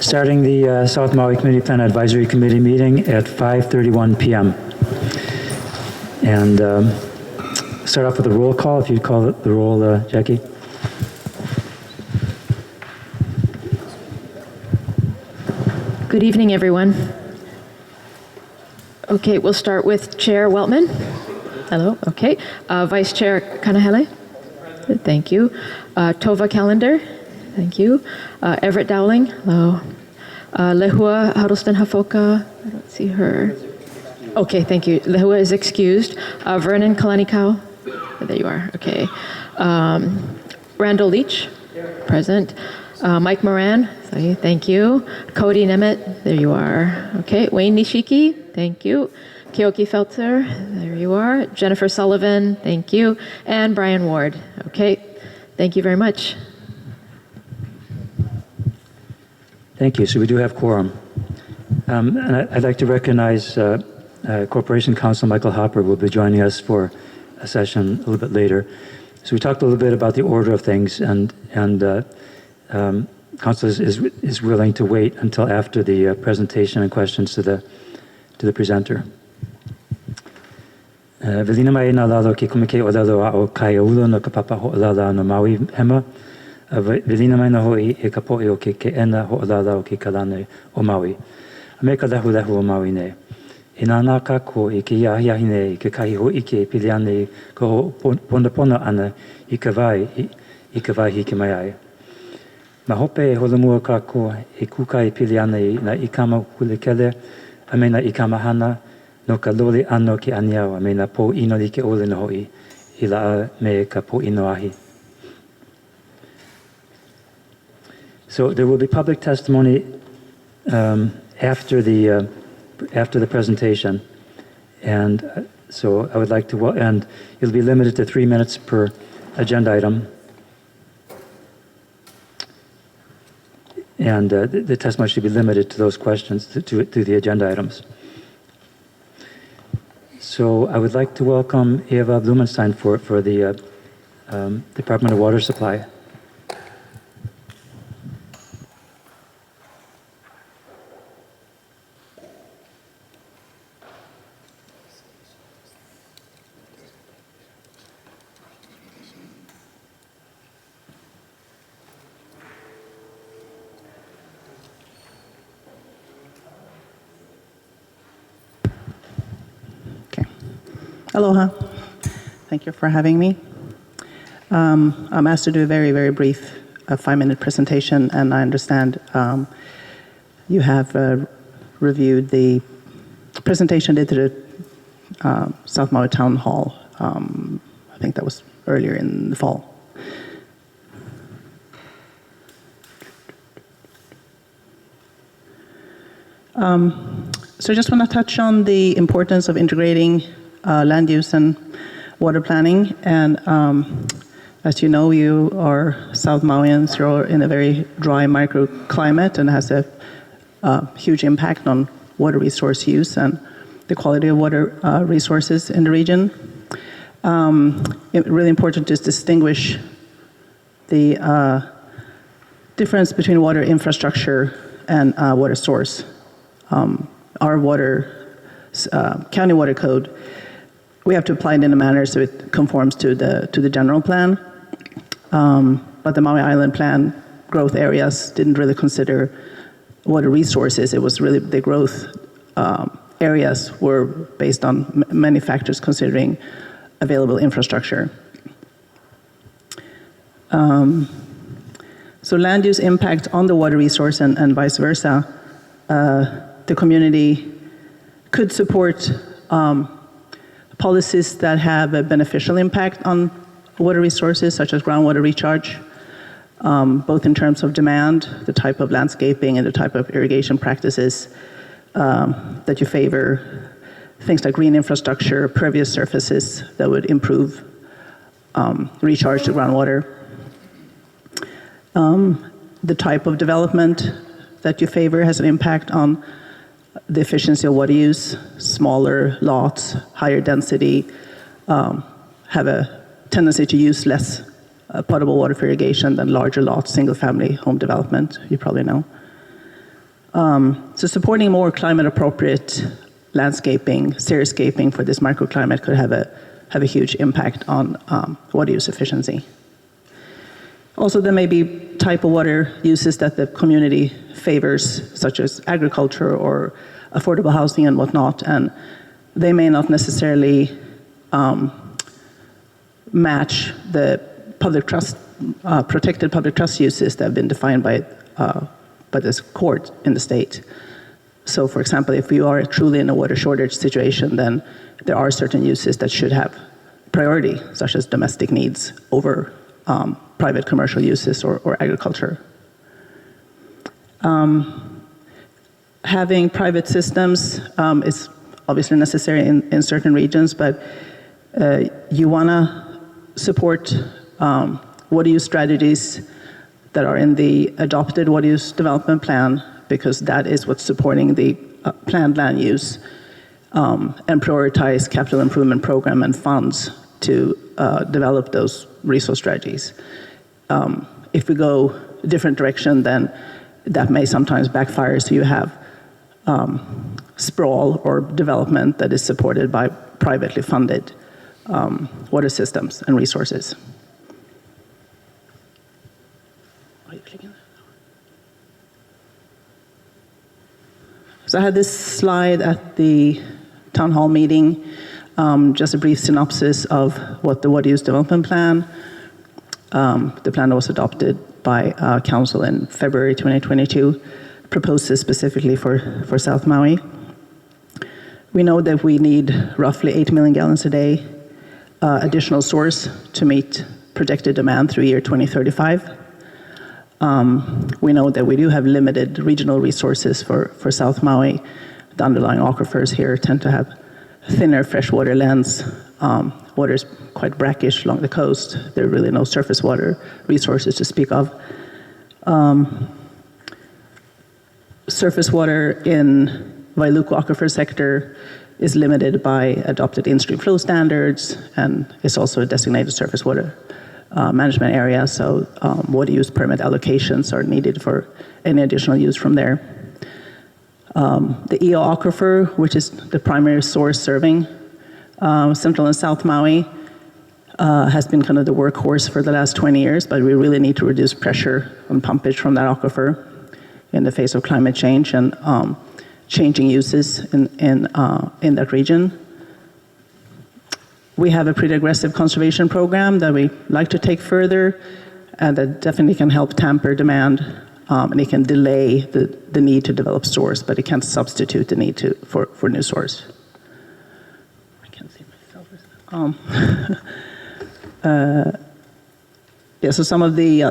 starting the South Maui Community Plan Advisory Committee meeting at 5:31 p.m. And start off with a roll call. If you'd call the roll, Jackie. Good evening, everyone. Okay, we'll start with Chair Weltman. Hello, okay. Vice Chair Kanahele. Thank you. Tova Callender. Thank you. Everett Dowling. Hello. Lehua Huddleston Hafoka. I don't see her. Okay, thank you. Lehua is excused. Vernon Kalanikau. There you are. Okay. Randall Leach. Present. Mike Moran. Thank you. Cody Nemeth. There you are. Okay. Wayne Nishiki. Thank you. Keoki Felter. There you are. Jennifer Sullivan. Thank you. And Brian Ward. Okay. Thank you very much. Thank you. So we do have quorum. And I'd like to recognize Corporation Counsel Michael Hopper will be joining us for a session a little bit later. So we talked a little bit about the order of things, and Counsel is willing to wait until after the presentation and questions to the presenter. Velina mai na lalo ki kumike o lalo a o kai ulo no ka papa ho lala no Maui hema. Velina mai na hoi e ka po'i o ke ena ho lala o ki kalane o Maui. A me ka lehu lehu o Maui nei. I nā nā kako i ke iahi nei ke kahi ho ike pili ane ko pona pona ana i ka vai hiki mai ai. Ma hope e holomua kako e kuka i pili ane na ikama kulekele a me na ikama hana no ka lole ano ki aniau a me na po ino li ke ole no hoi I la me ka po ino ahi. So there will be public testimony after the presentation, and so I would like to, and it'll be limited to 3 minutes per agenda item, and the testimony should be limited to those questions to the agenda items. So I would like to welcome Eva Blumenstein for the Department of Water Supply. Aloha. Thank you for having me. I'm asked to do a very, very brief 5-minute presentation, and I understand you have reviewed the presentation I did to the South Maui Town Hall. I think that was earlier in the fall. So I just want to touch on the importance of integrating land use and water planning, and as you know, you are South Mauians, you're in a very dry microclimate and has a huge impact on water resource use and the quality of water resources in the region. It's really important to distinguish the difference between water infrastructure and water source. Our county water code, we have to apply it in a manner so it conforms to the general plan. But the Maui Island Plan growth areas didn't really consider water resources. It was really the growth areas were based on many factors considering available infrastructure. So land use impact on the water resource and vice versa. The community could support policies that have a beneficial impact on water resources, such as groundwater recharge, both in terms of demand, the type of landscaping and the type of irrigation practices that you favor, things like green infrastructure, pervious surfaces that would improve recharge to groundwater. The type of development that you favor has an impact on the efficiency of water use. Smaller lots, higher density, have a tendency to use less potable water for irrigation than larger lots, single-family home development, you probably know. So supporting more climate-appropriate landscaping, xeriscaping for this microclimate could have a huge impact on water use efficiency. Also, there may be type of water uses that the community favors, such as agriculture or affordable housing and whatnot, and they may not necessarily match the public trust, protected public trust uses that have been defined by this court in the state. So, for example, if you are truly in a water shortage situation, then there are certain uses that should have priority, such as domestic needs over private commercial uses or agriculture. Having private systems is obviously necessary in certain regions, but you want to support water use strategies that are in the adopted water use development plan, because that is what's supporting the planned land use, and prioritize capital improvement program and funds to develop those resource strategies. If we go a different direction, then that may sometimes backfire, so you have sprawl or development that is supported by privately funded water systems and resources. So I had this slide at the town hall meeting, just a brief synopsis of what the water use development plan. The plan that was adopted by council in February 2022 proposes specifically for South Maui. We know that we need roughly 8 million gallons a day additional source to meet projected demand through year 2035. We know that we do have limited regional resources for South Maui. The underlying aquifers here tend to have thinner freshwater lands. Water is quite brackish along the coast. There are really no surface water resources to speak of. Surface water in Wailuku aquifer sector is limited by adopted in-stream flow standards, and is also a designated surface water management area, so water use permit allocations are needed for any additional use from there. The EO aquifer, which is the primary source serving Central and South Maui, has been kind of the workhorse for the last 20 years, but we really need to reduce pressure on pumpage from that aquifer in the face of climate change and changing uses in that region. We have a pretty aggressive conservation program that we like to take further, and that definitely can help tamper demand, and it can delay the need to develop source, but it can't substitute the need for new source. I can't see myself. Yeah, so some of the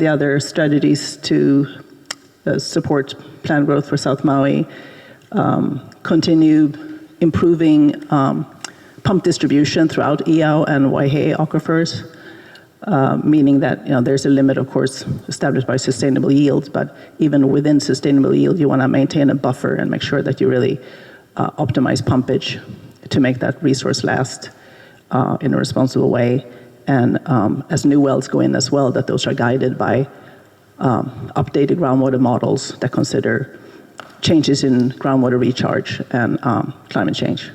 other strategies to support plant growth for South Maui, continue improving pump distribution throughout EO and Kihei aquifers, meaning that there's a limit, of course, established by sustainable yield, but even within sustainable yield, you want to maintain a buffer and make sure that you really optimize pumpage to make that resource last in a responsible way. And as new wells go in as well, that those are guided by updated groundwater models that consider changes in groundwater recharge and climate change.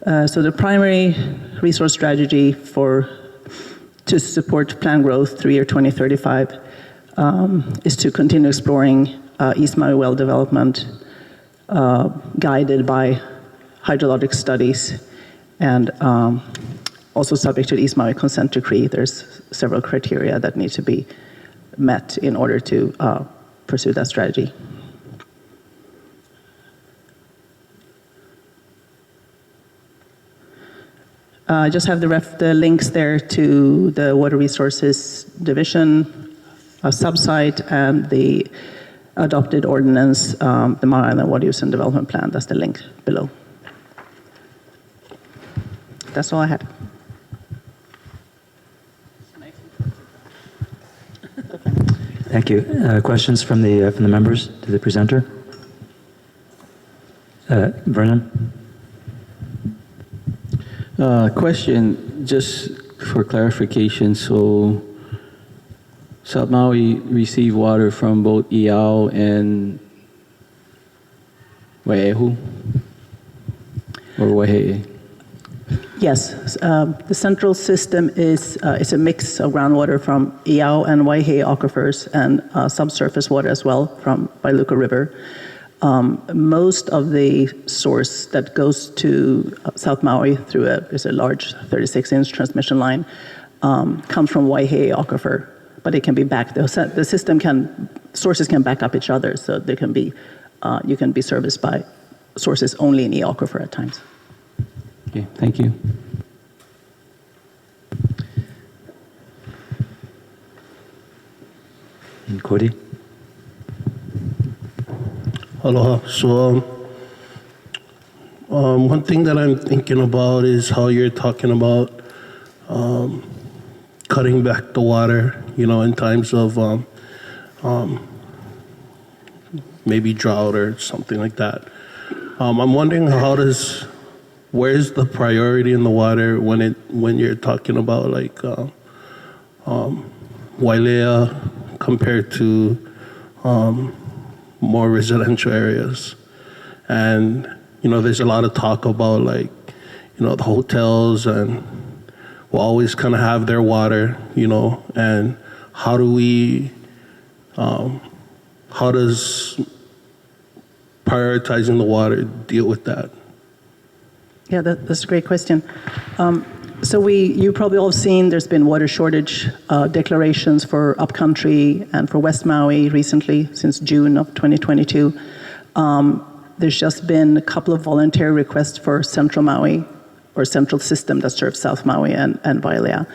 So the primary resource strategy to support plant growth through year 2035 is to continue exploring East Maui well development, guided by hydrologic studies, and also subject to the East Maui consent decree. There's several criteria that need to be met in order to pursue that strategy. I just have the links there to the Water Resources Division subsite and the adopted ordinance, the Maui Island Water Use and Development Plan. That's the link below. That's all I had. Thank you. Questions from the members to the presenter? Vernon? Question, just for clarification. So South Maui receive water from both Iao and Wai'ehu or Waihe'e? Yes, the central system is a mix of groundwater from Iao and Waihe'e aquifers and subsurface water as well from Wailuku River. Most of the source that goes to South Maui through is a large 36-inch transmission line comes from Waihe'e aquifer, but it can be backed. The system sources can back up each other, so there can be you can be serviced by sources only in the aquifer at times. Okay, thank you. And Cody? Aloha. So, one thing that I'm thinking about is how you're talking about cutting back the water, in times of maybe drought or something like that. I'm wondering where's the priority in the water when you're talking about like Wailea compared to more residential areas. And, there's a lot of talk about like, the hotels and will always kind of have their water, and how does prioritizing the water deal with that? Yeah, that's a great question. So you probably all have seen there's been water shortage declarations for Upcountry and for West Maui recently, since June of 2022. There's just been a couple of voluntary requests for Central Maui, or Central System that serves South Maui and Wailea.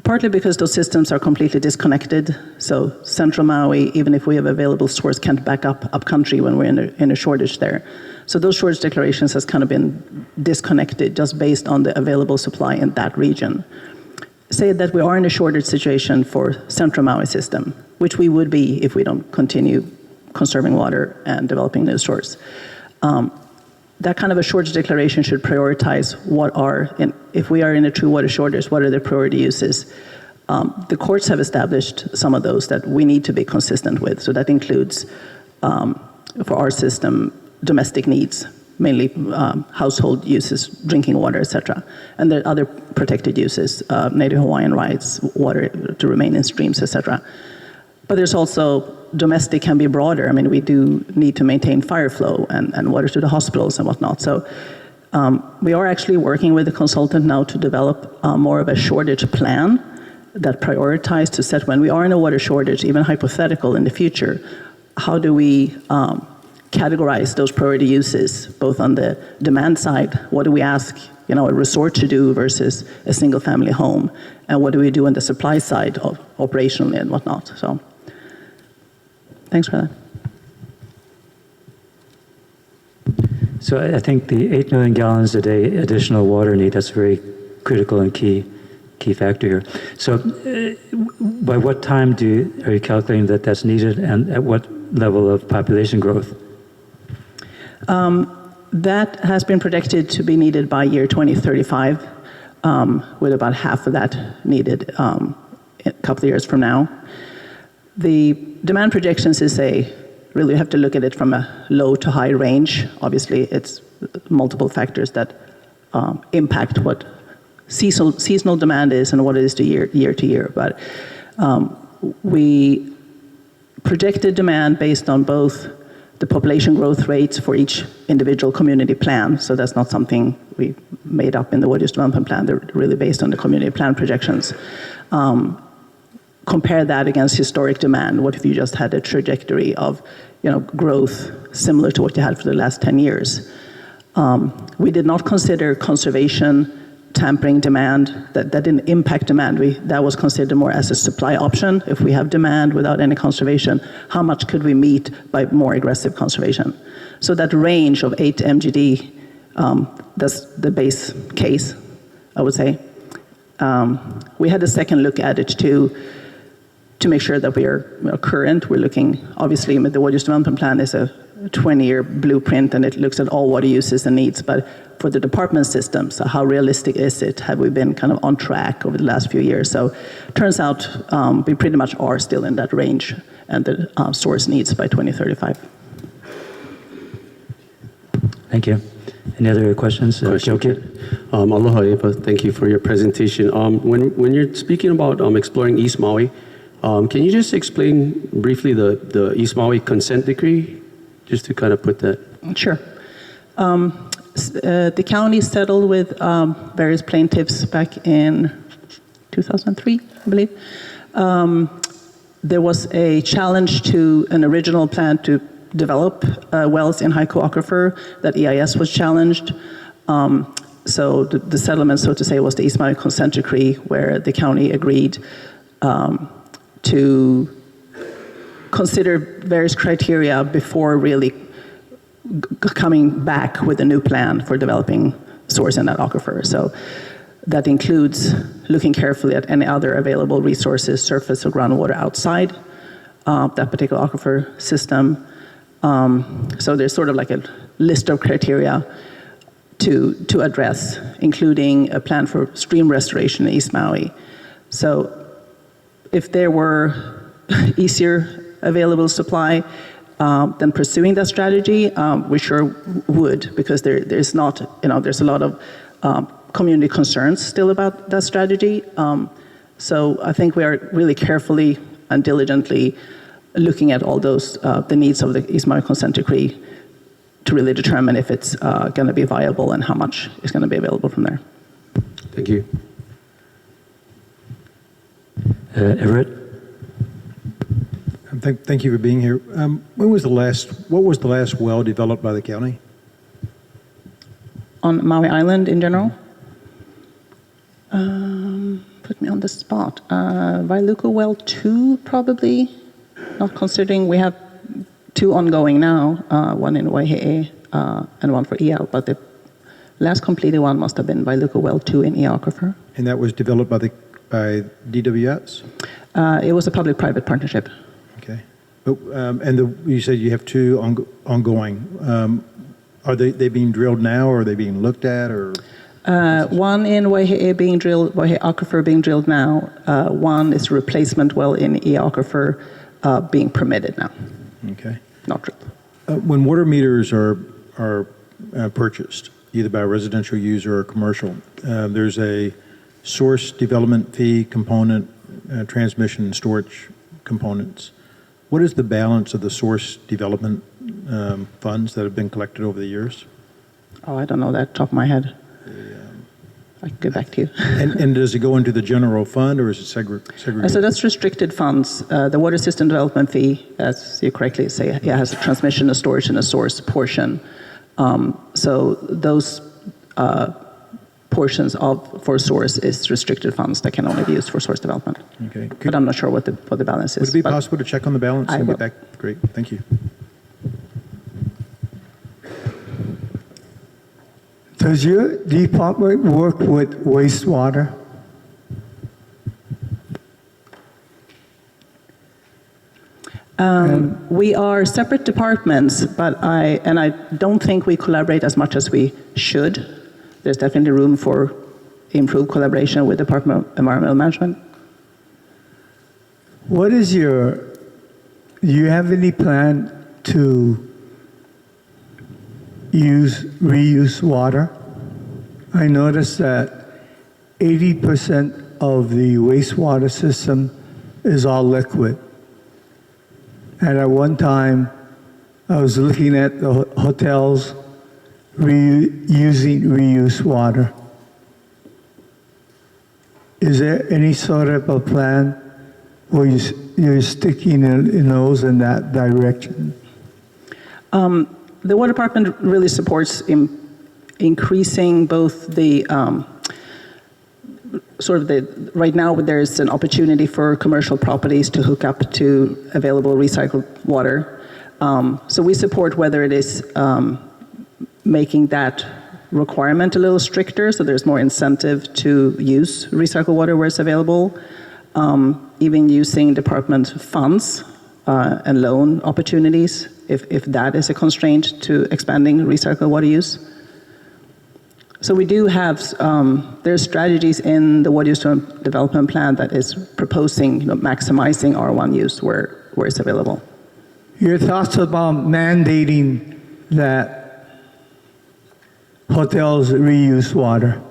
Partly because those systems are completely disconnected. So Central Maui, even if we have available source, can't back up Upcountry when we're in a shortage there. So those shortage declarations has kind of been disconnected just based on the available supply in that region. Say that we are in a shortage situation for Central Maui system, which we would be if we don't continue conserving water and developing new source. That kind of a shortage declaration should prioritize if we are in a true water shortage, what are the priority uses? The courts have established some of those that we need to be consistent with. So that includes, for our system, domestic needs, mainly household uses, drinking water, etc. And there are other protected uses, Native Hawaiian rights, water to remain in streams, etc. But there's also domestic can be broader. I mean, we do need to maintain fire flow and water to the hospitals and whatnot. So we are actually working with a consultant now to develop more of a shortage plan that prioritizes to set when we are in a water shortage, even hypothetical in the future, how do we categorize those priority uses, both on the demand side, what do we ask a resort to do versus a single family home, and what do we do on the supply side operationally and whatnot. So thanks for that. So I think the 8 million gallons a day additional water need, that's very critical and key factor here. So by what time are you calculating that that's needed, and at what level of population growth? That has been projected to be needed by year 2035, with about half of that needed a couple of years from now. The demand projections really you have to look at it from a low to high range. Obviously, it's multiple factors that impact what seasonal demand is and what it is to year to year. But we projected demand based on both the population growth rates for each individual community plan. So that's not something we made up in the Water Use Development Plan. They're really based on the community plan projections. Compare that against historic demand. What if you just had a trajectory of growth similar to what you had for the last 10 years? We did not consider conservation, tampering demand. That didn't impact demand. That was considered more as a supply option. If we have demand without any conservation, how much could we meet by more aggressive conservation? So that range of 8 MGD, that's the base case, I would say. We had a second look at it to to make sure that we are current. We're looking, obviously, the water use development plan is a 20-year blueprint, and it looks at all water uses and needs. But for the department system, so how realistic is it? Have we been kind of on track over the last few years? So turns out we pretty much are still in that range, and the source needs by 2035. Thank you. Any other questions? Joki? Aloha, Eva. Thank you for your presentation. When you're speaking about exploring East Maui, can you just explain briefly the East Maui consent decree, just to kind of put that? Sure. The county settled with various plaintiffs back in 2003, I believe. There was a challenge to an original plan to develop wells in Haiku Aquifer that EIS was challenged. So the settlement, so to say, was the East Maui consent decree, where the county agreed to consider various criteria before really coming back with a new plan for developing source in that aquifer. So that includes looking carefully at any other available resources, surface or groundwater outside that particular aquifer system. So there's sort of like a list of criteria to address, including a plan for stream restoration in East Maui. So if there were easier available supply than pursuing that strategy, we sure would, because there's not, there's a lot of community concerns still about that strategy. So I think we are really carefully and diligently looking at all those, the needs of the East Maui consent decree to really determine if it's going to be viable and how much is going to be available from there. Thank you. Everett? Thank you for being here. What was the last well developed by the county? On Maui Island in general? Put me on the spot. Wailuku Well 2, probably. Not considering we have 2 ongoing now, one in Waihee and one for Iao, but the last completed one must have been Wailuku Well 2 in Iao Aquifer. And that was developed by DWS? It was a public-private partnership. Okay. But, you said you have 2 ongoing. Are they being drilled now, or are they being looked at, or? One in Waihee being drilled, Waihee Aquifer being drilled now. One is a replacement well in Iao Aquifer being permitted now. Okay. Not drilled. When water meters are purchased, either by a residential user or commercial, there's a source development fee component, transmission and storage components. What is the balance of the source development funds that have been collected over the years? Oh, I don't know that top of my head. I can get back to you. And does it go into the general fund, or is it segregated? So that's restricted funds. The water system development fee, as you correctly say, has a transmission, a storage, and a source portion. So those portions for source is restricted funds that can only be used for source development. Okay. But I'm not sure what the balance is. Would it be possible to check on the balance and will. get back? Great, thank you. Does your department work with wastewater? We are separate departments, but I don't think we collaborate as much as we should. There's definitely room for improved collaboration with Department of Environmental Management. Do you have any plan to reuse water? I noticed that 80% of the wastewater system is all liquid. And at one time, I was looking at the hotels using reuse water. Is there any sort of a plan where you're sticking your nose in that direction? The Water Department really supports increasing both the right now there's an opportunity for commercial properties to hook up to available recycled water. So we support whether it is making that requirement a little stricter, so there's more incentive to use recycled water where it's available. even using department funds and loan opportunities, if that is a constraint to expanding recycled water use. So we do have, there's strategies in the water use development plan that is proposing, maximizing R1 use where it's available. Your thoughts about mandating that hotels reuse water?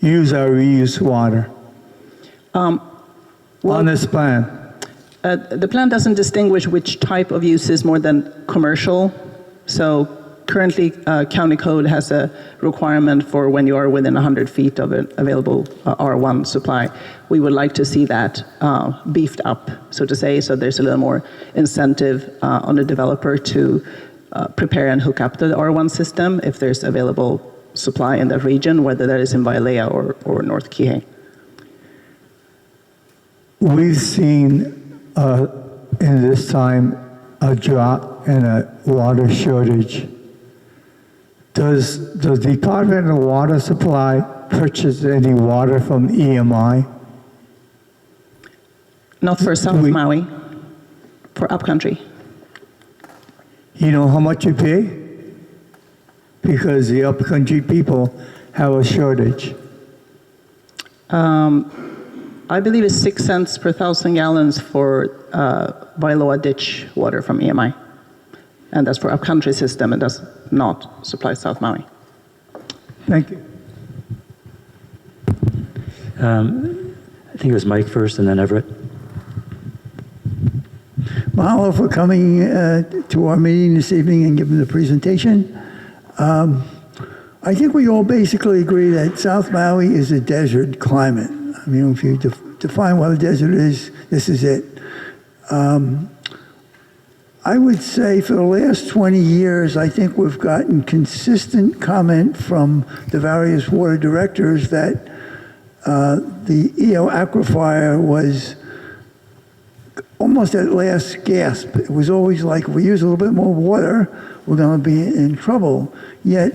Use our reuse water on this plan. The plan doesn't distinguish which type of use is more than commercial. So currently, county code has a requirement for when you are within 100 feet of an available R1 supply. We would like to see that beefed up, so to say, so there's a little more incentive on the developer to prepare and hook up to the R1 system if there's available supply in that region, whether that is in Wailea or North Kihei. We've seen in this time a drought and a water shortage. Does the Department of Water Supply purchase any water from EMI? Not for South Maui, for upcountry. You know how much you pay? Because the upcountry people have a shortage. I believe it's 6 cents per 1,000 gallons for Wailoa ditch water from EMI. And that's for upcountry system, and does not supply South Maui. Thank you. I think it was Mike first and then Everett. Mahalo for coming to our meeting this evening and giving the presentation. I think we all basically agree that South Maui is a desert climate. I mean, if you define what a desert is, this is it. I would say for the last 20 years, I think we've gotten consistent comment from the various water directors that the EO aquifer was almost at last gasp. It was always like, if we use a little bit more water, we're going to be in trouble. Yet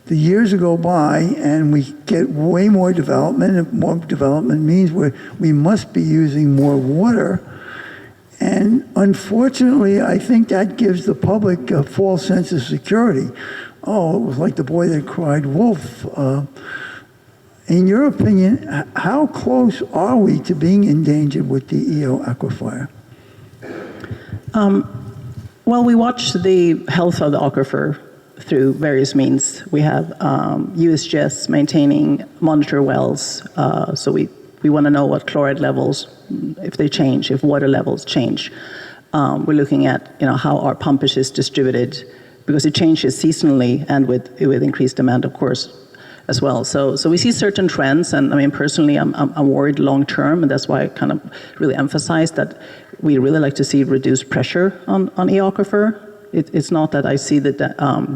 the years go by and we get way more development, and more development means we must be using more water. And unfortunately, I think that gives the public a false sense of security. Oh, it was like the boy that cried wolf. In your opinion, how close are we to being endangered with the EO aquifer? Well, we watch the health of the aquifer through various means. We have USGS maintaining monitor wells, so we want to know what chloride levels, if they change, if water levels change. We're looking at how our pumpage is distributed, because it changes seasonally and with increased demand, of course, as well. So we see certain trends, and I mean, personally, I'm worried long term, and that's why I kind of really emphasize that we really like to see reduced pressure on the aquifer. It's not that I see the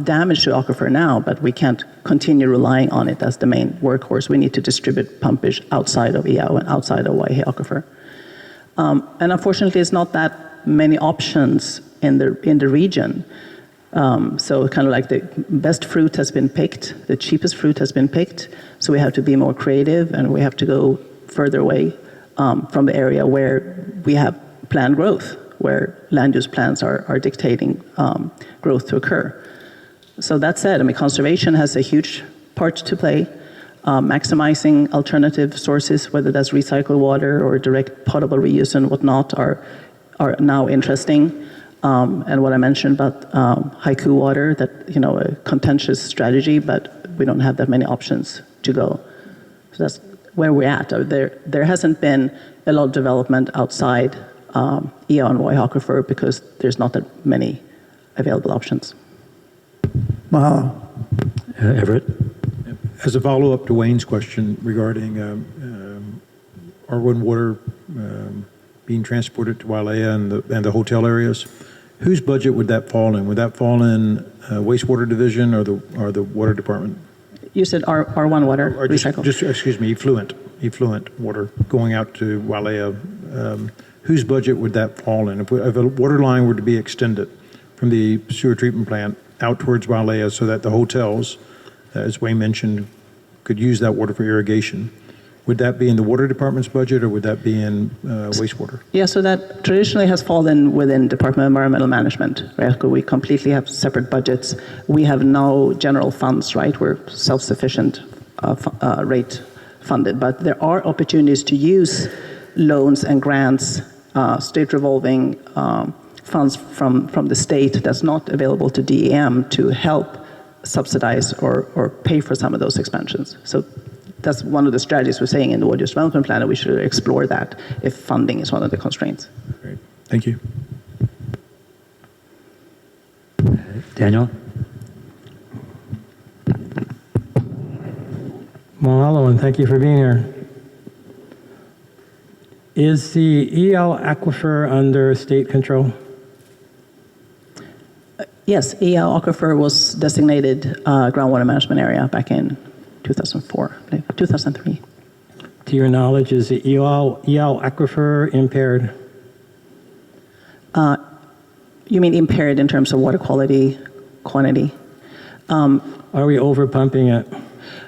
damage to aquifer now, but we can't continue relying on it as the main workhorse. We need to distribute pumpage outside of EO and outside of Waihe aquifer. And unfortunately, it's not that many options in the region. So kind of like the best fruit has been picked, the cheapest fruit has been picked, so we have to be more creative, and we have to go further away from the area where we have planned growth, where land use plans are dictating growth to occur. So that said, I mean, conservation has a huge part to play. Maximizing alternative sources, whether that's recycled water or direct potable reuse and whatnot, are now interesting. And what I mentioned about haiku water, that a contentious strategy, but we don't have that many options to go. So that's where we're at. There hasn't been a lot of development outside EO and Waihe aquifer because there's not that many available options. Mahalo. Everett? As a follow-up to Wayne's question regarding R1 water being transported to Wailea and the hotel areas, whose budget would that fall in? Would that fall in wastewater division or the water department? You said R1 water recycle. Just excuse me, effluent water going out to Wailea. Whose budget would that fall in? If a water line were to be extended from the sewer treatment plant out towards Wailea so that the hotels, as Wayne mentioned, could use that water for irrigation, Would that be in the water department's budget, or would that be in wastewater? Yeah, so that traditionally has fallen within Department of Environmental Management, right? We completely have separate budgets. We have no general funds, right? We're self-sufficient, rate funded, but there are opportunities to use loans and grants, state revolving funds from the state that's not available to DEM to help subsidize or pay for some of those expansions. So that's one of the strategies we're saying in the Water Use Development Plan, that we should explore that if funding is one of the constraints. Great. Thank you. Daniel? Mahalo, and thank you for being here. Is the EL aquifer under state control? Yes, EL Aquifer was designated groundwater management area back in 2004, I believe, 2003. To your knowledge, is the EL aquifer impaired? You mean impaired in terms of water quality, quantity? Are we over pumping it?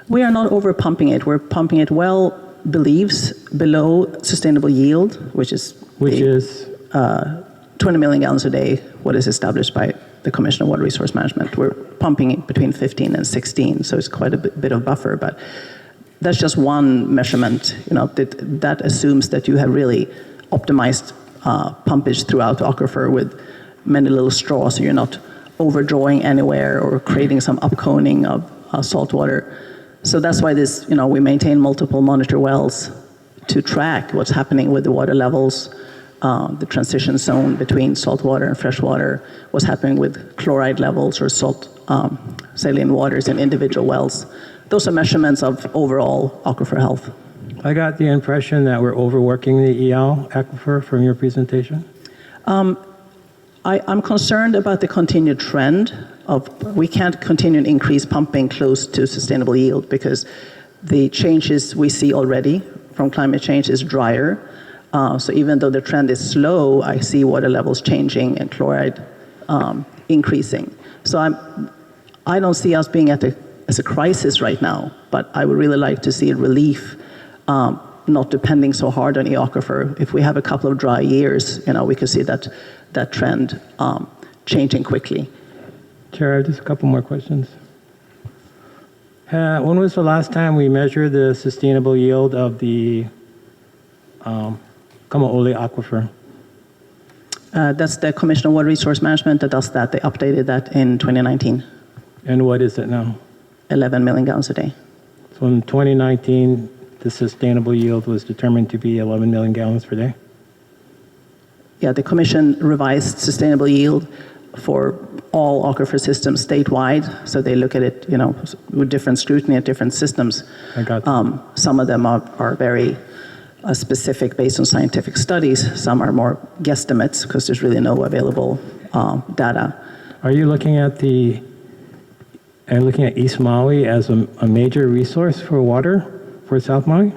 We are not over pumping it. We're pumping it believes below sustainable yield, which is 20 million gallons a day, what is established by the Commission on Water Resource Management. We're pumping it between 15 and 16, so it's quite a bit of buffer, but that's just one measurement. You know, that assumes that you have really optimized pumpage throughout the aquifer with many little straws, so you're not overdrawing anywhere or creating some upconing of salt water. So that's why this, you know, we maintain multiple monitor wells to track what's happening with the water levels, the transition zone between saltwater and freshwater, what's happening with chloride levels or salt saline waters in individual wells. Those are measurements of overall aquifer health. I got the impression that we're overworking the EL aquifer from your presentation. I'm concerned about the continued trend of, we can't continue to increase pumping close to sustainable yield because the changes we see already from climate change is drier. So even though the trend is slow, I see water levels changing and chloride increasing. So I don't see us being as a crisis right now, but I would really like to see relief, not depending so hard on the aquifer. If we have a couple of dry years, you know, we could see that trend changing quickly. Chair, I have just a couple more questions. When was the last time we measured the sustainable yield of the Kamaole aquifer? That's the Commission on Water Resource Management that does that. They updated that in 2019. And what is it now? 11 million gallons a day. So in 2019, the sustainable yield was determined to be 11 million gallons per day? Yeah, the Commission revised sustainable yield for all aquifer systems statewide. So they look at it, you know, with different scrutiny at different systems. I got that. Some of them are very specific based on scientific studies. Some are more guesstimates because there's really no available data. Are you looking at East Maui as a major resource for water for South Maui?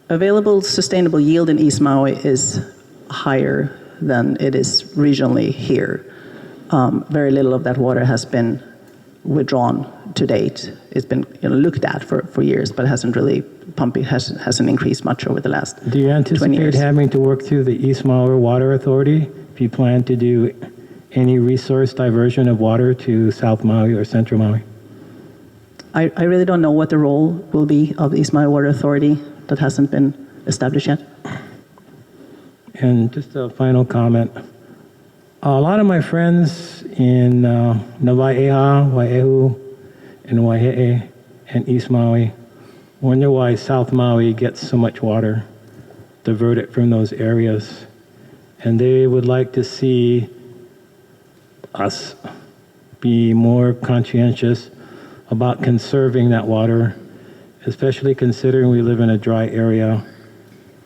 Available sustainable yield in East Maui is higher than it is regionally here. Very little of that water has been withdrawn to date. It's been, you know, looked at for years, but hasn't really hasn't increased much over the last 20 years. Do you anticipate having to work through the East Maui Water Authority if you plan to do any resource diversion of water to South Maui or Central Maui? I really don't know what the role will be of the East Maui Water Authority. That hasn't been established yet. And just a final comment. A lot of my friends in Nawaiʻeha, Waiʻehu, and Waiheʻe, and East Maui wonder why South Maui gets so much water diverted from those areas. And they would like to see us be more conscientious about conserving that water, especially considering we live in a dry area.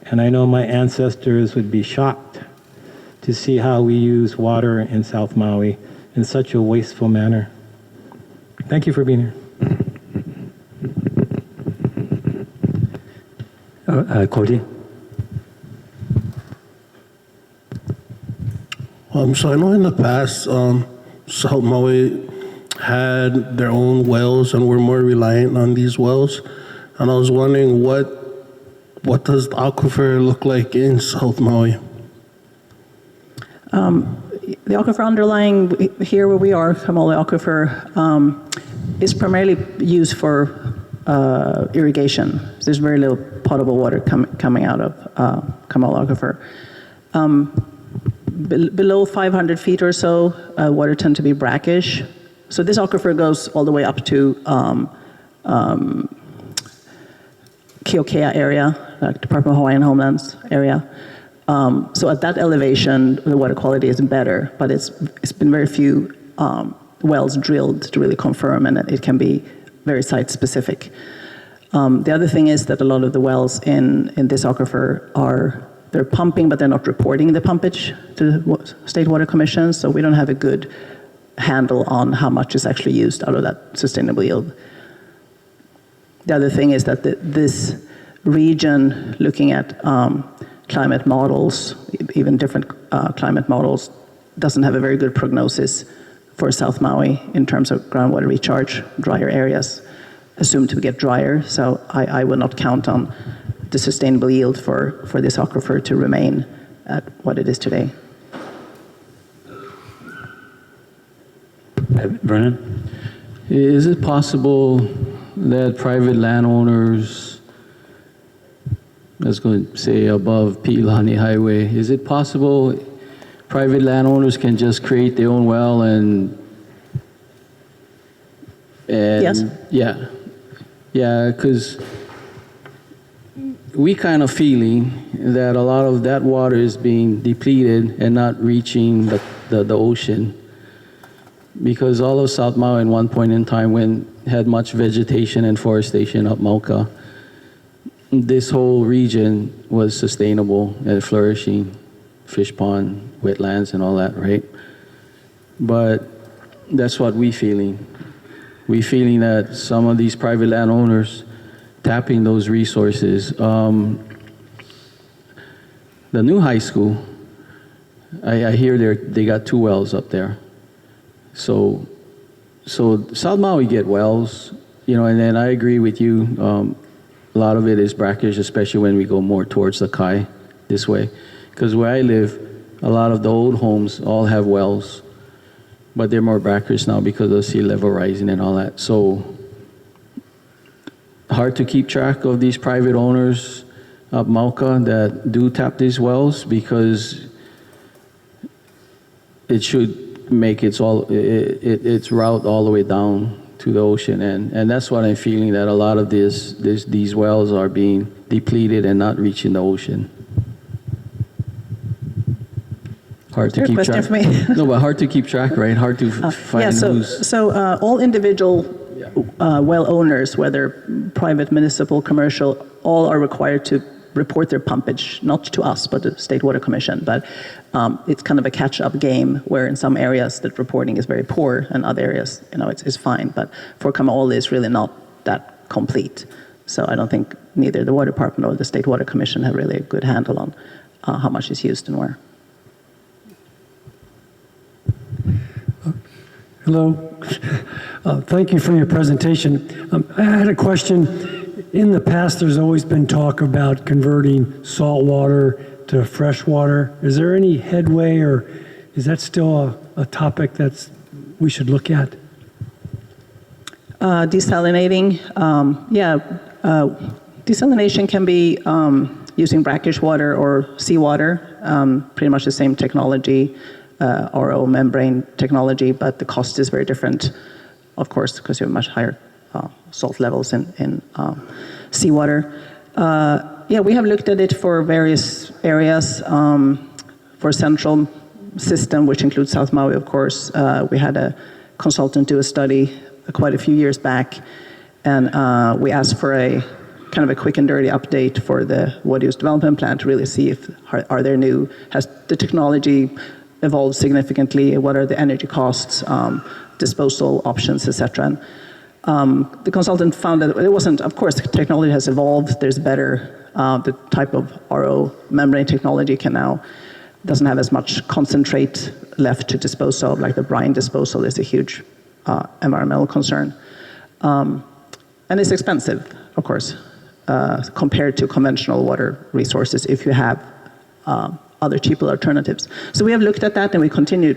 And I know my ancestors would be shocked to see how we use water in South Maui in such a wasteful manner. Thank you for being here. Cody? So I know in the past, South Maui had their own wells and were more reliant on these wells. And I was wondering what does the aquifer look like in South Maui? The aquifer underlying here where we are, Kamalo Aquifer, is primarily used for irrigation. So there's very little potable water coming out of Kamalo Aquifer. Below 500 feet or so, water tend to be brackish. So this aquifer goes all the way up to Keokea area, Department of Hawaiian Homelands area. So at that elevation, the water quality is better, but it's been very few wells drilled to really confirm, and it can be very site-specific. The other thing is that a lot of the wells in this aquifer they're pumping, but they're not reporting the pumpage to the State Water Commission, so we don't have a good handle on how much is actually used out of that sustainable yield. The other thing is that this region, looking at climate models, even different climate models, doesn't have a very good prognosis for South Maui in terms of groundwater recharge. Drier areas assumed to get drier, so I would not count on the sustainable yield for this aquifer to remain at what it is today. Vernon? Is it possible that private landowners, let's go say above Pi'ilani Highway, is it possible private landowners can just create their own well and Yes. Yeah, because we kind of feeling that a lot of that water is being depleted and not reaching the ocean, because all of South Maui at one point in time had much vegetation and forestation up Mauka. This whole region was sustainable and flourishing, fish pond, wetlands and all that, right? But that's what we feeling. We feeling that some of these private landowners tapping those resources. The new high school, I hear they got 2 wells up there. So South Maui get wells, and then I agree with you. A lot of it is brackish, especially when we go more towards the Kai this way. Because where I live, a lot of the old homes all have wells, but they're more brackish now because of sea level rising and all that. So hard to keep track of these private owners up Mauka that do tap these wells, because it should make its route all the way down to the ocean, and that's what I'm feeling, that a lot of these wells are being depleted and not reaching the ocean. Hard to keep track. For me? No, but hard to keep track, right? Hard to find who's. So all individual well owners, whether private, municipal, commercial, all are required to report their pumpage, not to us, but the State Water Commission. But it's kind of a catch-up game where in some areas that reporting is very poor and other areas, it's fine. But for Kamaole, it's really not that complete. So I don't think neither the Water Department or the State Water Commission have really a good handle on how much is used and where. Hello. Thank you for your presentation. I had a question. In the past, there's always been talk about converting salt water to fresh water. Is there any headway, or is that still a topic that we should look at? Desalinating, desalination can be using brackish water or seawater, pretty much the same technology. RO membrane technology, but the cost is very different, of course, because you have much higher salt levels in seawater. We have looked at it for various areas. For central system, which includes South Maui, of course, we had a consultant do a study quite a few years back, and we asked for a kind of a quick and dirty update for the water use development plan to really see if has the technology evolved significantly, what are the energy costs, disposal options, etc. The consultant found that it wasn't, of course, technology has evolved, there's better, the type of RO membrane technology doesn't have as much concentrate left to dispose of, like the brine disposal is a huge environmental concern. And it's expensive, of course, compared to conventional water resources if you have other cheaper alternatives. So we have looked at that and we continue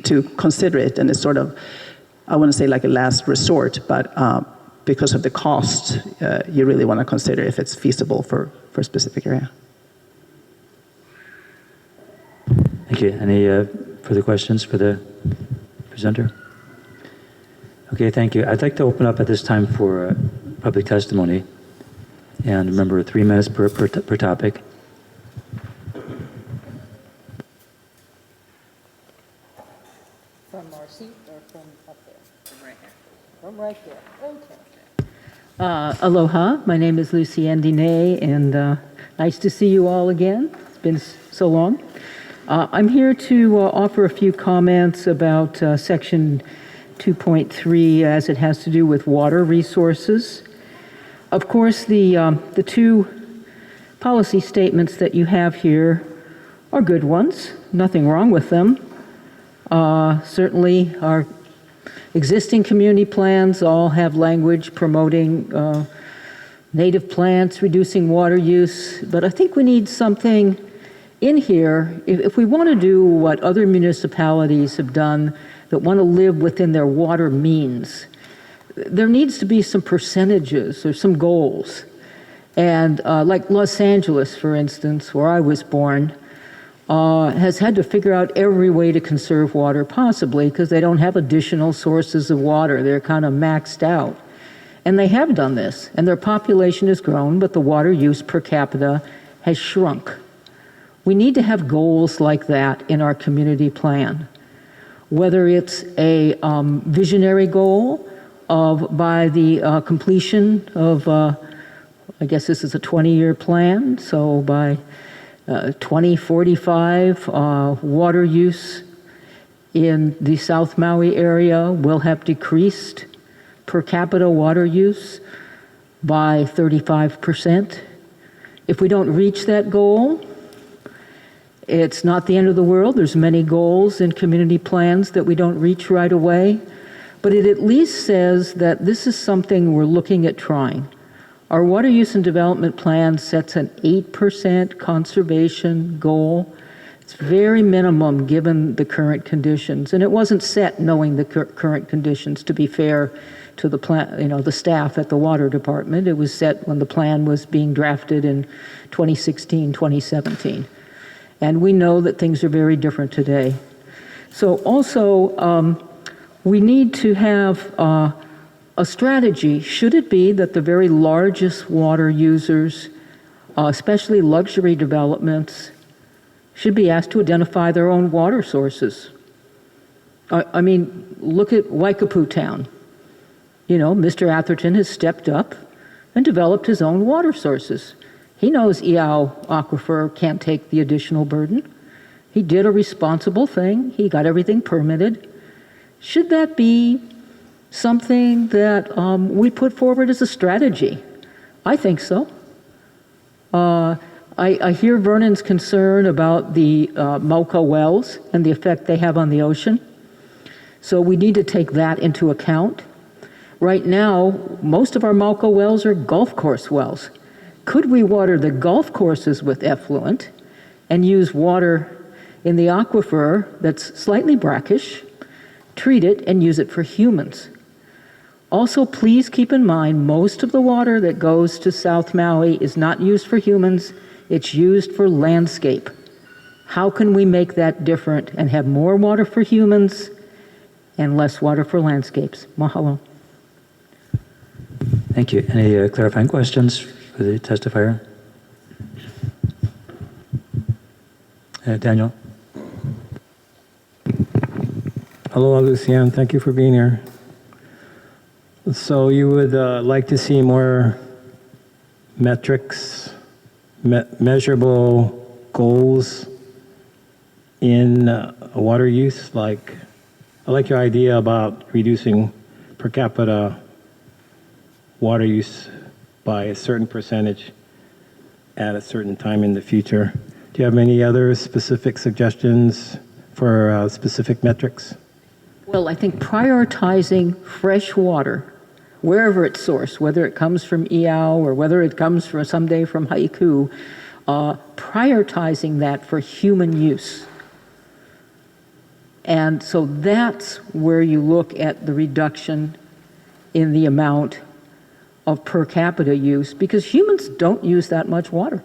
to consider it, and it's sort of, I wouldn't say like a last resort, but because of the cost, you really want to consider if it's feasible for a specific area. Thank you. Any further questions for the presenter? Okay, thank you. I'd like to open up at this time for public testimony. And remember, 3 minutes per topic. From our seat or from up there? From right here. From right there. Okay. Aloha. My name is Lucy Dine, and nice to see you all again. It's been so long. I'm here to offer a few comments about Section 2.3 as it has to do with water resources. Of course, the two policy statements that you have here are good ones. Nothing wrong with them. Certainly, our existing community plans all have language promoting native plants, reducing water use, but I think we need something in here if we want to do what other municipalities have done that want to live within their water means. There needs to be some percentages or some goals. And like Los Angeles, for instance, where I was born, has had to figure out every way to conserve water possibly because they don't have additional sources of water. They're kind of maxed out. And they have done this, and their population has grown, but the water use per capita has shrunk. We need to have goals like that in our community plan. Whether it's a visionary goal of by the completion of, I guess this is a 20-year plan, so by 2045, water use in the South Maui area will have decreased per capita water use by 35%. If we don't reach that goal, it's not the end of the world. There's many goals in community plans that we don't reach right away, but it at least says that this is something we're looking at trying. Our water use and development plan sets an 8% conservation goal. It's very minimum given the current conditions, and it wasn't set knowing the current conditions, to be fair to the plan, the staff at the water department. It was set when the plan was being drafted in 2016, 2017. And we know that things are very different today. So also, we need to have a strategy. Should it be that the very largest water users, especially luxury developments, should be asked to identify their own water sources? I mean, look at Waikapu Town. Mr. Atherton has stepped up and developed his own water sources. He knows Iao Aquifer can't take the additional burden. He did a responsible thing. He got everything permitted. Should that be something that we put forward as a strategy? I think so. I hear Vernon's concern about the Mauka wells and the effect they have on the ocean. So we need to take that into account. Right now, most of our Mauka wells are golf course wells. Could we water the golf courses with effluent and use water in the aquifer that's slightly brackish, treat it, and use it for humans? Also, please keep in mind, most of the water that goes to South Maui is not used for humans, it's used for landscape. How can we make that different and have more water for humans and less water for landscapes? Mahalo. Thank you. Any clarifying questions for the testifier? Daniel? Aloha, Lucian. Thank you for being here. So you would like to see more metrics, measurable goals in water use? I like your idea about reducing per capita water use by a certain percentage at a certain time in the future. Do you have any other specific suggestions for specific metrics? Well, I think prioritizing fresh water, wherever it's sourced, whether it comes from Iao or whether it comes from someday from Haiku, prioritizing that for human use. And so that's where you look at the reduction in the amount of per capita use, because humans don't use that much water.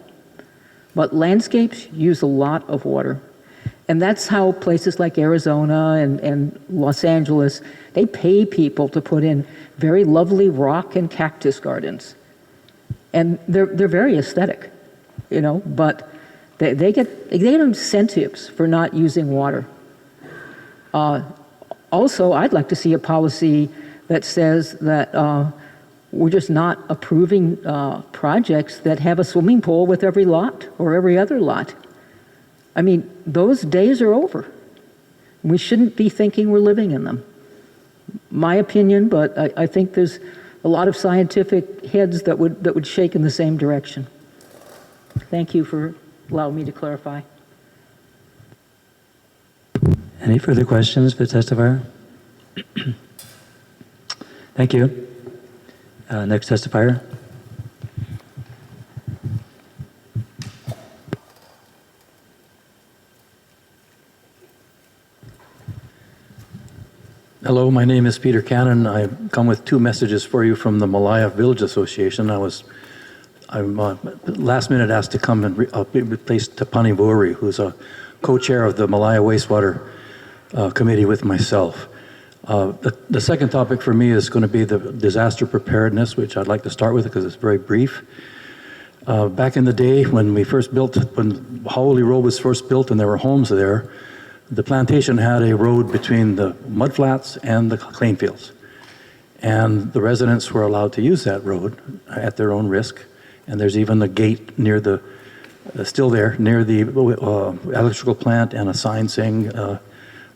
But landscapes use a lot of water. And that's how places like Arizona and Los Angeles, they pay people to put in very lovely rock and cactus gardens. And they're very aesthetic, you know, but they get incentives for not using water. Also, I'd like to see a policy that says that we're just not approving projects that have a swimming pool with every lot or every other lot. I mean, those days are over. We shouldn't be thinking we're living in them. My opinion, but I think there's a lot of scientific heads that would shake in the same direction. Thank you for allowing me to clarify. Any further questions for the testifier? Thank you. Next testifier. Hello, my name is Peter Cannon. I come with two messages for you from the Malaya Village Association. I'm last minute asked to come and replace Tapani Vori, who's a co-chair of the Malaya Wastewater Committee with myself. The second topic for me is going to be the disaster preparedness, which I'd like to start with because it's very brief. Back in the day when when Haole Road was first built and there were homes there, the plantation had a road between the mudflats and the claim fields. And the residents were allowed to use that road at their own risk. And there's even a gate near still there, near the electrical plant, and a sign saying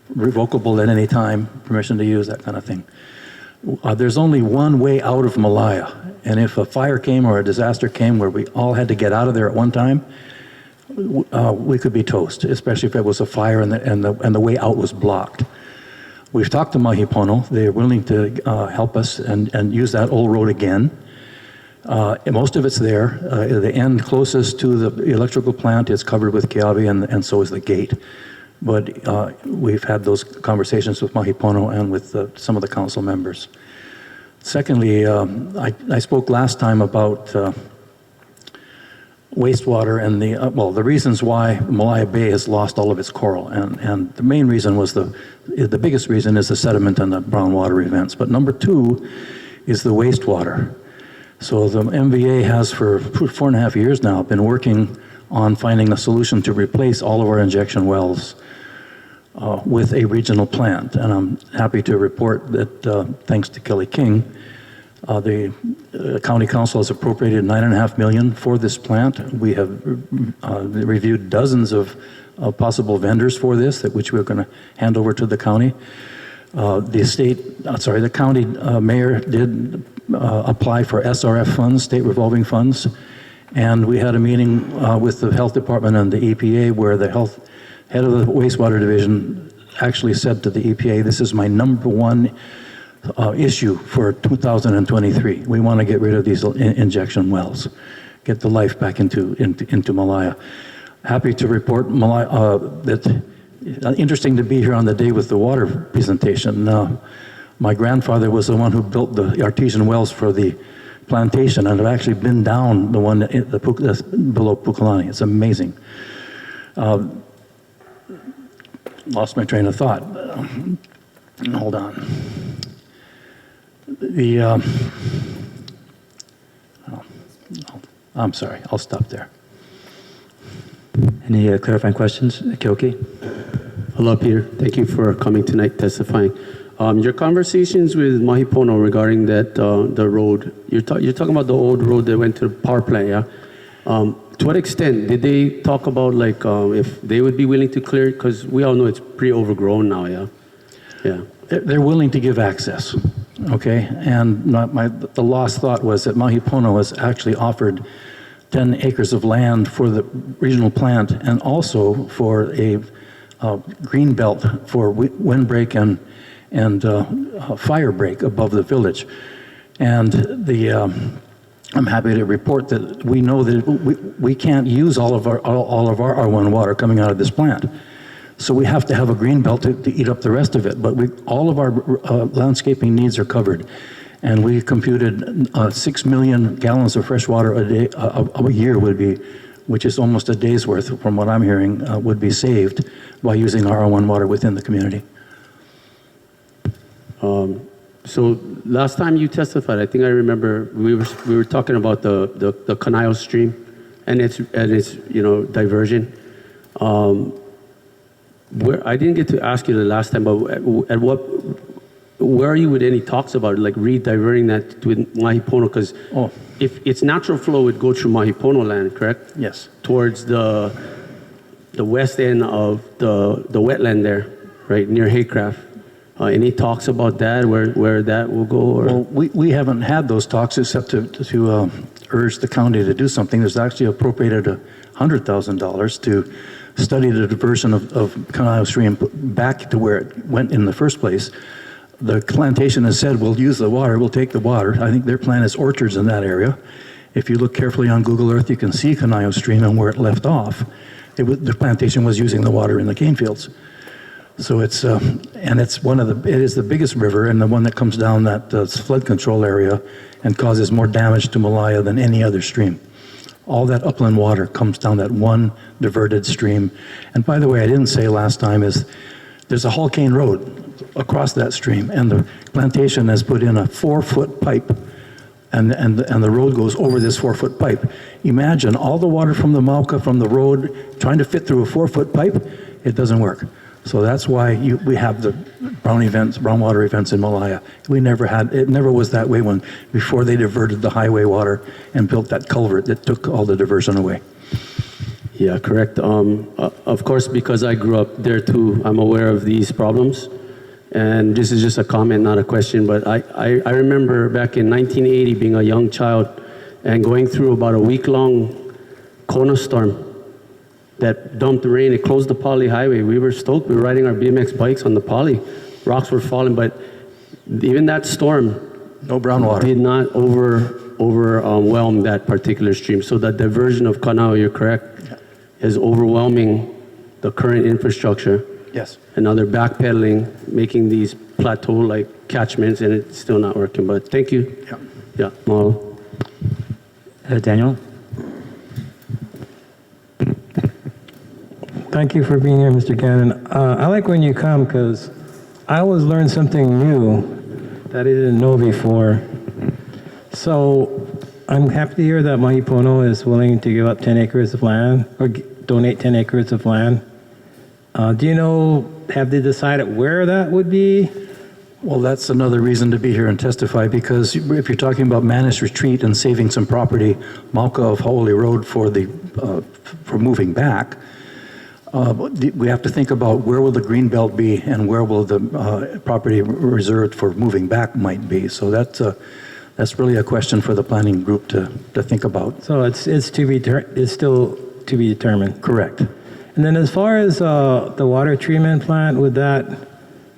revocable at any time, permission to use, that kind of thing. There's only one way out of Malaya. And if a fire came or a disaster came where we all had to get out of there at one time, we could be toast, especially if it was a fire and the way out was blocked. We've talked to Mahipono. They're willing to help us and use that old road again. Most of it's there. The end closest to the electrical plant is covered with kiawe, and so is the gate. But we've had those conversations with Mahipono and with some of the council members. Secondly, I spoke last time about wastewater and the reasons why Malaya Bay has lost all of its coral, and the main reason was the biggest reason is the sediment and the brown water events. But number two is the wastewater. So the MVA has for 4.5 years now been working on finding a solution to replace all of our injection wells with a regional plant, and I'm happy to report that thanks to Kelly King, the county council has appropriated $9.5 million for this plant. We have reviewed dozens of possible vendors for this, which we're going to hand over to the county. The county mayor did apply for SRF funds, state revolving funds, and we had a meeting with the health department and the EPA where the head of the wastewater division actually said to the EPA, "This is my number one issue for 2023. We want to get rid of these injection wells, get the life back into Malaya." Happy to report that interesting to be here on the day with the water presentation. My grandfather was the one who built the artesian wells for the plantation, and I've actually been down the one below Pukalani. It's amazing. Lost my train of thought. Hold on. I'm sorry, I'll stop there. Any clarifying questions? Kyoki? Hello, Peter. Thank you for coming tonight testifying. Your conversations with Mahipono regarding the road, you're talking about the old road that went to the power plant, yeah? To what extent did they talk about if they would be willing to clear it? Because we all know it's pretty overgrown now, yeah? Yeah. They're willing to give access, okay? And the lost thought was that Mahipono has actually offered 10 acres of land for the regional plant and also for a green belt for windbreak and fire break above the village. And I'm happy to report that we know that we can't use all of our R1 water coming out of this plant. So we have to have a green belt to eat up the rest of it. But all of our landscaping needs are covered. And we computed 6 million gallons of fresh water a year would be, which is almost a day's worth, from what I'm hearing, would be saved by using R1 water within the community. So last time you testified, I think I remember we were talking about the Kihei stream and its diversion. Where I didn't get to ask you the last time, but where are you with any talks about it, like re-diverting that to Mahipono? Because if its natural flow would go through Mahipono land, correct? Yes. Towards the west end of the wetland there, right near Haycraft. Any talks about that, where that will go? Or? Well, we haven't had those talks except to urge the county to do something. There's actually appropriated $100,000 to study the diversion of Kihei Stream back to where it went in the first place. The plantation has said, we'll use the water, we'll take the water. I think their plan is orchards in that area. If you look carefully on Google Earth, you can see Kihei Stream and where it left off. The plantation was using the water in the cane fields. So it's, and it's it is the biggest river and the one that comes down that flood control area and causes more damage to Malaya than any other stream. All that upland water comes down that one diverted stream. And by the way, I didn't say last time is there's a Hull Cane Road across that stream, and the plantation has put in a 4-foot pipe, and the road goes over this 4-foot pipe. Imagine all the water from the Mauka, from the road, trying to fit through a 4-foot pipe. It doesn't work. So that's why we have the brown water events in Malaya. It never was that way before they diverted the highway water and built that culvert that took all the diversion away. Yeah, correct. Of course, because I grew up there too, I'm aware of these problems. And this is just a comment, not a question, but I remember back in 1980 being a young child and going through about a week-long Kona storm that dumped the rain. It closed the Poly Highway. We were stoked. We were riding our BMX bikes on the Poly. Rocks were falling, but even that storm, no brown water, did not overwhelm that particular stream. So the diversion of Kihei, you're correct, is overwhelming the current infrastructure. Yes. And now they're backpedaling, making these plateau-like catchments, and it's still not working. But thank you. Yeah. Yeah. Mahalo. Daniel? Thank you for being here, Mr. Cannon. I like when you come because I always learn something new that I didn't know before. So I'm happy to hear that Mahipono is willing to give up 10 acres of land or donate 10 acres of land. Do you know, have they decided where that would be? Well, that's another reason to be here and testify, because if you're talking about managed retreat and saving some property, Mauka of Haole Road for moving back, we have to think about where will the green belt be and where will the property reserved for moving back might be. So that's really a question for the planning group to think about. So it's still to be determined. Correct. And then as far as the water treatment plant, would that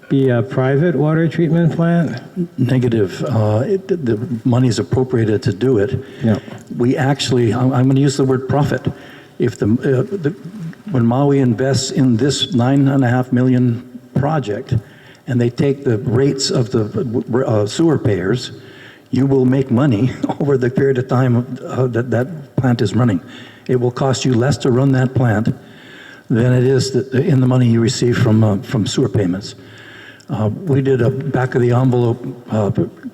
be a private water treatment plant? Negative. The money is appropriated to do it. Yeah. We actually, I'm going to use the word profit. If when Maui invests in this $9.5 million project, and they take the rates of the sewer payers, you will make money over the period of time that plant is running. It will cost you less to run that plant than it is in the money you receive from sewer payments. We did a back of the envelope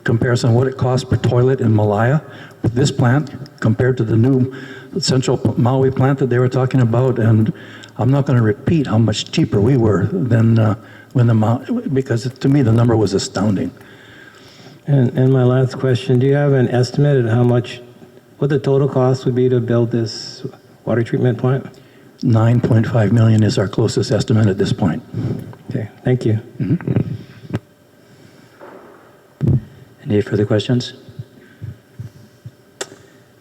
comparison of what it costs per toilet in Malaya with this plant compared to the new central Maui plant that they were talking about, and I'm not going to repeat how much cheaper we were than because to me the number was astounding. And my last question, do you have an estimate of how much, what the total cost would be to build this water treatment plant? $9.5 million is our closest estimate at this point. Okay, thank you. Mm-hmm. Any further questions?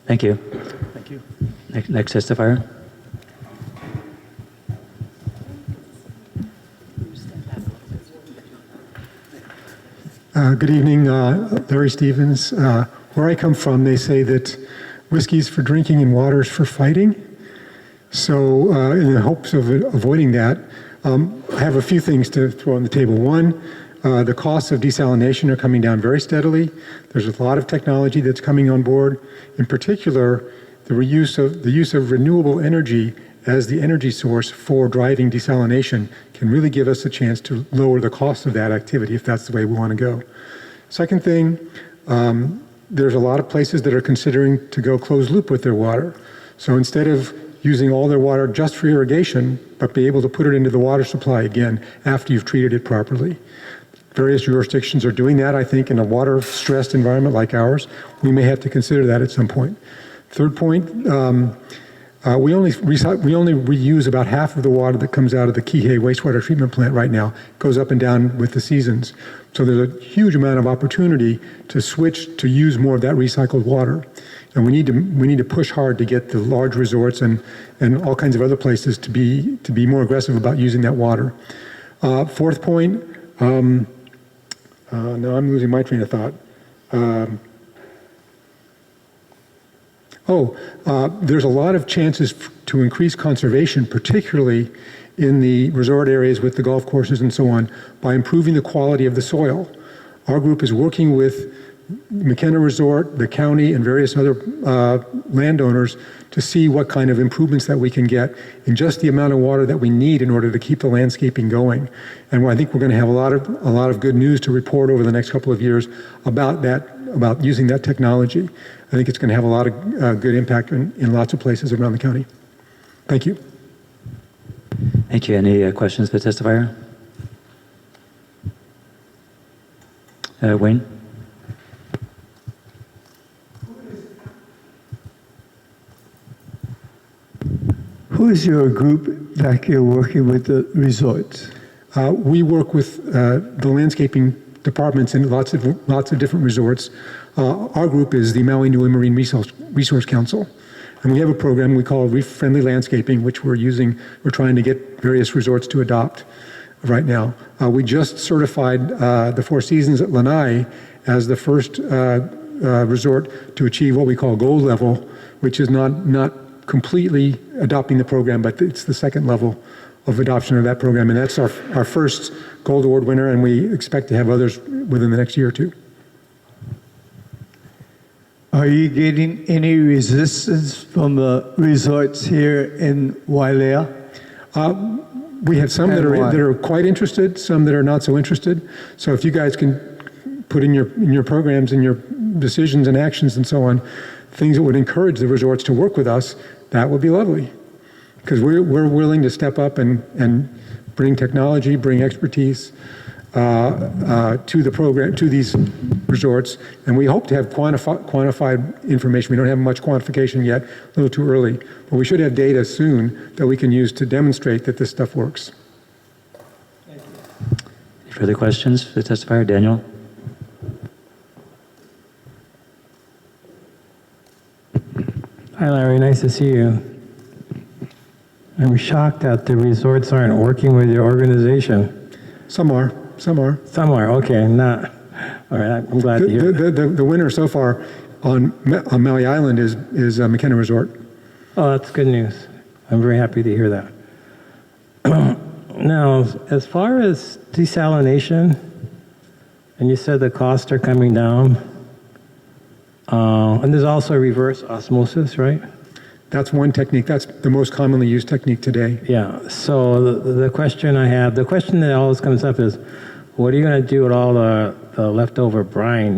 Thank you. Thank you. Next testifier. Good evening, Larry Stevens. Where I come from, they say that whiskey's for drinking and water's for fighting. So in the hopes of avoiding that, I have a few things to throw on the table. One, the costs of desalination are coming down very steadily. There's a lot of technology that's coming on board. In particular, the use of renewable energy as the energy source for driving desalination can really give us a chance to lower the cost of that activity if that's the way we want to go. Second thing, there's a lot of places that are considering to go closed loop with their water. So instead of using all their water just for irrigation, but be able to put it into the water supply again after you've treated it properly. Various jurisdictions are doing that, I think, in a water-stressed environment like ours. We may have to consider that at some point. Third point, we only reuse about half of the water that comes out of the Kihei wastewater treatment plant right now. It goes up and down with the seasons. So there's a huge amount of opportunity to switch to use more of that recycled water. And we need to push hard to get the large resorts and all kinds of other places to be more aggressive about using that water. Fourth point, now I'm losing my train of thought. There's a lot of chances to increase conservation, particularly in the resort areas with the golf courses and so on, by improving the quality of the soil. Our group is working with McKenna Resort, the county, and various other landowners to see what kind of improvements that we can get in just the amount of water that we need in order to keep the landscaping going. And I think we're going to have a lot of good news to report over the next couple of years about that, about using that technology. I think it's going to have a lot of good impact in lots of places around the county. Thank you. Thank you. Any questions for the testifier? Wayne? Who is your group that you're working with the resorts? We work with the landscaping departments in lots of different resorts. Our group is the Maui Niue Marine Resource Council. And we have a program we call Reef Friendly Landscaping, which we're trying to get various resorts to adopt right now. We just certified the Four Seasons at Lanai as the first resort to achieve what we call gold level, which is not completely adopting the program, but it's the second level of adoption of that program. And that's our first gold award winner, and we expect to have others within the next year or two. Are you getting any resistance from the resorts here in Wailea? We have some that are quite interested, some that are not so interested. So if you guys can put in your programs and your decisions and actions and so on, things that would encourage the resorts to work with us, that would be lovely. Because we're willing to step up and bring technology, bring expertise to the program, to these resorts, and we hope to have quantified information. We don't have much quantification yet, a little too early, but we should have data soon that we can use to demonstrate that this stuff works. Any further questions for the testifier? Daniel? Hi, Larry. Nice to see you. I'm shocked that the resorts aren't working with your organization. Some are. Some are. Some are. Okay. Not. All right. I'm glad to hear. The winner so far on Maui Island is McKenna Resort. Oh, that's good news. I'm very happy to hear that. Now, as far as desalination, and you said the costs are coming down, and there's also reverse osmosis, right? That's one technique. That's the most commonly used technique today. Yeah. So the question I have, the question that always comes up is, what are you going to do with all the leftover brine,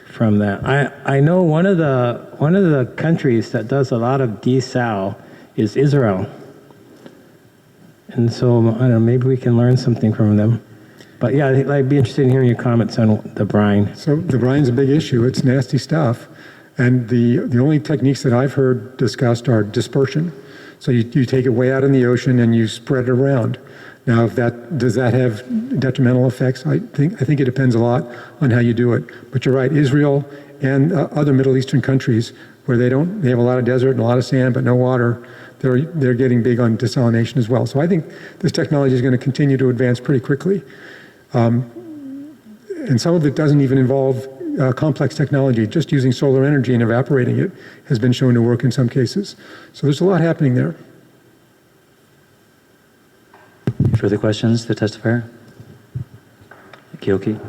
from that? I know one of the countries that does a lot of desal is Israel. And so, I don't know, maybe we can learn something from them. But yeah, I'd be interested in hearing your comments on the brine. So the brine's a big issue. It's nasty stuff. And the only techniques that I've heard discussed are dispersion. So you take it way out in the ocean and you spread it around. Now, does that have detrimental effects? I think it depends a lot on how you do it. But you're right, Israel and other Middle Eastern countries where they have a lot of desert and a lot of sand but no water, they're getting big on desalination as well. So I think this technology is going to continue to advance pretty quickly. And some of it doesn't even involve complex technology. Just using solar energy and evaporating it has been shown to work in some cases. So there's a lot happening there. Further questions, the testifier? Kioki?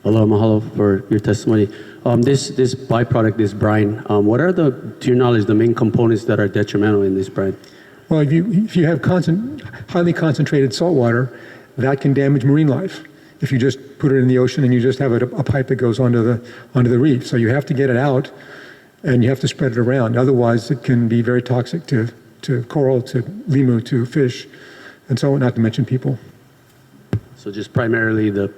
Hello, mahalo for your testimony. This byproduct, this brine, what are to your knowledge, the main components that are detrimental in this brine? Well, if you have highly concentrated salt water, that can damage marine life. If you just put it in the ocean and you just have a pipe that goes onto the reef, so you have to get it out, and you have to spread it around. Otherwise, it can be very toxic to coral, to limu, to fish, and so on. Not to mention people. So just primarily the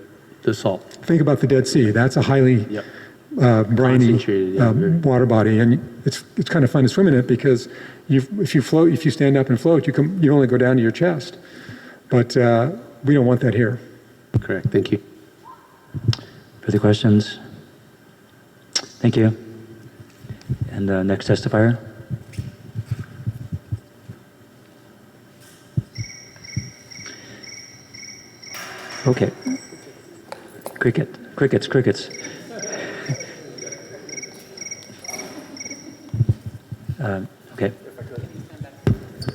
salt. Think about the Dead Sea. That's a highly briny water body, and it's kind of fun to swim in it because if you stand up and float, you only go down to your chest. But we don't want that here. Correct. Thank you. Further questions? Thank you. And the next testifier. Okay. Crickets.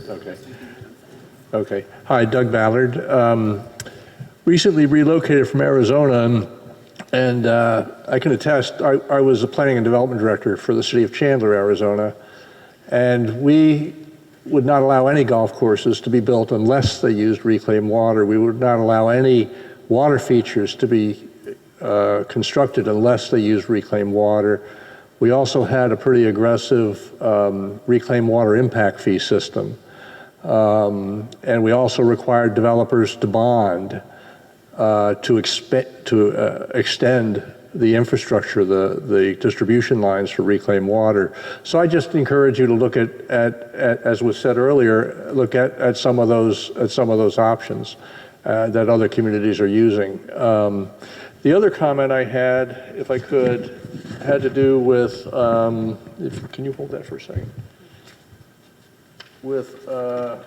Okay. Okay. Hi, Doug Ballard. Recently relocated from Arizona, and I can attest, I was a planning and development director for the city of Chandler, Arizona, and we would not allow any golf courses to be built unless they used reclaimed water. We would not allow any water features to be constructed unless they used reclaimed water. We also had a pretty aggressive reclaimed water impact fee system. And we also required developers to bond to extend the infrastructure, the distribution lines for reclaimed water. So I just encourage you to look at as was said earlier, look at some of those options that other communities are using. The other comment I had, if I could, had to do with, can you hold that for a second? With a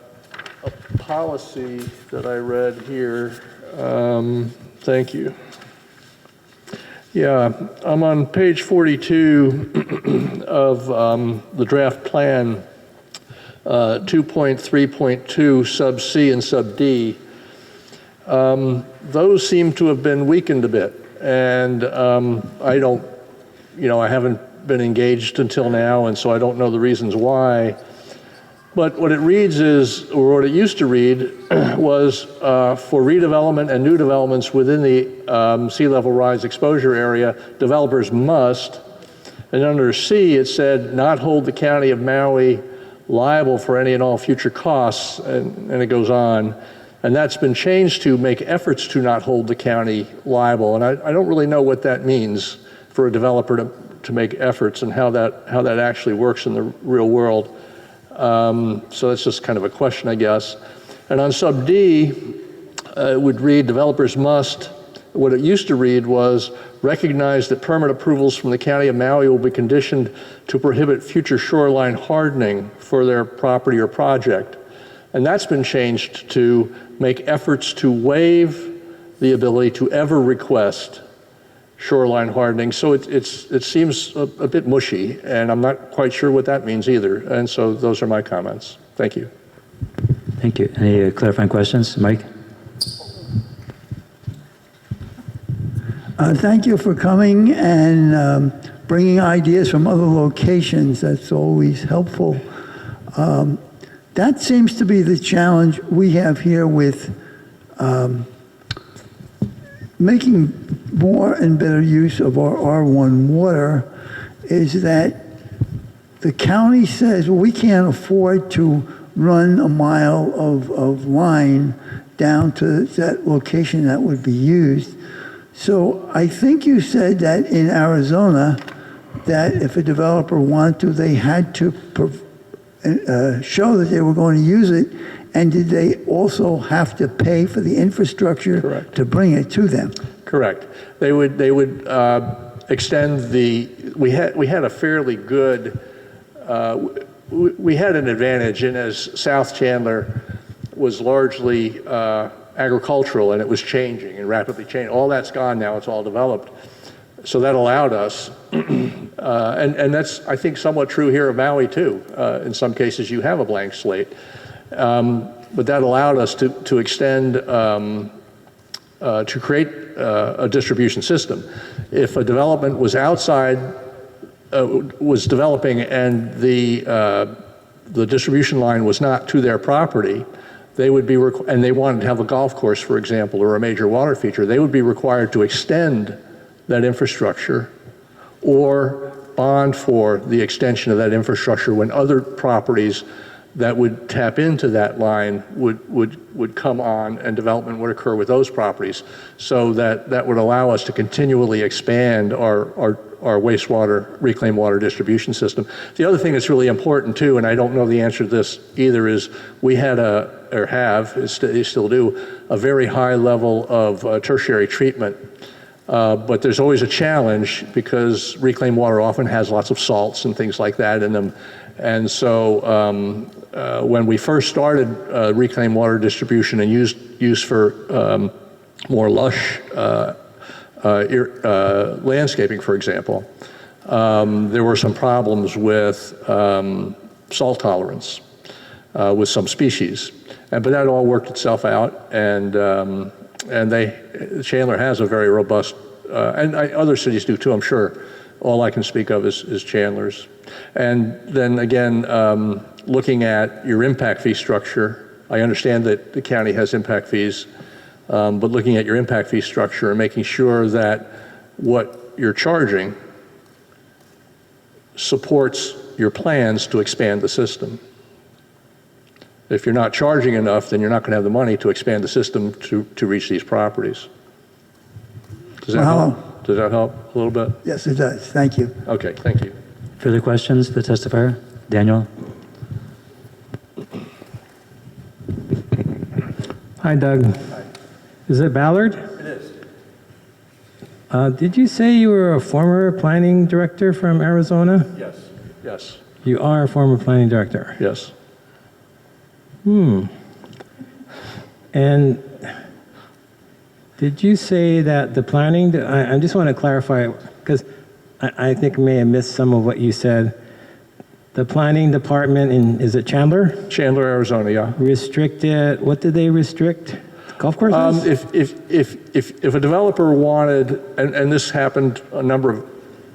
policy that I read here. Thank you. Yeah, I'm on page 42 of the draft plan, 2.3.2 sub C and sub D. Those seem to have been weakened a bit, and I haven't been engaged until now, and so I don't know the reasons why. But what it reads is, or what it used to read, was for redevelopment and new developments within the sea level rise exposure area, developers must, and under C it said, not hold the county of Maui liable for any and all future costs, and it goes on. And that's been changed to make efforts to not hold the county liable. And I don't really know what that means for a developer to make efforts and how that actually works in the real world. So that's just kind of a question, I guess. And on sub D, it would read, developers must, what it used to read was, recognize that permit approvals from the county of Maui will be conditioned to prohibit future shoreline hardening for their property or project. And that's been changed to make efforts to waive the ability to ever request shoreline hardening. So it seems a bit mushy, and I'm not quite sure what that means either. And so those are my comments. Thank you. Thank you. Any clarifying questions? Mike? Thank you for coming and bringing ideas from other locations. That's always helpful. That seems to be the challenge we have here with making more and better use of our R1 water, is that the county says, well, we can't afford to run a mile of line down to that location that would be used. So I think you said that in Arizona, that if a developer wanted to, they had to show that they were going to use it, and did they also have to pay for the infrastructure Correct. To bring it to them? Correct. They would extend the. We had a fairly good. We had an advantage in as South Chandler was largely agricultural, and it was changing and rapidly changing. All that's gone now, it's all developed. So that allowed us, and that's, I think, somewhat true here of Maui too. In some cases you have a blank slate. But that allowed us to extend, to create a distribution system. If a development was outside, was developing and the distribution line was not to their property, they would be, and they wanted to have a golf course, for example, or a major water feature, they would be required to extend that infrastructure or bond for the extension of that infrastructure when other properties that would tap into that line would come on and development would occur with those properties. So that would allow us to continually expand our wastewater, reclaimed water distribution system. The other thing that's really important too, and I don't know the answer to this either, is we had or have, they still do, a very high level of tertiary treatment. But there's always a challenge because reclaimed water often has lots of salts and things like that in them. And so when we first started reclaimed water distribution and use for more lush landscaping, for example, there were some problems with salt tolerance with some species. But that all worked itself out, and Chandler has a very robust, and other cities do too, I'm sure. All I can speak of is Chandler's. And then again, looking at your impact fee structure, I understand that the county has impact fees, but looking at your impact fee structure and making sure that what you're charging supports your plans to expand the system. If you're not charging enough, then you're not going to have the money to expand the system to reach these properties. Does that help? Does that help a little bit? Yes, it does. Thank you. Okay, thank you. Further questions, the testifier? Daniel? Hi, Doug. Hi. Is it Ballard? It is. Did you say you were a former planning director from Arizona? Yes. Yes. You are a former planning director? Yes. And did you say that the planning, I just want to clarify, because I think I may have missed some of what you said. The planning department in, is it Chandler? Chandler, Arizona, yeah. Restricted, what did they restrict? Golf courses? If a developer wanted, and this happened a number of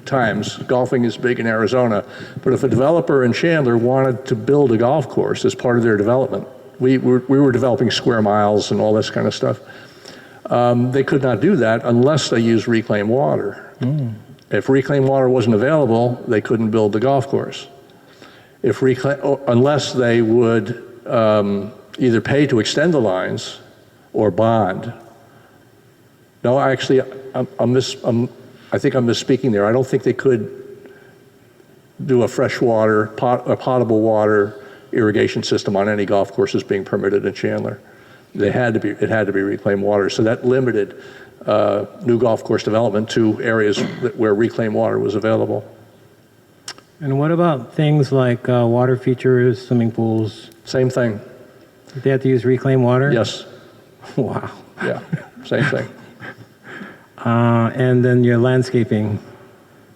times, golfing is big in Arizona, but if a developer in Chandler wanted to build a golf course as part of their development, we were developing square miles and all this kind of stuff, they could not do that unless they used reclaimed water. If reclaimed water wasn't available, they couldn't build the golf course. Unless they would either pay to extend the lines or bond. No, actually, I think I'm misspeaking there. I don't think they could do a freshwater, a potable water irrigation system on any golf courses being permitted in Chandler. It had to be reclaimed water. So that limited new golf course development to areas where reclaimed water was available. And what about things like water features, swimming pools? Same thing. Did they have to use reclaimed water? Yes. Wow. Yeah, same thing. And then your landscaping,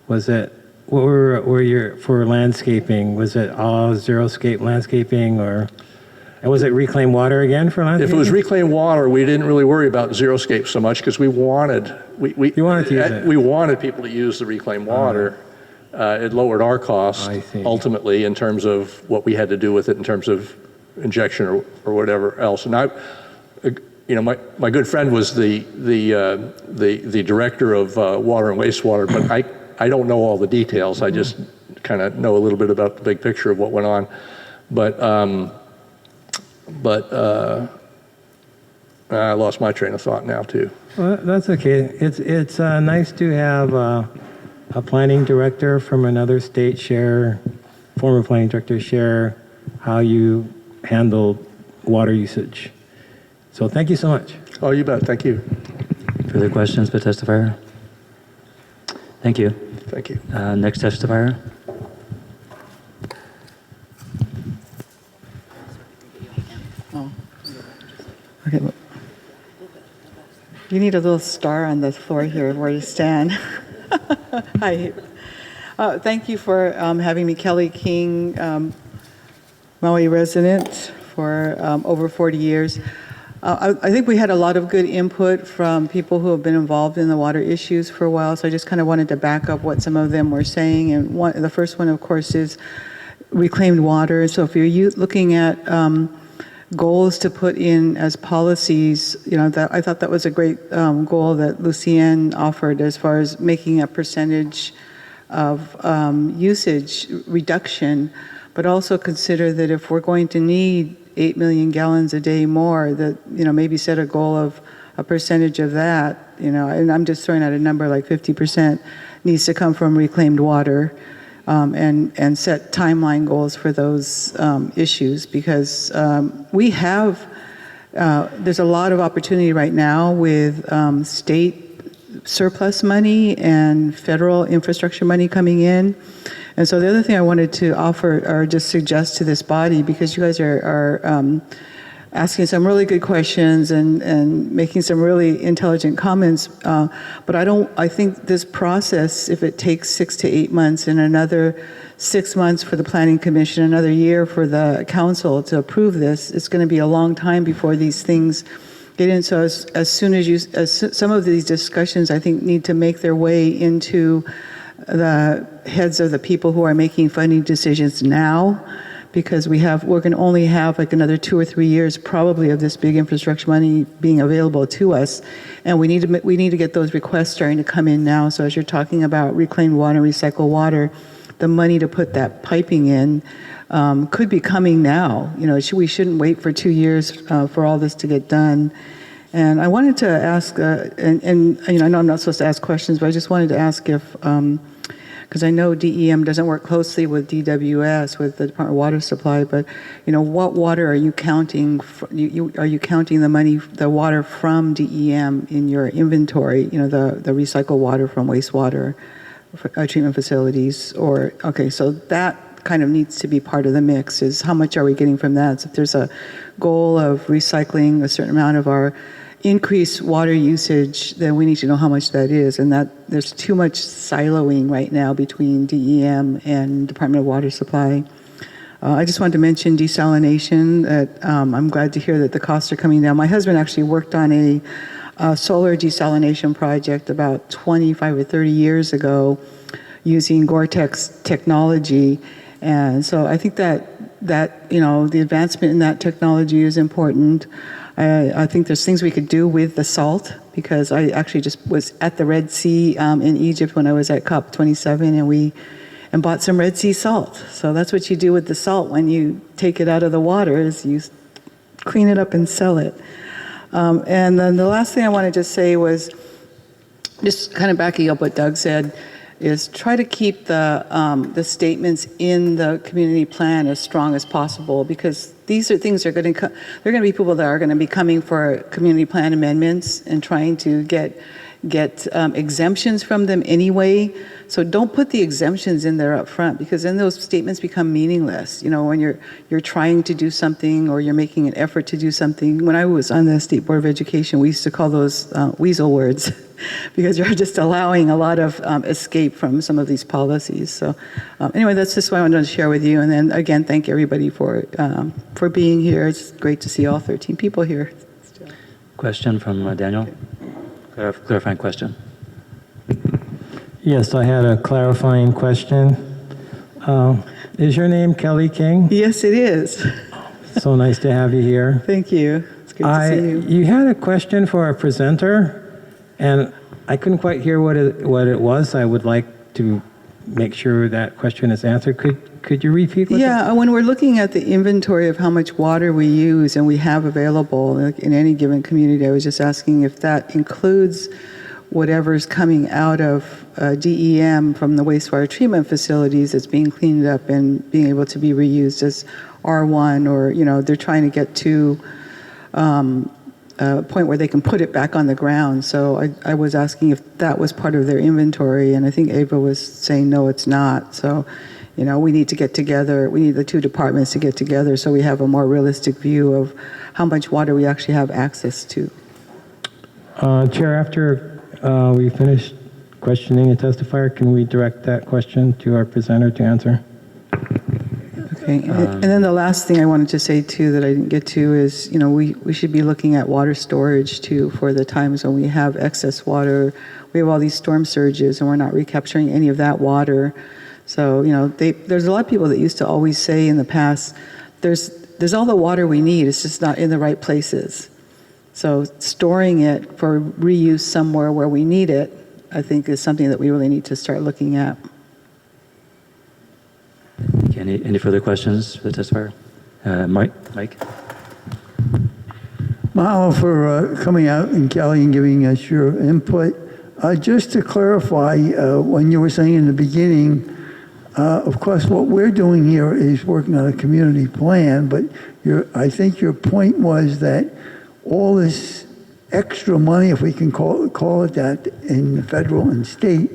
was it, what were your, for landscaping, was it all zero-scape landscaping, or, and was it reclaimed water again for landscaping? If it was reclaimed water, we didn't really worry about zero-scape so much because we wanted, you wanted to use it. We wanted people to use the reclaimed water. It lowered our cost ultimately in terms of what we had to do with it in terms of injection or whatever else. And you know, my good friend was the director of water and wastewater, but I don't know all the details. I just kind of know a little bit about the big picture of what went on. But I lost my train of thought now too. Well, that's okay. It's nice to have a planning director from another state share, former planning director share how you handled water usage. So thank you so much. Oh, you bet. Thank you. Further questions, the testifier? Thank you. Thank you. Next testifier. Oh. Okay. You need a little star on the floor here where to stand. Hi. Thank you for having me, Kelly King, Maui resident for over 40 years. I think we had a lot of good input from people who have been involved in the water issues for a while, so I just kind of wanted to back up what some of them were saying. And the first one, of course, is reclaimed water. So if you're looking at goals to put in as policies, I thought that was a great goal that Lucienne offered as far as making a percentage of usage reduction, but also consider that if we're going to need 8 million gallons a day more, that, maybe set a goal of a percentage of that, and I'm just throwing out a number like 50% needs to come from reclaimed water, and set timeline goals for those issues, because we have, there's a lot of opportunity right now with state surplus money and federal infrastructure money coming in. And so the other thing I wanted to offer or just suggest to this body, because you guys are asking some really good questions and making some really intelligent comments, but I think this process, if it takes 6 to 8 months and another 6 months for the Planning Commission, another year for the council to approve this, it's going to be a long time before these things get in. So as soon as some of these discussions, I think, need to make their way into the heads of the people who are making funding decisions now, because we're going to only have like another 2 or 3 years probably of this big infrastructure money being available to us, and we need to get those requests starting to come in now. So as you're talking about reclaimed water, recycled water, the money to put that piping in could be coming now. We shouldn't wait for 2 years for all this to get done. And I wanted to ask, and I know I'm not supposed to ask questions, but I just wanted to ask if, because I know DEM doesn't work closely with DWS, with the Department of Water Supply, but what water are you counting? Are you counting the money, the water from DEM in your inventory? The recycled water from wastewater treatment facilities, or so that kind of needs to be part of the mix. Is how much are we getting from that? So if there's a goal of recycling a certain amount of our increased water usage, then we need to know how much that is, and that there's too much siloing right now between DEM and Department of Water Supply. I just wanted to mention desalination. That I'm glad to hear that the costs are coming down. My husband actually worked on a solar desalination project about 25 or 30 years ago using Gore-Tex technology, and so I think that the advancement in that technology is important. I think there's things we could do with the salt, because I actually just was at the Red Sea in Egypt when I was at COP27, and bought some Red Sea salt. So that's what you do with the salt when you take it out of the water, is you clean it up and sell it. And then the last thing I wanted to say was, just kind of backing up what Doug said, is try to keep the statements in the community plan as strong as possible, because these are things that are going to they're going to be people that are going to be coming for community plan amendments and trying to get exemptions from them anyway. So don't put the exemptions in there up front, because then those statements become meaningless. When you're trying to do something, or you're making an effort to do something. When I was on the State Board of Education, we used to call those weasel words, because you're just allowing a lot of escape from some of these policies. So anyway, that's just what I wanted to share with you. And then again, thank everybody for being here. It's great to see all 13 people here. Question from Daniel. Clarifying question. Yes, I had a clarifying question. Is your name Kelly King? Yes, it is. So nice to have you here. Thank you. It's good to see you. You had a question for our presenter, and I couldn't quite hear what it was. I would like to make sure that question is answered. Could you repeat what when we're looking at the inventory of how much water we use and we have available in any given community, I was just asking if that includes whatever's coming out of DEM from the wastewater treatment facilities that's being cleaned up and being able to be reused as R1, or they're trying to get to a point where they can put it back on the ground. So I was asking if that was part of their inventory, and I think Ava was saying no, it's not. So we need to get together. We need the two departments to get together so we have a more realistic view of how much water we actually have access to. Chair, after we finish questioning a testifier, can we direct that question to our presenter to answer? Okay, and then the last thing I wanted to say too that I didn't get to is, we should be looking at water storage too for the times when we have excess water. We have all these storm surges and we're not recapturing any of that water. So, there's a lot of people that used to always say in the past, there's all the water we need, it's just not in the right places. So storing it for reuse somewhere where we need it, I think is something that we really need to start looking at. Okay, any further questions for the testifier? Mike? Mahalo for coming out, and Kelly, and giving us your input. Just to clarify, when you were saying in the beginning, of course, what we're doing here is working on a community plan, but I think your point was that all this extra money, if we can call it that, in the federal and state,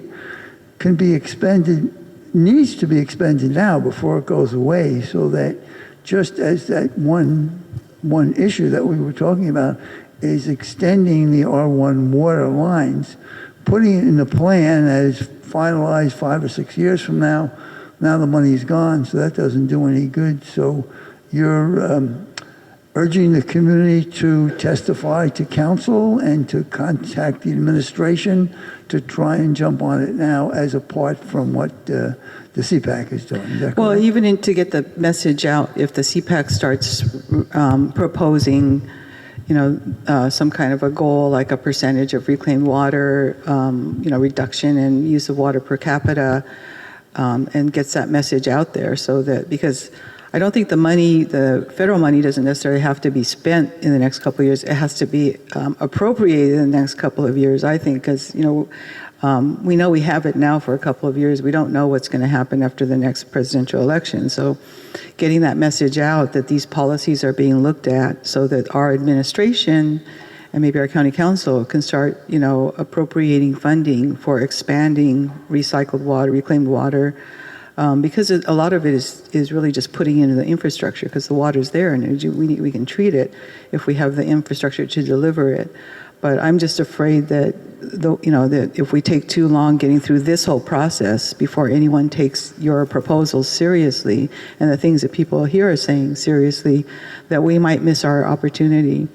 can be expended, needs to be expended now before it goes away, so that just as that one issue that we were talking about is extending the R1 water lines, putting it in the plan as finalized 5 or 6 years from now the money's gone, so that doesn't do any good. So you're urging the community to testify to council and to contact the administration to try and jump on it now, as apart from what the CPAC is doing. Is that Well, correct? even to get the message out, if the CPAC starts proposing, some kind of a goal, like a percentage of reclaimed water, reduction in use of water per capita, and gets that message out there, so that, because I don't think the federal money doesn't necessarily have to be spent in the next couple of years. It has to be appropriated in the next couple of years, I think, because, we know we have it now for a couple of years. We don't know what's going to happen after the next presidential election. So getting that message out that these policies are being looked at, so that our administration and maybe our county council can start, appropriating funding for expanding recycled water, reclaimed water, because a lot of it is really just putting into the infrastructure, because the water's there and we can treat it if we have the infrastructure to deliver it. But I'm just afraid that, that if we take too long getting through this whole process before anyone takes your proposals seriously and the things that people here are saying seriously, that we might miss our opportunity.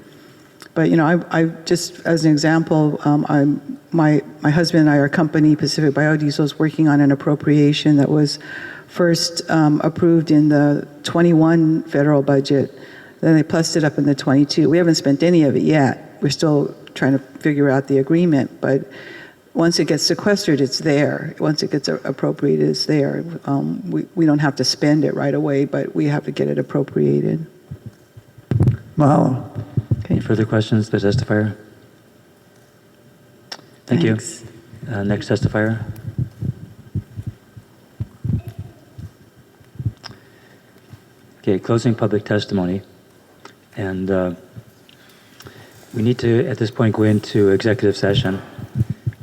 But I just, as an example, my husband and I, our company, Pacific Biodiesel, is working on an appropriation that was first approved in the 21 federal budget. Then they plussed it up in the 22. We haven't spent any of it yet. We're still trying to figure out the agreement. But once it gets sequestered, it's there. Once it gets appropriated, it's there. We don't have to spend it right away, but we have to get it appropriated. Mahalo. Any further questions, the testifier? Thank Thanks. you. Next testifier. Okay, closing public testimony. And we need to, at this point, go into executive session,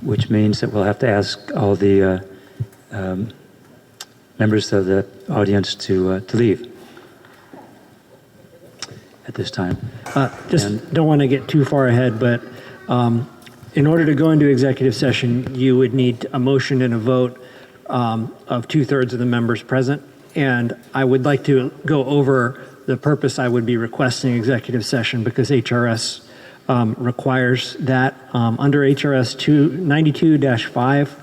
which means that we'll have to ask all the members of the audience to leave at this time. Don't want to get too far ahead, but in order to go into executive session, you would need a motion and a vote of 2/3 of the members present. And I would like to go over the purpose I would be requesting executive session, because HRS requires that. Under HRS 92-5,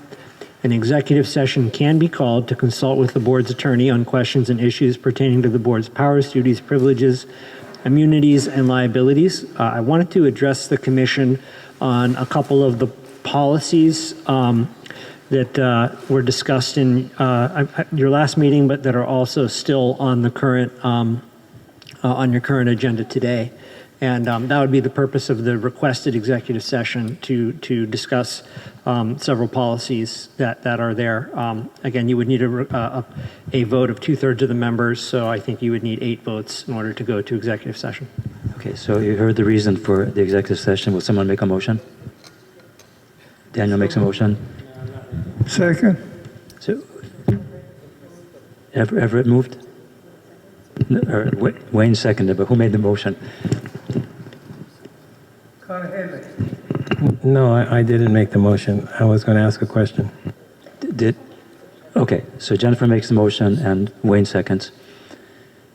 an executive session can be called to consult with the board's attorney on questions and issues pertaining to the board's powers, duties, privileges, immunities, and liabilities. I wanted to address the commission on a couple of the policies that were discussed in your last meeting, but that are also still on the current on your current agenda today. And that would be the purpose of the requested executive session, to discuss several policies that are there. Again, you would need a vote of 2/3 of the members, so I think you would need 8 votes in order to go to executive session. Okay, so you heard the reason for the executive session. Will someone make a motion? Daniel makes a motion. Second. So, Everett moved? Or Wayne seconded, but who made the motion? No, I didn't make the motion. I was going to ask a question. Okay, so Jennifer makes the motion and Wayne seconds.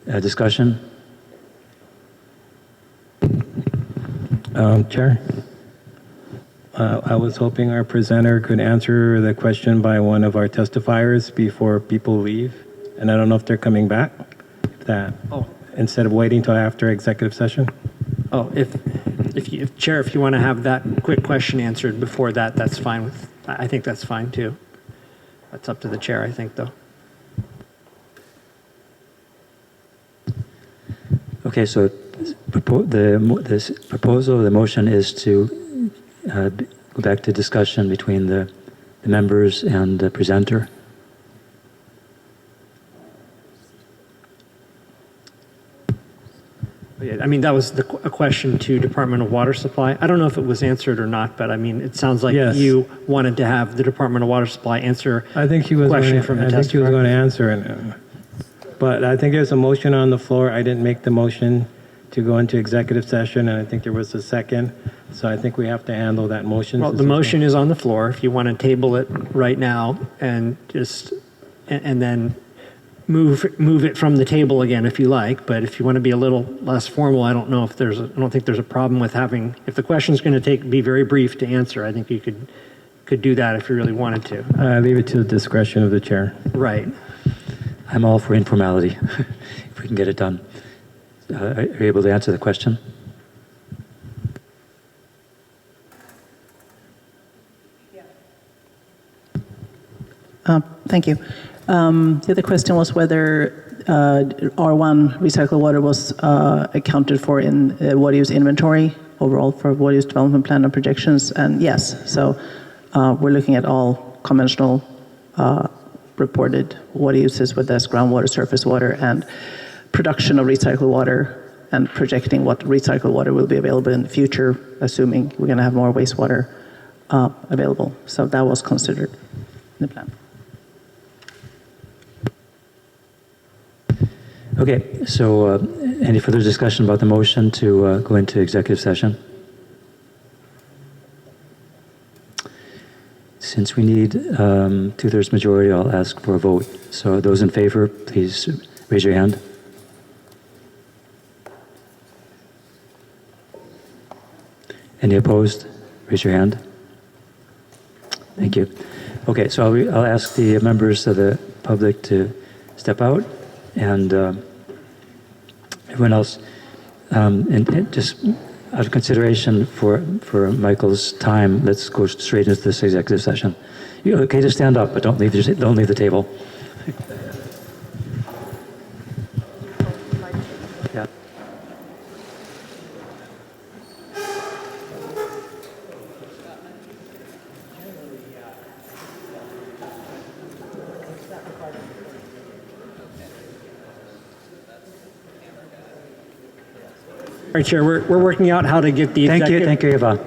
Discussion? Chair, I was hoping our presenter could answer the question by one of our testifiers before people leave, and I don't know if they're coming back. Instead of waiting till after executive session. Oh, if Chair, if you want to have that quick question answered before that, that's fine with, I think that's fine too. That's up to the Chair, I think, though. Okay, so this proposal, the motion is to go back to discussion between the members and the presenter. Yeah, I mean, that was a question to Department of Water Supply. I don't know if it was answered or not, but I mean, it sounds like Yes. you wanted to have the Department of Water Supply answer I think he was question going from to, the I think he was testifier. going to answer it. But I think there's a motion on the floor. I didn't make the motion to go into executive session, and I think there was a second. So I think we have to handle that motion. Well, the motion is on the floor. If you want to table it right now and just, and then move it from the table again if you like. But if you want to be a little less formal, I don't know if I don't think there's a problem with having, if the question's going to be very brief to answer, I think you could do that if you really wanted to. I leave it to the discretion of the chair. Right. I'm all for informality, if we can get it done. Are you able to answer the question? Thank you. The other question was whether R1 recycled water was accounted for in water use inventory overall for water use development plan and projections, and yes. So we're looking at all conventional reported water uses, whether that's groundwater, surface water, and production of recycled water, and projecting what recycled water will be available in the future, assuming we're going to have more wastewater available. So that was considered in the plan. Okay, so any further discussion about the motion to go into executive session? Since we need two-thirds majority, I'll ask for a vote. So those in favor, please raise your hand. Any opposed? Raise your hand. Thank you. Okay, so I'll ask the members of the public to step out, and everyone else, and just out of consideration for Michael's time, let's go straight into this executive session. You're okay to stand up, but don't leave the table. Yeah. All right, Chair, we're working out how to get the executive... Thank you, Eva.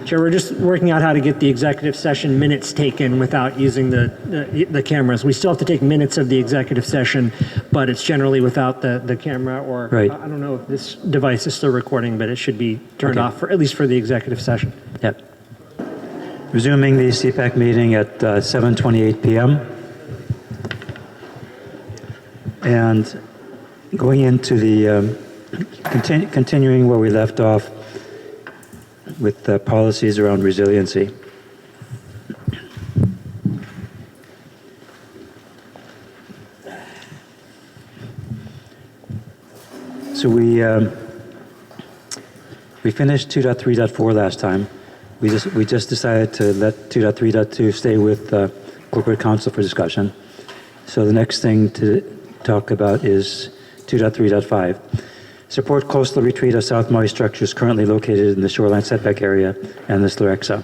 Chair, we're just working out how to get the executive session minutes taken without using the cameras. We still have to take minutes of the executive session, but it's generally without the camera, or right. I don't know if this device is still recording, but it should be turned off, at least for the executive session. Yep. Resuming the CPAC meeting at 7:28 p.m. And going into the, continuing where we left off with the policies around resiliency. So we finished 2.3.4 last time. We just decided to let 2.3.2 stay with corporate counsel for discussion. So the next thing to talk about is 2.3.5. Support coastal retreat of South Maui structures currently located in the shoreline setback area and the Slerexa.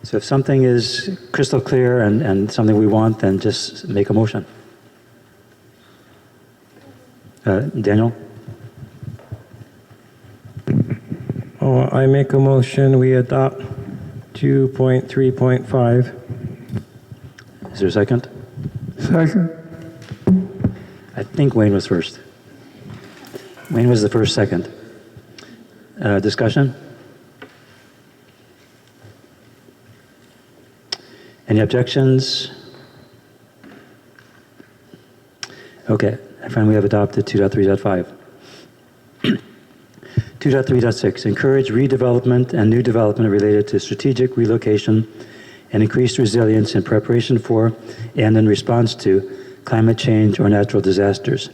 So if something is crystal clear and something we want, then just make a motion. Daniel? Oh, I make a motion, we adopt 2.3.5. Is there a second? Second. I think Wayne was first. Wayne was the first second. Discussion? Any objections? Okay, I find we have adopted 2.3.5. 2.3.6, encourage redevelopment and new development related to strategic relocation and increased resilience in preparation for and in response to climate change or natural disasters.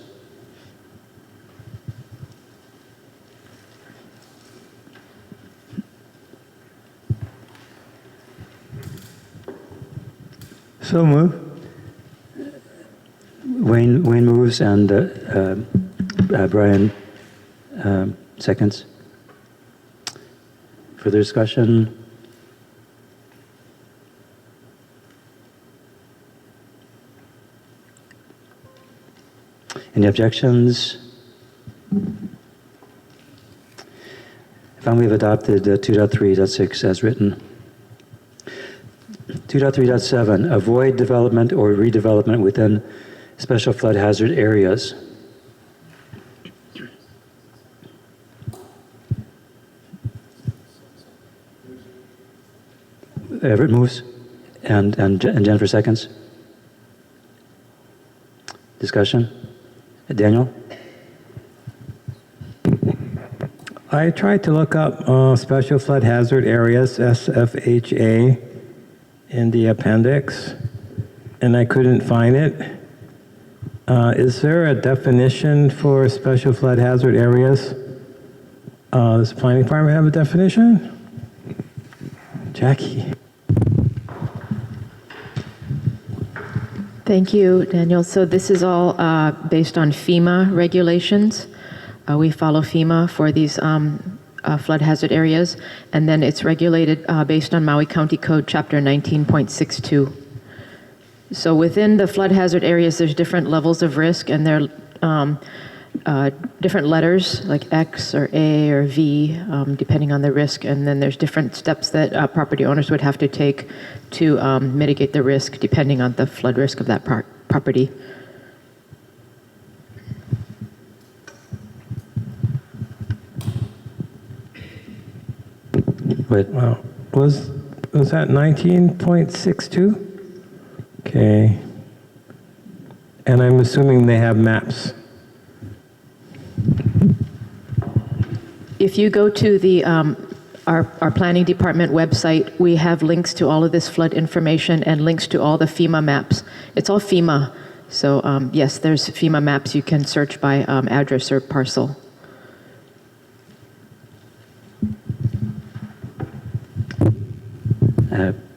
So move. Wayne moves and Brian seconds. Further discussion? Any objections? I find we have adopted 2.3.6 as written. 2.3.7, avoid development or redevelopment within special flood hazard areas. Everett moves, and Jennifer seconds. Discussion? Daniel? I tried to look up special flood hazard areas, SFHA, in the appendix, and I couldn't find it. Is there a definition for special flood hazard areas? Does the planning department have a definition? Jackie. Thank you, Daniel. So this is all based on FEMA regulations. We follow FEMA for these flood hazard areas, and then it's regulated based on Maui County Code Chapter 19.62. So within the flood hazard areas, there's different levels of risk, and there are different letters like X or A or V, depending on the risk. And then there's different steps that property owners would have to take to mitigate the risk, depending on the flood risk of that property. Wait. Wow. Was that 19.62? Okay. And I'm assuming they have maps. If you go to the our planning department website, we have links to all of this flood information and links to all the FEMA maps. It's all FEMA. So yes, there's FEMA maps you can search by address or parcel.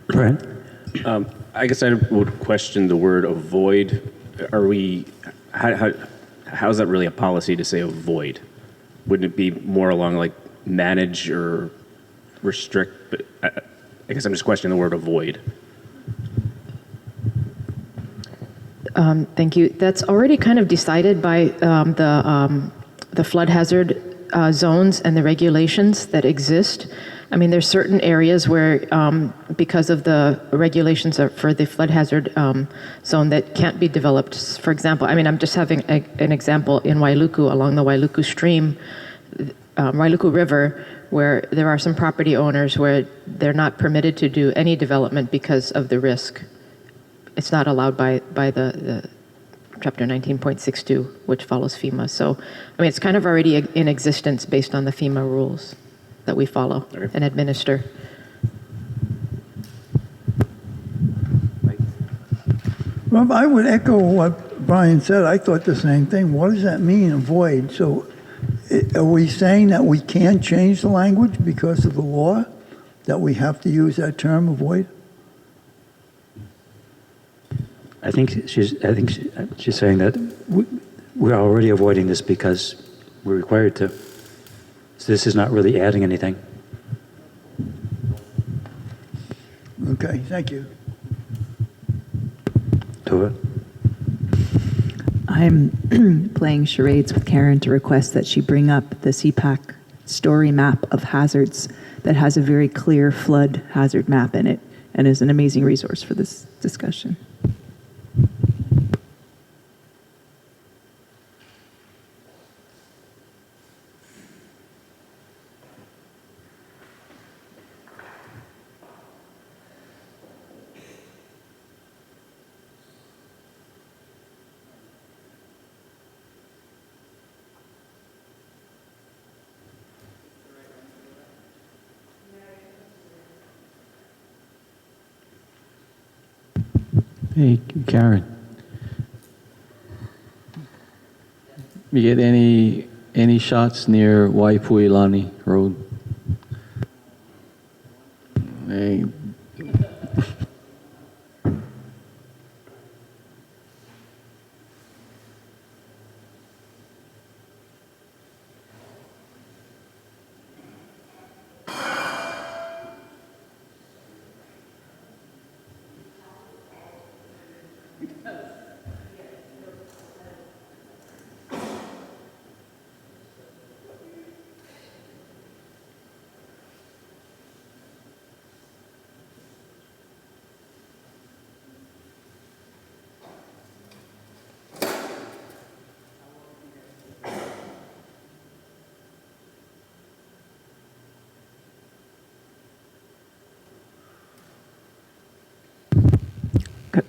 Brian? I guess I would question the word avoid. Are we, how is that really a policy to say avoid? Wouldn't it be more along like manage or restrict? But I guess I'm just questioning the word avoid. Thank you. That's already kind of decided by the flood hazard zones and the regulations that exist. I mean, there's certain areas where, because of the regulations for the flood hazard zone, that can't be developed. For example, I mean, I'm just having an example in Wailuku, along the Wailuku stream, Wailuku River, where there are some property owners where they're not permitted to do any development because of the risk. It's not allowed by the Chapter 19.62, which follows FEMA. So, I mean, it's kind of already in existence based on the FEMA rules that we follow and administer. Well, I would echo what Brian said. I thought the same thing. What does that mean, avoid? So are we saying that we can't change the language because of the law, that we have to use that term, avoid? I think she's saying that we're already avoiding this because we're required to. So this is not really adding anything. Okay, thank you. Tova? I'm playing charades with Karen to request that she bring up the CPAC story map of hazards that has a very clear flood hazard map in it and is an amazing resource for this discussion. Hey, Karen. You get any shots near Waipuilani Road? Hey.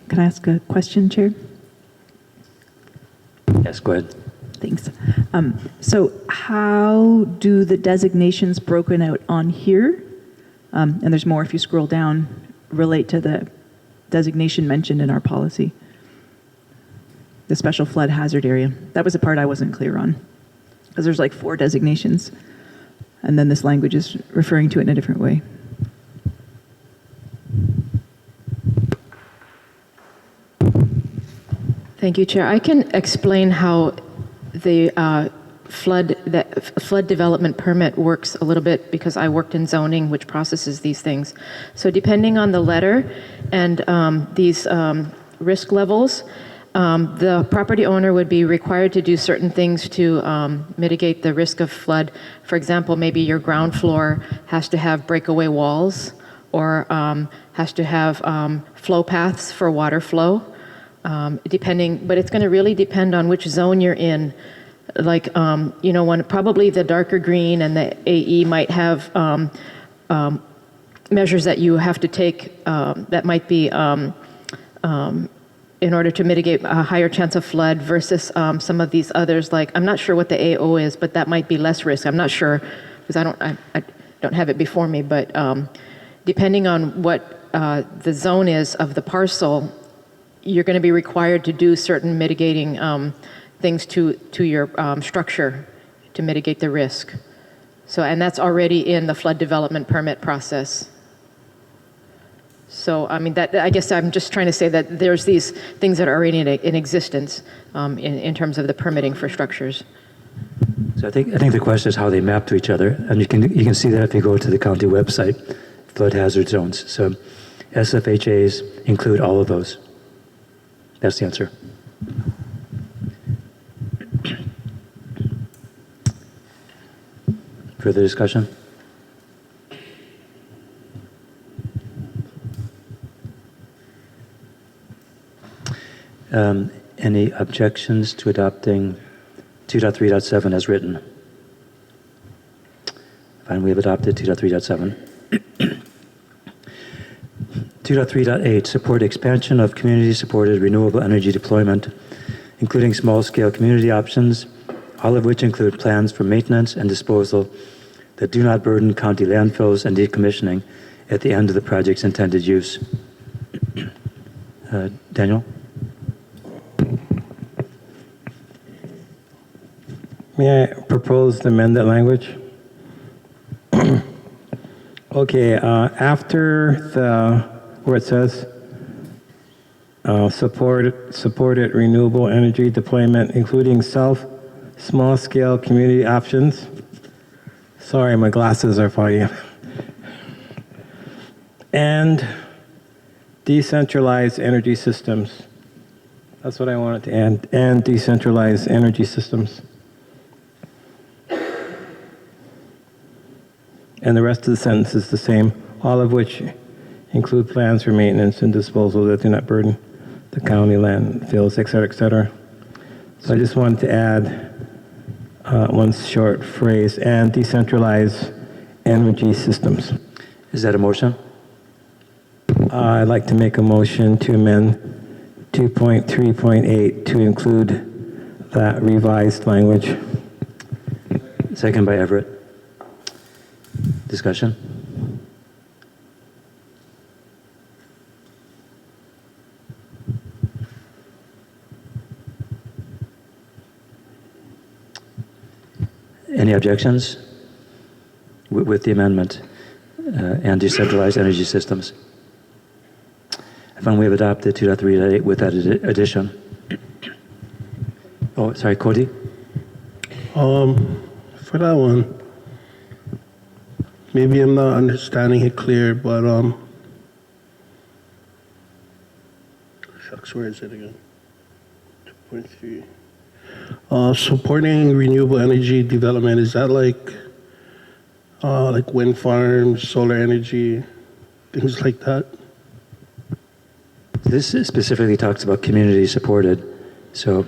Can I ask a question, Chair? Yes, go ahead. Thanks. So how do the designations broken out on here, and there's more if you scroll down, relate to the designation mentioned in our policy? The special flood hazard area. That was the part I wasn't clear on, because there's like 4 designations, and then this language is referring to it in a different way. Thank you, Chair. I can explain how the flood development permit works a little bit because I worked in zoning, which processes these things. So depending on the letter and these risk levels, the property owner would be required to do certain things to mitigate the risk of flood. For example, maybe your ground floor has to have breakaway walls or has to have flow paths for water flow. But it's going to really depend on which zone you're in. Like, when probably the darker green and the AE might have measures that you have to take that might be in order to mitigate a higher chance of flood versus some of these others. Like, I'm not sure what the AO is, but that might be less risk. I'm not sure because I don't have it before me. But depending on what the zone is of the parcel, you're going to be required to do certain mitigating things to your structure to mitigate the risk. So, and that's already in the flood development permit process. So, I mean, I guess I'm just trying to say that there's these things that are already in existence in terms of the permitting for structures. So I think the question is how they map to each other, and you can see that if you go to the county website, flood hazard zones. So SFHAs include all of those. That's the answer. Further discussion? Any objections to adopting 2.3.7 as written? Fine, we have adopted 2.3.7. 2.3.8, support expansion of community-supported renewable energy deployment, including small-scale community options, all of which include plans for maintenance and disposal that do not burden county landfills and decommissioning at the end of the project's intended use. Daniel? May I propose to amend that language? Okay, after where it says supported renewable energy deployment, including small-scale community options. Sorry, my glasses are foggy. And decentralized energy systems. That's what I wanted to add. And decentralized energy systems. And the rest of the sentence is the same, all of which include plans for maintenance and disposal that do not burden the county landfills, et cetera, et cetera. So I just wanted to add one short phrase, and decentralized energy systems. Is that a motion? I'd like to make a motion to amend 2.3.8 to include that revised language. Second by Everett. Discussion? Any objections with the amendment and decentralized energy systems? I found we have adopted 2.3.8 with that addition. Oh, sorry, Cody? For that one, maybe I'm not understanding it clear, but shucks, where is it again? 2.3. Supporting renewable energy development, is that like wind farms, solar energy, things like that? This specifically talks about community supported, so.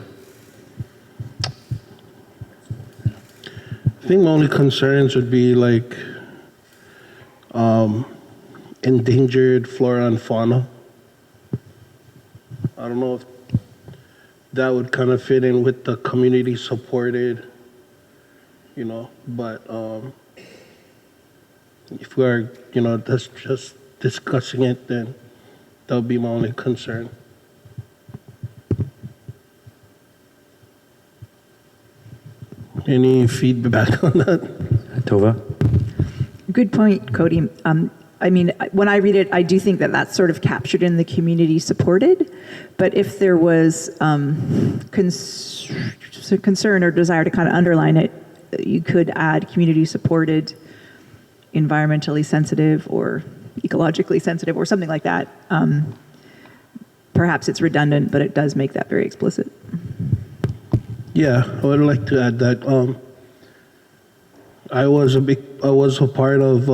I think my only concerns would be like endangered flora and fauna. I don't know if that would kind of fit in with the community supported, but if we are, that's just discussing it, then that would be my only concern. Any feedback on that? Tova? Good point, Cody. I mean, when I read it, I do think that that's sort of captured in the community supported. But if there was concern or desire to kind of underline it, you could add community supported, environmentally sensitive, or ecologically sensitive, or something like that. Perhaps it's redundant, but it does make that very explicit. Yeah, I would like to add that. I was a part of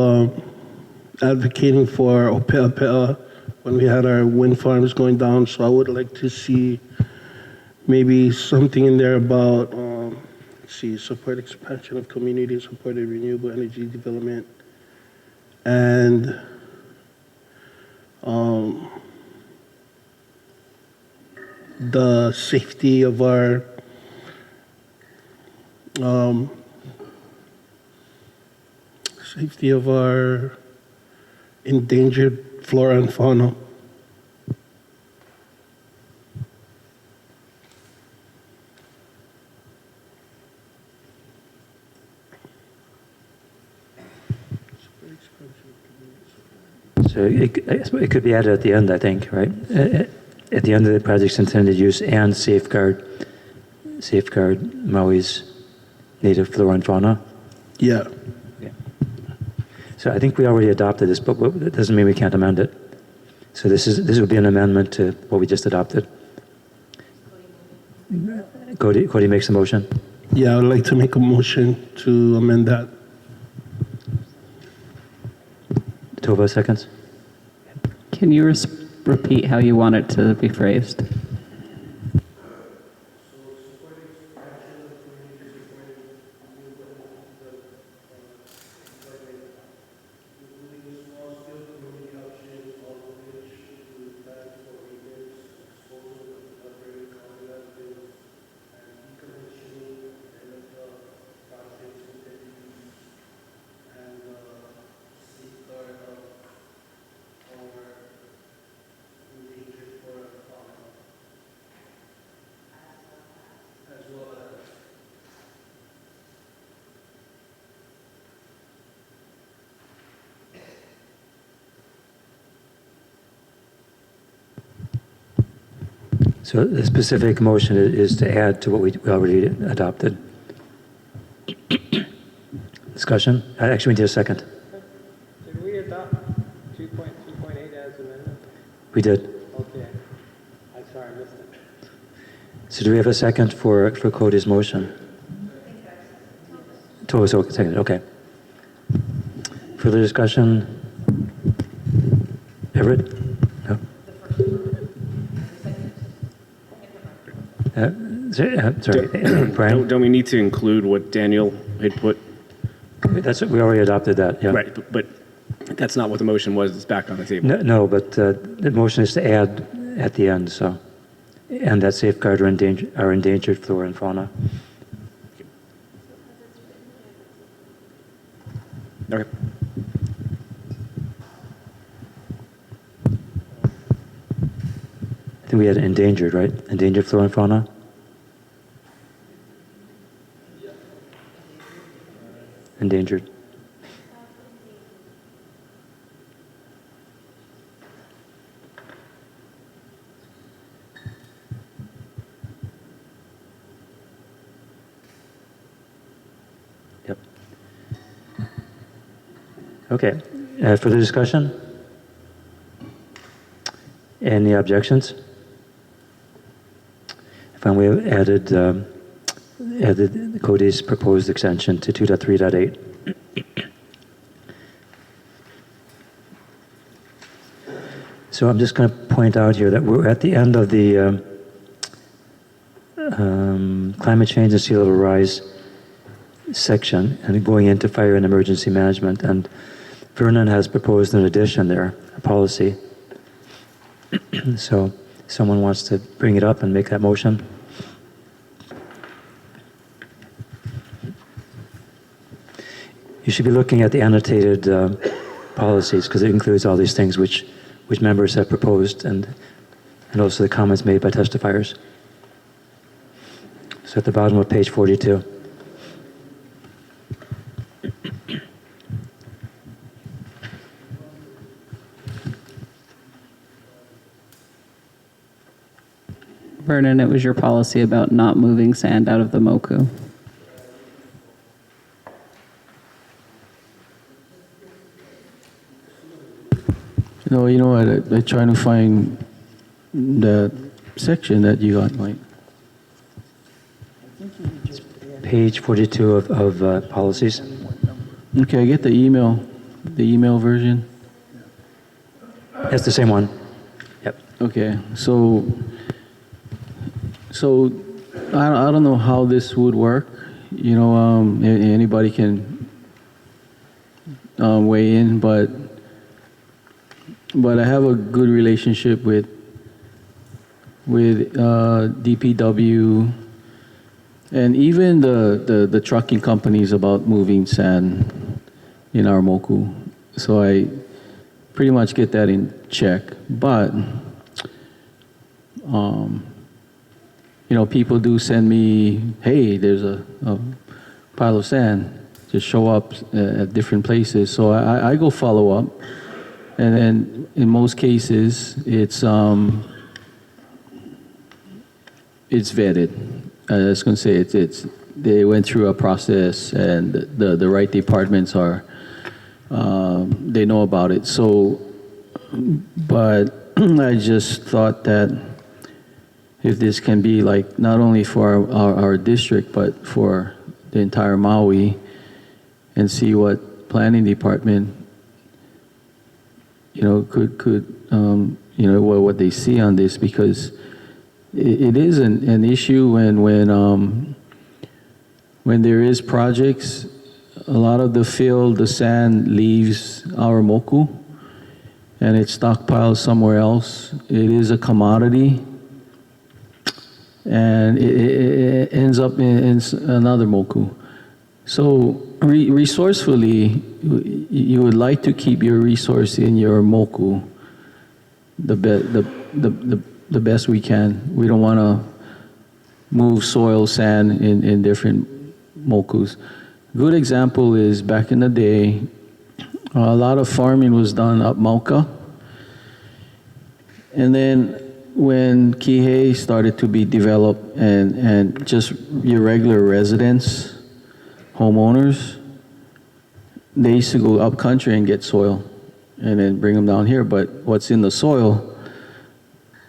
advocating for Ope'apea when we had our wind farms going down. So I would like to see maybe something in there about support expansion of community-supported renewable energy development, and the safety of our endangered flora and fauna. So it could be added at the end, I think, right? At the end of the project's intended use and safeguard Maui's native flora and fauna. Yeah. So I think we already adopted this, but that doesn't mean we can't amend it. So this would be an amendment to what we just adopted. Cody makes a motion. Yeah, I would like to make a motion to amend that. Tova seconds. Can you repeat how you want it to be phrased? So the specific motion is to add to what we already adopted. Discussion? Actually, we need a second. Did we adopt 2.3.8 as amendment? We did. Okay. I'm sorry, I missed it. So do we have a second for Cody's motion? Tova's second, okay. Further discussion? Everett? No? Sorry, Brian? Don't we need to include what Daniel had put? That's we already adopted that. Yeah. Right, but that's not what the motion was. It's back on the table. No, but the motion is to add at the end. So, and that safeguard our endangered flora and fauna. Okay. I think we had endangered, right? Endangered flora and fauna. endangered. Yep. Okay. Further discussion? Any objections? If we have added Cody's proposed extension to 2.3.8. So I'm just going to point out here that we're at the end of the climate change and sea level rise section and going into fire and emergency management. And Vernon has proposed an addition there, a policy. So someone wants to bring it up and make that motion? You should be looking at the annotated policies because it includes all these things which members have proposed and also the comments made by testifiers. So at the bottom of page 42. Vernon, it was your policy about not moving sand out of the Moku. No, you know what? I trying to find that section that you got, Mike. Page 42 of policies. Okay, I get the email version. It's the same one. Yep. Okay, so I don't know how this would work. You know, anybody can weigh in, but I have a good relationship with DPW and even the trucking companies about moving sand in our Moku. So I pretty much get that in check. But you know, people do send me, hey, there's a pile of sand. Just show up at different places. So I go follow up. And then in most cases, it's vetted. I was going to say they went through a process, and the right departments are they know about it. So, but I just thought that if this can be like not only for our district but for the entire Maui, and see what planning department could what they see on this, because it is an issue when there is projects. A lot of the sand leaves our Moku and it's stockpiled somewhere else. It is a commodity and it ends up in another Moku. So resourcefully, you would like to keep your resource in your Moku the best we can. We don't want to move soil, sand in different Mokus. Good example is back in the day, a lot of farming was done up Mauka. And then when Kihei started to be developed and just your regular residents, homeowners, they used to go up country and get soil and then bring them down here. But what's in the soil,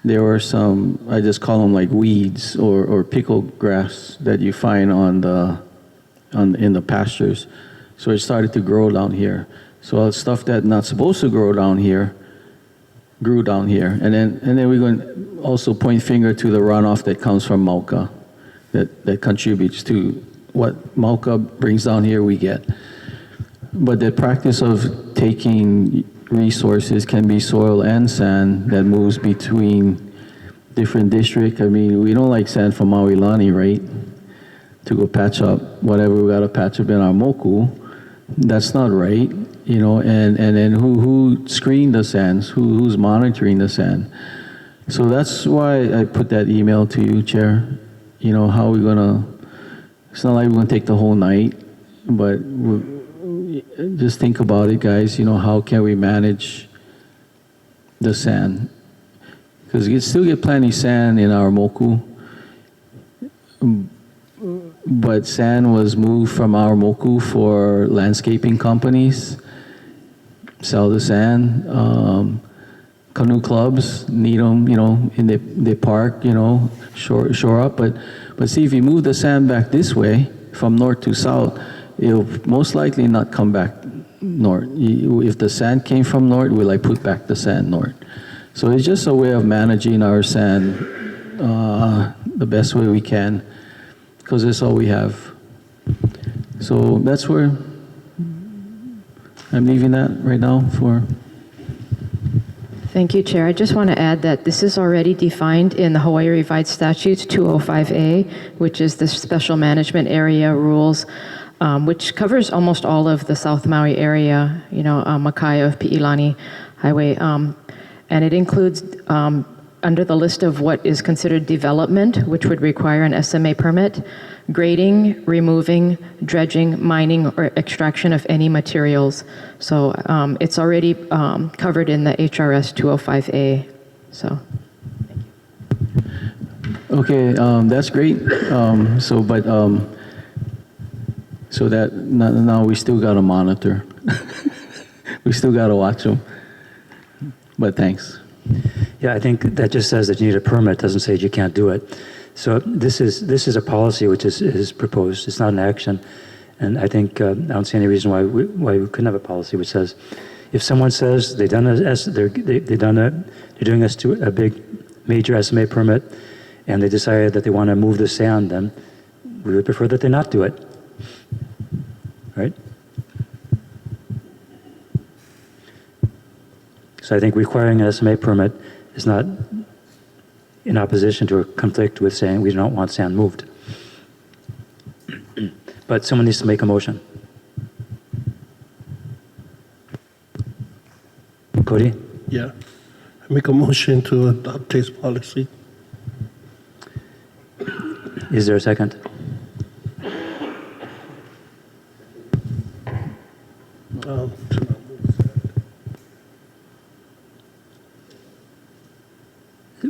there were some, I just call them like weeds or pickle grass that you find in the pastures. So it started to grow down here. So stuff that not supposed to grow down here grew down here. And then we're going to also point finger to the runoff that comes from Mauka that contributes to what Mauka brings down here, we get. But the practice of taking resources, can be soil and sand, that moves between different districts. I mean, we don't like sand from Maui Lani, right? To go patch up whatever we got to patch up in our Moku. That's not right, you know. And then who screened the sands? Who's monitoring the sand? So that's why I put that email to you, Chair. You know, how are we gonna? It's not like we're gonna take the whole night, but just think about it, guys. How can we manage the sand? Because we still get plenty sand in our moku, but sand was moved from our moku for landscaping companies, sell the sand. Canoe clubs need them, in the park, shore up. But see, if you move the sand back this way, from north to south, it'll most likely not come back north. If the sand came from north, we'll put back the sand north. So it's just a way of managing our sand the best way we can, because that's all we have. So that's where I'm leaving that right now for. Thank you, Chair. I just want to add that this is already defined in the Hawaii Revised Statutes 205A, which is the Special Management Area Rules, which covers almost all of the South Maui area, Makai of Pi'ilani Highway. And it includes, under the list of what is considered development, which would require an SMA permit, grading, removing, dredging, mining, or extraction of any materials. So it's already covered in the HRS 205A. So, Okay, that's great. So that now we still got to monitor. We still got to watch them. But thanks. Yeah, I think that just says that you need a permit, doesn't say you can't do it. So this is a policy which is proposed. It's not an action, and I think I don't see any reason why we couldn't have a policy which says, if someone says they're doing us to a big major SMA permit, and they decided that they want to move the sand, then we would prefer that they not do it, right? So I think requiring an SMA permit is not in opposition to a conflict with saying we don't want sand moved. But someone needs to make a motion. Cody? Yeah. I make a motion to adopt this policy. Is there a second?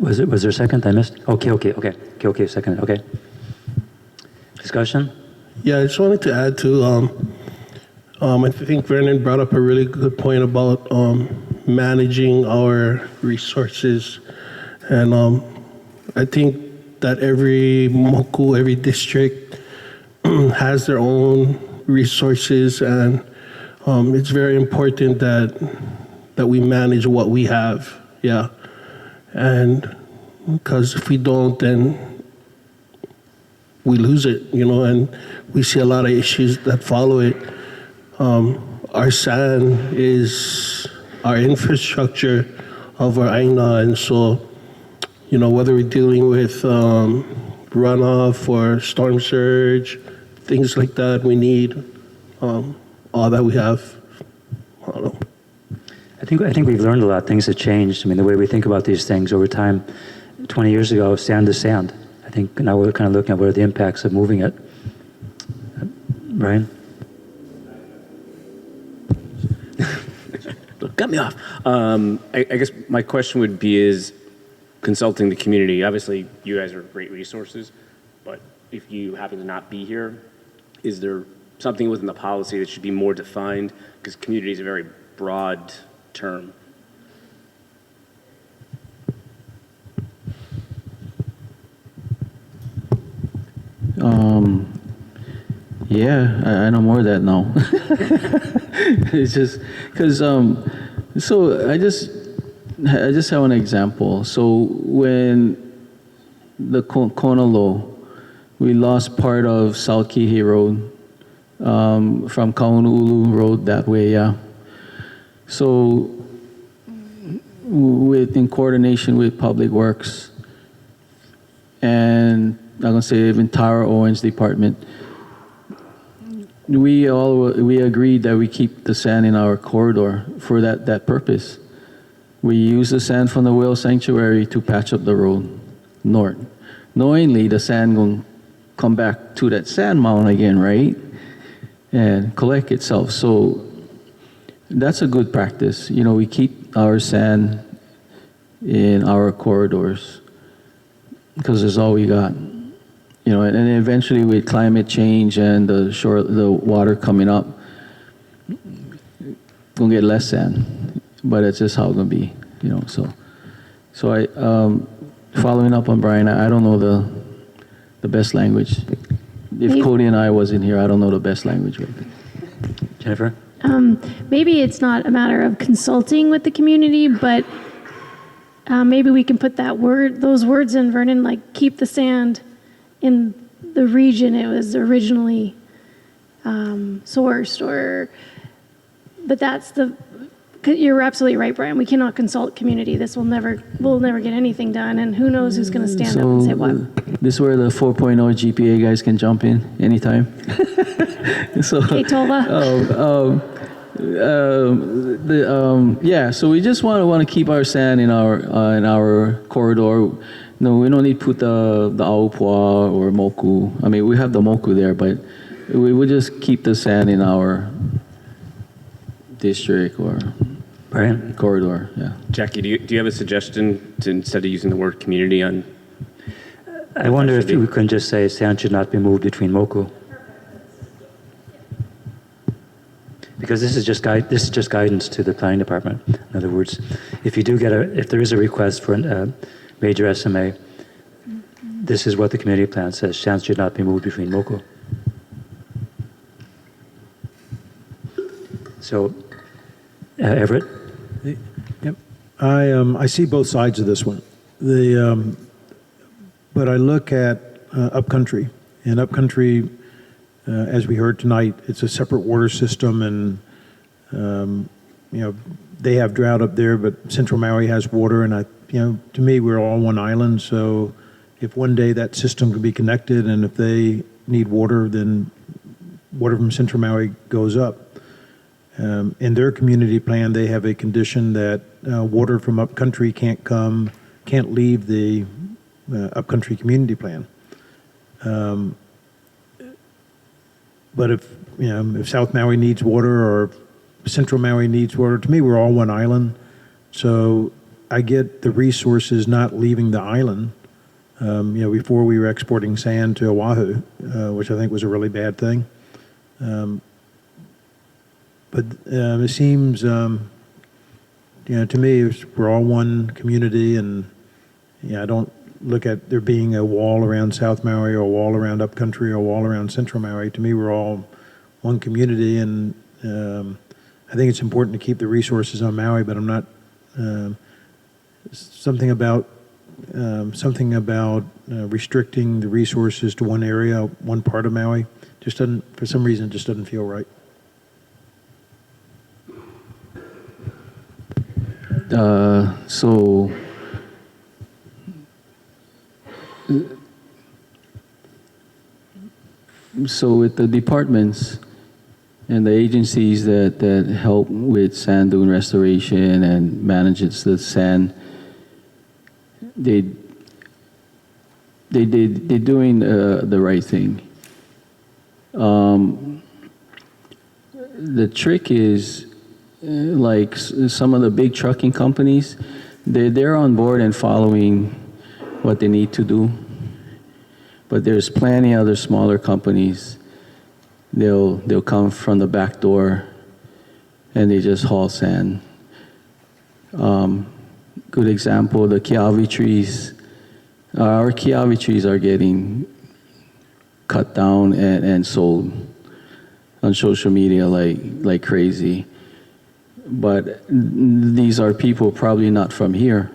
Was there a second? I missed. Okay. Second. Okay. Discussion. Yeah, I just wanted to add to. I think Vernon brought up a really good point about managing our resources, and I think that every moku, every district has their own resources, and it's very important that we manage what we have. Yeah. And because if we don't, then we lose it, and we see a lot of issues that follow it. Our sand is our infrastructure of our aina, and so, whether we're dealing with runoff or storm surge, things like that, we need all that we have. I don't know. I think we've learned a lot. Things have changed. I mean, the way we think about these things over time. 20 years ago, sand is sand. I think now we're kind of looking at what are the impacts of moving it. Brian? Cut me off. I guess my question would be is consulting the community. Obviously, you guys are great resources, but if you happen to not be here, is there something within the policy that should be more defined? Because community is a very broad term. Yeah, I know more of that now. It's just because so I just have an example. So when the Konalo, we lost part of South Kihei Road from Kaunulu Road that way. Yeah. So in coordination with Public Works and I'm gonna say even Tara Owens Department, we agreed that we keep the sand in our corridor for that purpose. We use the sand from the whale sanctuary to patch up the road north, knowingly the sand gonna come back to that sand mound again, right, and collect itself. So that's a good practice. You know, we keep our sand in our corridors because it's all we got. You know, and eventually with climate change and the water coming up, gonna get less sand. But it's just how it's gonna be. You know, so I following up on Brian, I don't know the best language. If Cody and I wasn't here, I don't know the best language. Right? Jennifer? Maybe it's not a matter of consulting with the community, but maybe we can put those words in, Vernon, like keep the sand in the region it was originally sourced, but you're absolutely right, Brian. We cannot consult community. We'll never get anything done, and who knows who's going to stand up and say what. This is where the 4.0 GPA guys can jump in anytime. Hey, Tova. So we just want to keep our sand in our corridor. No, we don't need to put the aupua or moku. I mean, we have the moku there, but we would just keep the sand in our district or corridor. Yeah. Jackie, do you have a suggestion to, instead of using the word community on? I wonder if we can just say sand should not be moved between moku. Because this is just guidance to the planning department. In other words, if there is a request for a major SMA, this is what the community plan says: sand should not be moved between moku. So, Everett. Yep, I see both sides of this one. But I look at upcountry, and upcountry, as we heard tonight, it's a separate water system, and they have drought up there, but Central Maui has water, and to me, we're all one island. So, if one day that system can be connected, and if they need water, then water from Central Maui goes up. In their community plan, they have a condition that water from upcountry can't leave the upcountry community plan. But if South Maui needs water or Central Maui needs water, to me, we're all one island. So I get the resources not leaving the island. Before we were exporting sand to Oahu, which I think was a really bad thing. But it seems, to me, we're all one community, and I don't look at there being a wall around South Maui or a wall around upcountry or a wall around Central Maui. To me, we're all one community, and I think it's important to keep the resources on Maui, but I'm not, something about restricting the resources to one area, one part of Maui, just doesn't, for some reason, it just doesn't feel right. So with the departments and the agencies that help with sand dune restoration and manages the sand, they're doing the right thing. The trick is, like some of the big trucking companies, they're on board and following what they need to do. But there's plenty other smaller companies. They'll come from the back door and they just haul sand. Good example, the kiawe trees. Our kiawe trees are getting cut down and sold on social media like crazy. But these are people probably not from here.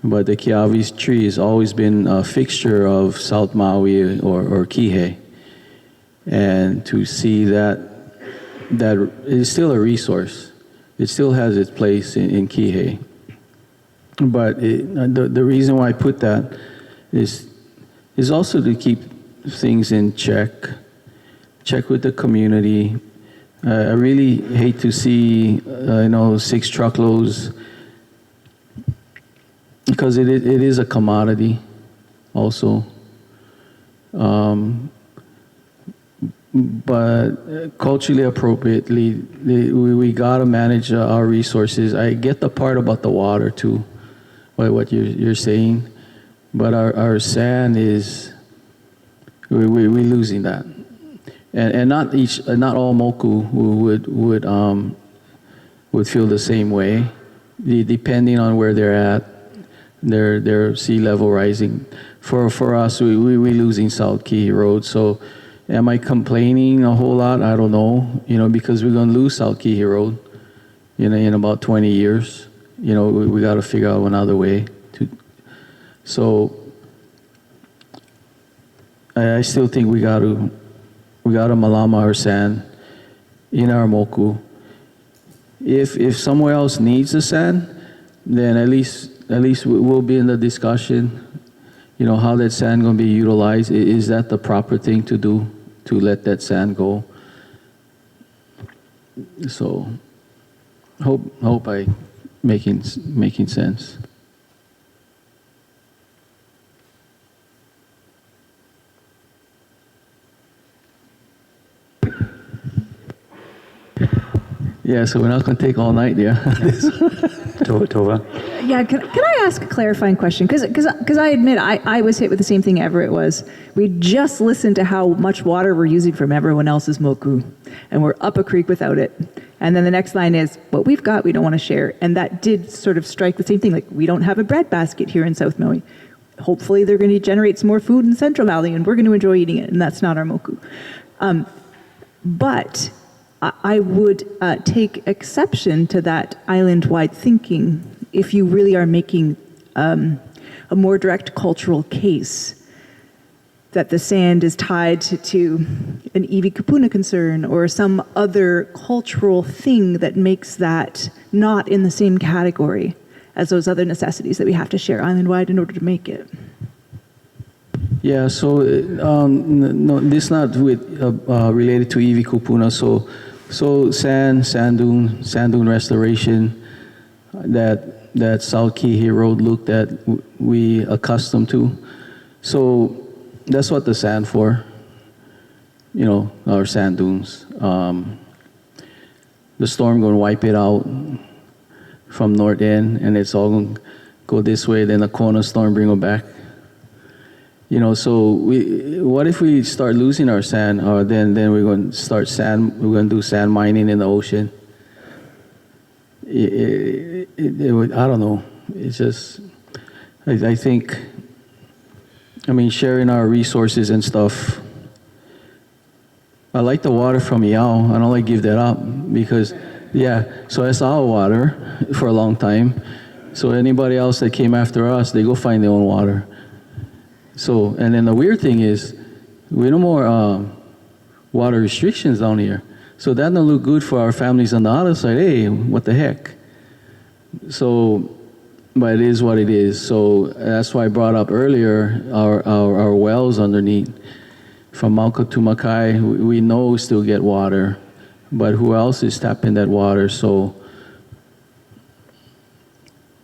But the kiawe tree has always been a fixture of South Maui or Kihei. And to see that is still a resource. It still has its place in Kihei. But the reason why I put that is also to keep things in check with the community. I really hate to see 6 truckloads, because it is a commodity also. but culturally appropriately, we got to manage our resources. I get the part about the water too, what you're saying, but our sand is, we're losing that. And not all moku would feel the same way, depending on where they're at, their sea level rising. For us, we losing South Kihei Road. So am I complaining a whole lot? I don't know, because we're going to lose South Kihei Road, in about 20 years. We got to figure out another way to. So I still think we got to malama our sand in our moku. If somewhere else needs the sand, then at least we'll be in the discussion. How that sand going to be utilized? Is that the proper thing to do, to let that sand go? So, hope I making sense. Yeah, so we're not going to take all night, yeah. Tova? Yeah, can I ask a clarifying question? Because I admit I was hit with the same thing Everett was. We just listened to how much water we're using from everyone else's moku, and we're up a creek without it. And then the next line is, what we've got, we don't want to share. And that did sort of strike the same thing, like we don't have a breadbasket here in South Maui. Hopefully they're going to generate some more food in Central Valley, and we're going to enjoy eating it, and that's not our moku. But I would take exception to that island-wide thinking if you really are making a more direct cultural case that the sand is tied to an iwi kupuna concern or some other cultural thing that makes that not in the same category as those other necessities that we have to share island-wide in order to make it. Yeah, so no, this is not related to iwi kupuna. So sand dune restoration that South Kihei Road looked at, we accustomed to. So that's what the sand for, our sand dunes. The storm going to wipe it out from north end, and it's all going to go this way, then the Kona storm bring them back. So what if we start losing our sand, or then we're going to we're going to do sand mining in the ocean. It would, I don't know. It's just, I think, sharing our resources and stuff. I like the water from Iao. I don't like give that up because, so that's our water for a long time. So anybody else that came after us, they go find their own water. So, and then the weird thing is, we no more water restrictions down here. So that don't look good for our families on the other side. Hey, what the heck? So, but it is what it is. So that's why I brought up earlier our wells underneath. From Mauka to Makai, we know we still get water, but who else is tapping that water? So,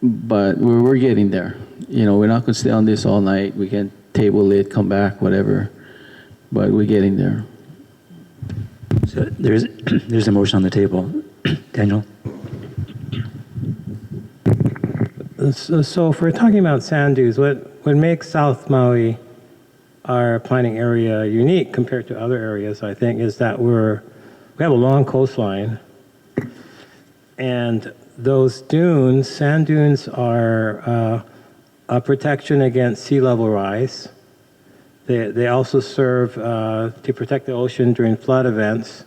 but we're getting there. We're not going to stay on this all night. We can table it, come back, whatever, but we're getting there. So there's a motion on the table. Daniel? So if we're talking about sand dunes, what makes South Maui our planning area unique compared to other areas, I think, is that we have a long coastline, and those dunes, sand dunes, are a protection against sea level rise. They also serve to protect the ocean during flood events.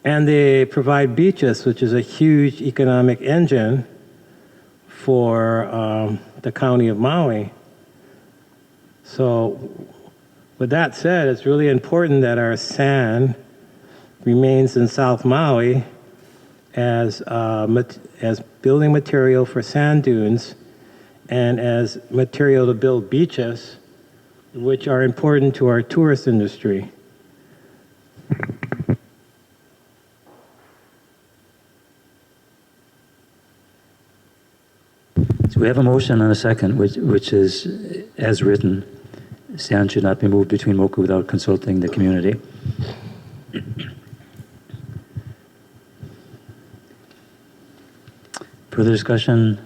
And they provide beaches, which is a huge economic engine for the county of Maui. So with that said, it's really important that our sand remains in South Maui as building material for sand dunes and as material to build beaches, which are important to our tourist industry. So we have a motion and a second, which is as written. Sand should not be moved between moku without consulting the community. Further discussion?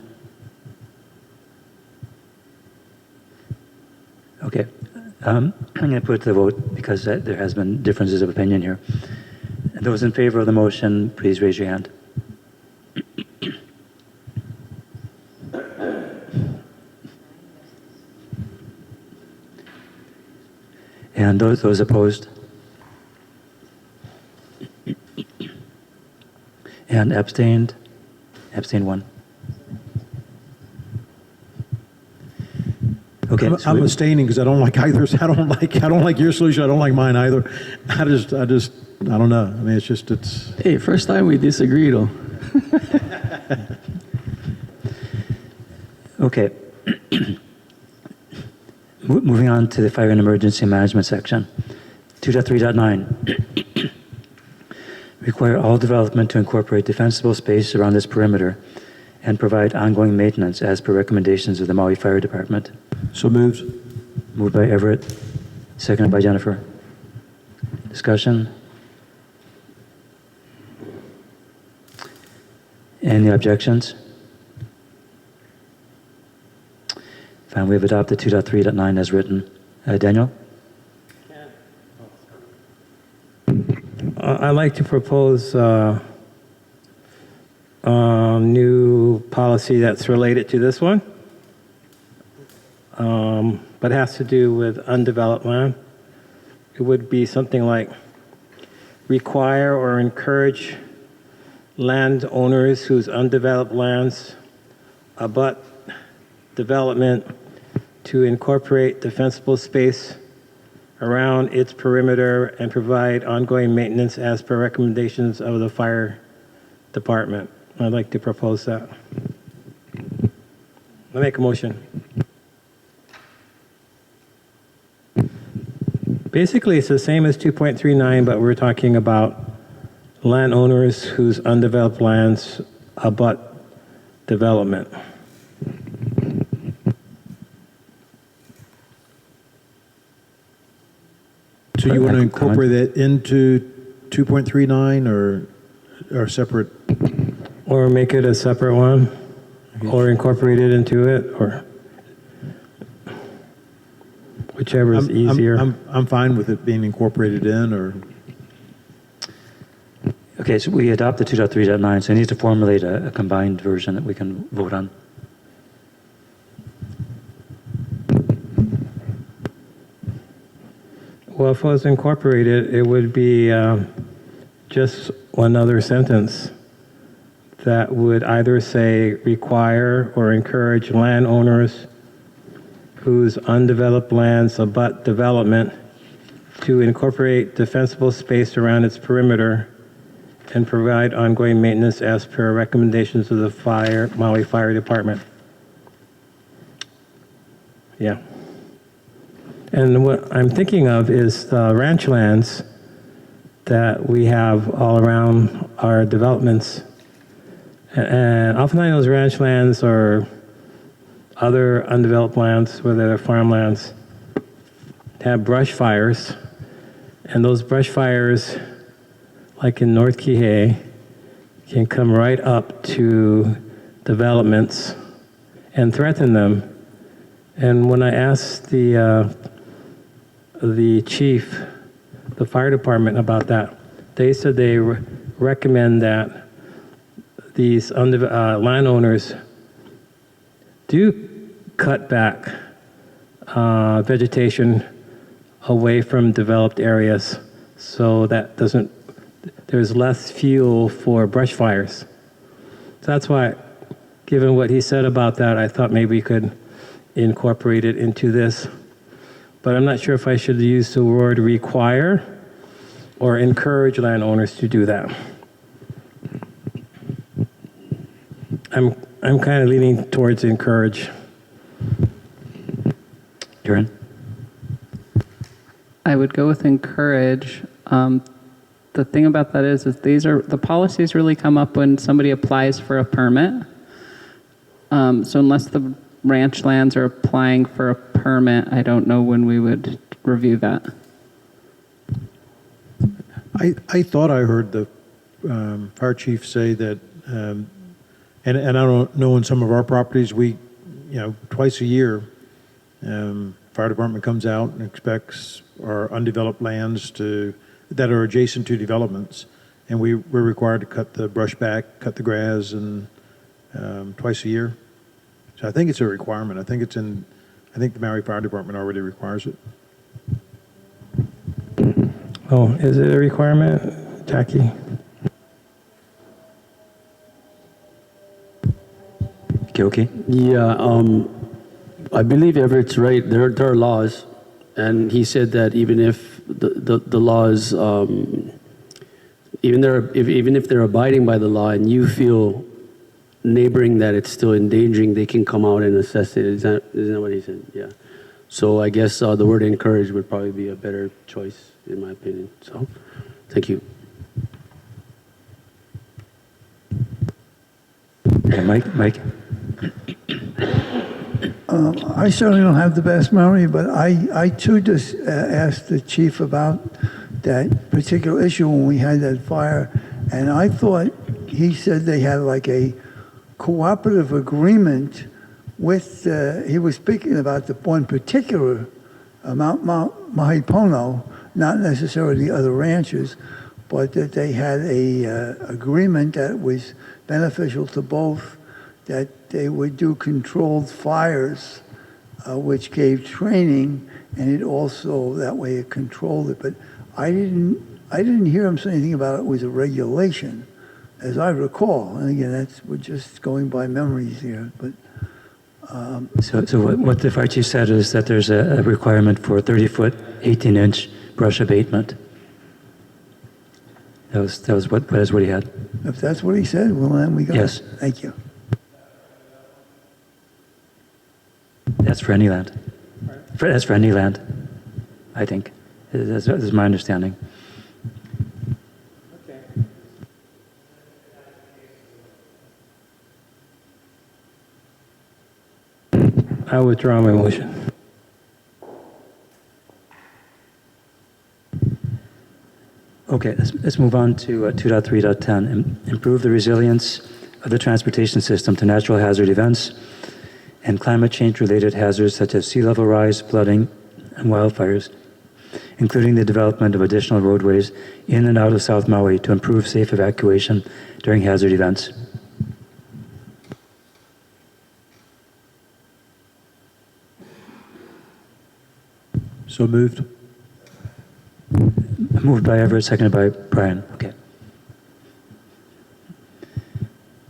Okay. I'm going to put it to the vote because there has been differences of opinion here. Those in favor of the motion, please raise your hand. And those opposed? And abstained? Abstained one. Okay. I'm abstaining because I don't like either. I don't like your solution. I don't like mine either. I don't know. I mean, it's. Hey, first time we disagree though. Okay. Moving on to the fire and emergency management section. 2.3.9. Require all development to incorporate defensible space around its perimeter and provide ongoing maintenance as per recommendations of the Maui Fire Department. So moved. Moved by Everett, seconded by Jennifer. Discussion? Any objections? Fine, we have adopted 2.3.9 as written. Daniel? I'd like to propose a new policy that's related to this one, but has to do with undeveloped land. It would be something like require or encourage landowners whose undeveloped lands abut development to incorporate defensible space around its perimeter and provide ongoing maintenance as per recommendations of the fire department. I'd like to propose that. I make a motion. Basically, it's the same as 2.39, but we're talking about landowners whose undeveloped lands abut development. So you want to incorporate that into 2.39 or separate? Or make it a separate one, or incorporate it into it, or whichever is easier. I'm fine with it being incorporated in, or. Okay, so we adopted 2.3.9, so it needs to formulate a combined version that we can vote on. Well, if it was incorporated, it would be just one other sentence that would either say require or encourage landowners whose undeveloped lands abut development to incorporate defensible space around its perimeter and provide ongoing maintenance as per recommendations of the Maui Fire Department. Yeah. And what I'm thinking of is the ranch lands that we have all around our developments. And oftentimes those ranch lands or other undeveloped lands, whether they're farmlands, have brush fires. And those brush fires, like in North Kihei, can come right up to developments and threaten them. And when I asked the chief, the fire department about that, they said they recommend that these landowners do cut back vegetation away from developed areas so that there's less fuel for brush fires. So that's why, given what he said about that, I thought maybe we could incorporate it into this. But I'm not sure if I should use the word require or encourage landowners to do that. I'm kind of leaning towards encourage. Karen? I would go with encourage. The thing about that is the policies really come up when somebody applies for a permit. So unless the ranch lands are applying for a permit, I don't know when we would review that. I thought I heard the fire chief say that, and I don't know, in some of our properties, we, twice a year, fire department comes out and inspects our undeveloped lands that are adjacent to developments, and we're required to cut the brush back, cut the grass, and twice a year. So I think it's a requirement. I think the Maui Fire Department already requires it. Oh, is it a requirement, Jackie? Okay. Yeah, I believe Everett's right. There are laws, and he said that even if the laws, even if they're abiding by the law, and you feel neighboring that it's still endangering, they can come out and assess it. Isn't that what he said? Yeah. So I guess the word encourage would probably be a better choice, in my opinion. So, thank you. Yeah, Mike. I certainly don't have the best memory, but I too just asked the chief about that particular issue when we had that fire, and I thought he said they had like a cooperative agreement with, he was speaking about the one particular Mount Mahipono, not necessarily the other ranches, but that they had a agreement that was beneficial to both, that they would do controlled fires, which gave training, and it also, that way it controlled it. But I didn't hear him say anything about it was a regulation, as I recall. And again, we're just going by memories here. But So what the fire chief said is that there's a requirement for 30-foot, 18-inch brush abatement. That was what he had. if that's what he said, well, then we got Yes. it. Thank you. That's for any land. That's for any land, I think. That's my understanding. I withdraw my motion. Okay, let's move on to 2.3.10. Improve the resilience of the transportation system to natural hazard events and climate change-related hazards such as sea level rise, flooding, and wildfires, including the development of additional roadways in and out of South Maui to improve safe evacuation during hazard events. So moved. Moved by Everett, seconded by Brian. Okay.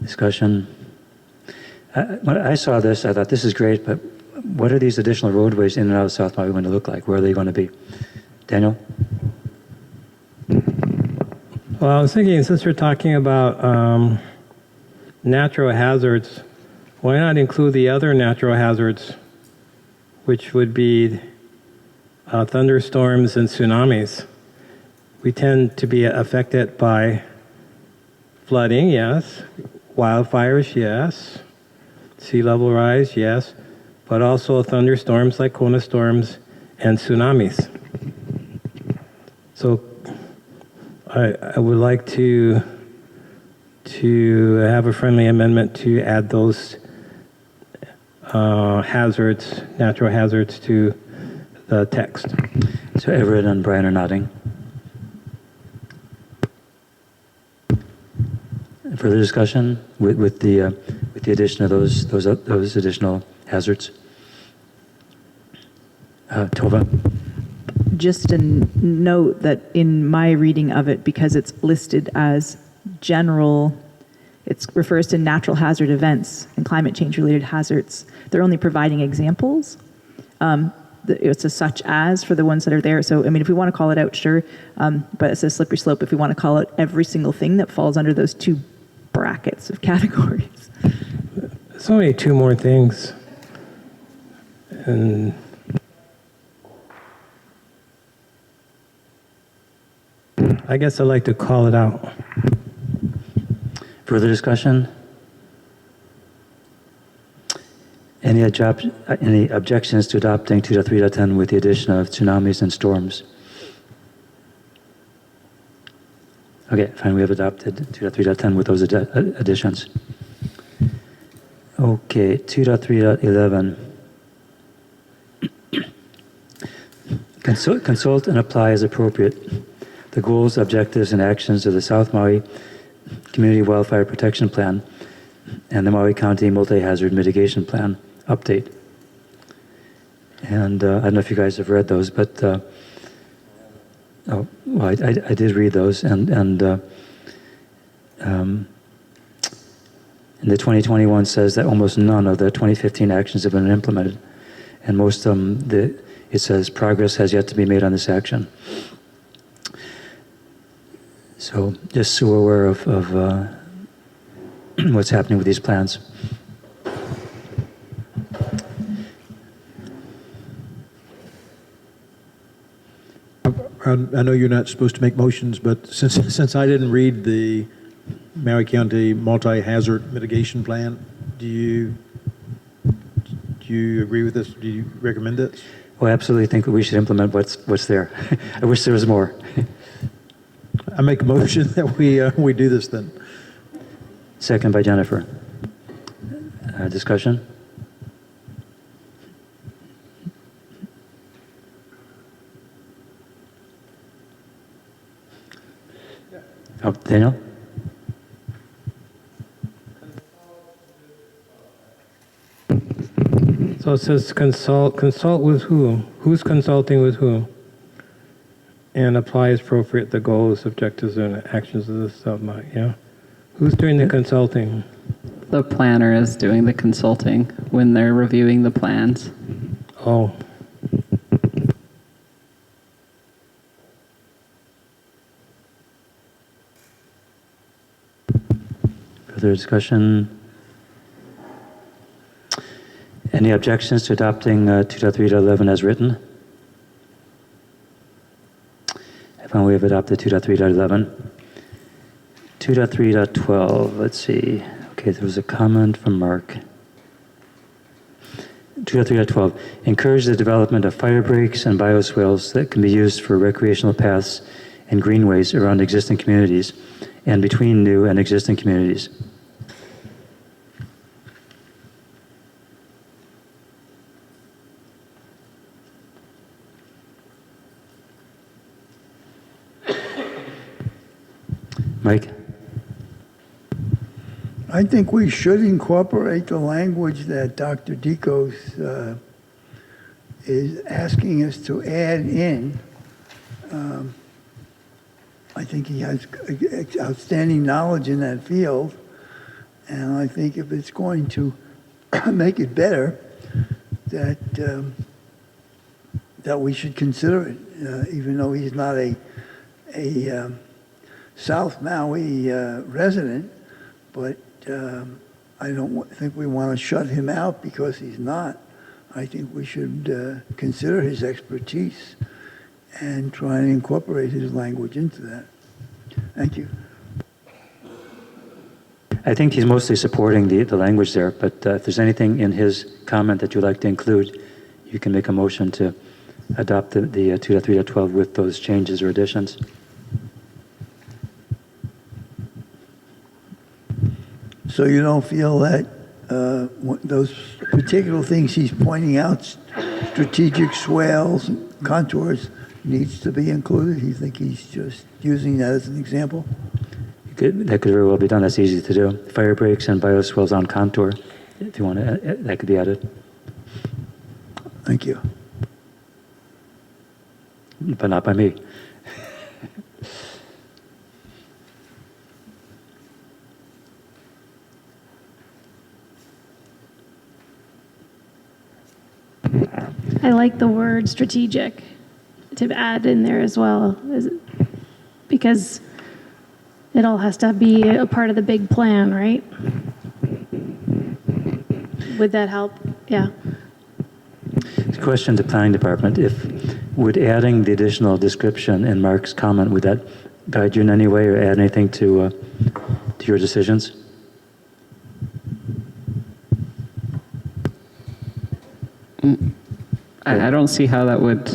Discussion. When I saw this, I thought this is great, but what are these additional roadways in and out of South Maui going to look like? Where are they going to be? Daniel? Well, I was thinking, since we're talking about natural hazards, why not include the other natural hazards, which would be thunderstorms and tsunamis? We tend to be affected by flooding, yes. Wildfires, yes. Sea level rise, yes. But also thunderstorms like Kona storms and tsunamis. So I would like to have a friendly amendment to add those hazards, natural hazards, to the text. So Everett and Brian are nodding. Further discussion with the addition of those additional hazards. Tova. Just a note that in my reading of it, because it's listed as general, it refers to natural hazard events and climate change related hazards. They're only providing examples. It's a such as for the ones that are there. So, I mean, if we want to call it out, sure, but it's a slippery slope if we want to call out every single thing that falls under those two brackets of categories. There's only two more things. And I guess I'd like to call it out. Further discussion? Any objections to adopting 2.3.10 with the addition of tsunamis and storms? Okay, fine, we have adopted 2.3.10 with those additions. Okay, 2.3.11. Consult and apply as appropriate the goals, objectives, and actions of the South Maui Community Wildfire Protection Plan and the Maui County Multi-Hazard Mitigation Plan update. And I don't know if you guys have read those, but I did read those, and the 2021 says that almost none of the 2015 actions have been implemented, and most of them, it says progress has yet to be made on this action. So just so we're aware of what's happening with these plans. I know you're not supposed to make motions, but since I didn't read the Maui County Multi-Hazard Mitigation Plan, do you agree with this? Do you recommend this? Well, I absolutely think that we should implement what's there. I wish there was more. I make a motion that we do this then. Second by Jennifer. Discussion? Oh, Daniel? So it says consult with who? Who's consulting with who? And apply as appropriate the goals, objectives, and actions of the South Maui, yeah? Who's doing the consulting? The planner is doing the consulting when they're reviewing the plans. Oh. Further discussion? Any objections to adopting 2.3.11 as written? I found we have adopted 2.3.11. 2.3.12, let's see. Okay, there was a comment from Mark. 2.3.12, encourage the development of fire breaks and bioswales that can be used for recreational paths and greenways around existing communities and between new and existing communities. Mike? I think we should incorporate the language that Dr. Dicos is asking us to add in. I think he has outstanding knowledge in that field, and I think if it's going to make it better, that we should consider it, even though he's not a South Maui resident, but I don't think we want to shut him out because he's not. I think we should consider his expertise and try and incorporate his language into that. Thank you. I think he's mostly supporting the language there, but if there's anything in his comment that you'd like to include, you can make a motion to adopt the 2.3.12 with those changes or additions. So you don't feel that those particular things he's pointing out, strategic swales, and contours, needs to be included? You think he's just using that as an example? That could very well be done. That's easy to do. Fire breaks and bioswales on contour, if you want to, that could be added. Thank you. But not by me. I like the word strategic to add in there as well, because it all has to be a part of the big plan, right? Would that help? Yeah. Question to planning department: would adding the additional description in Mark's comment, would that guide you in any way or add anything to your decisions? I don't see how that would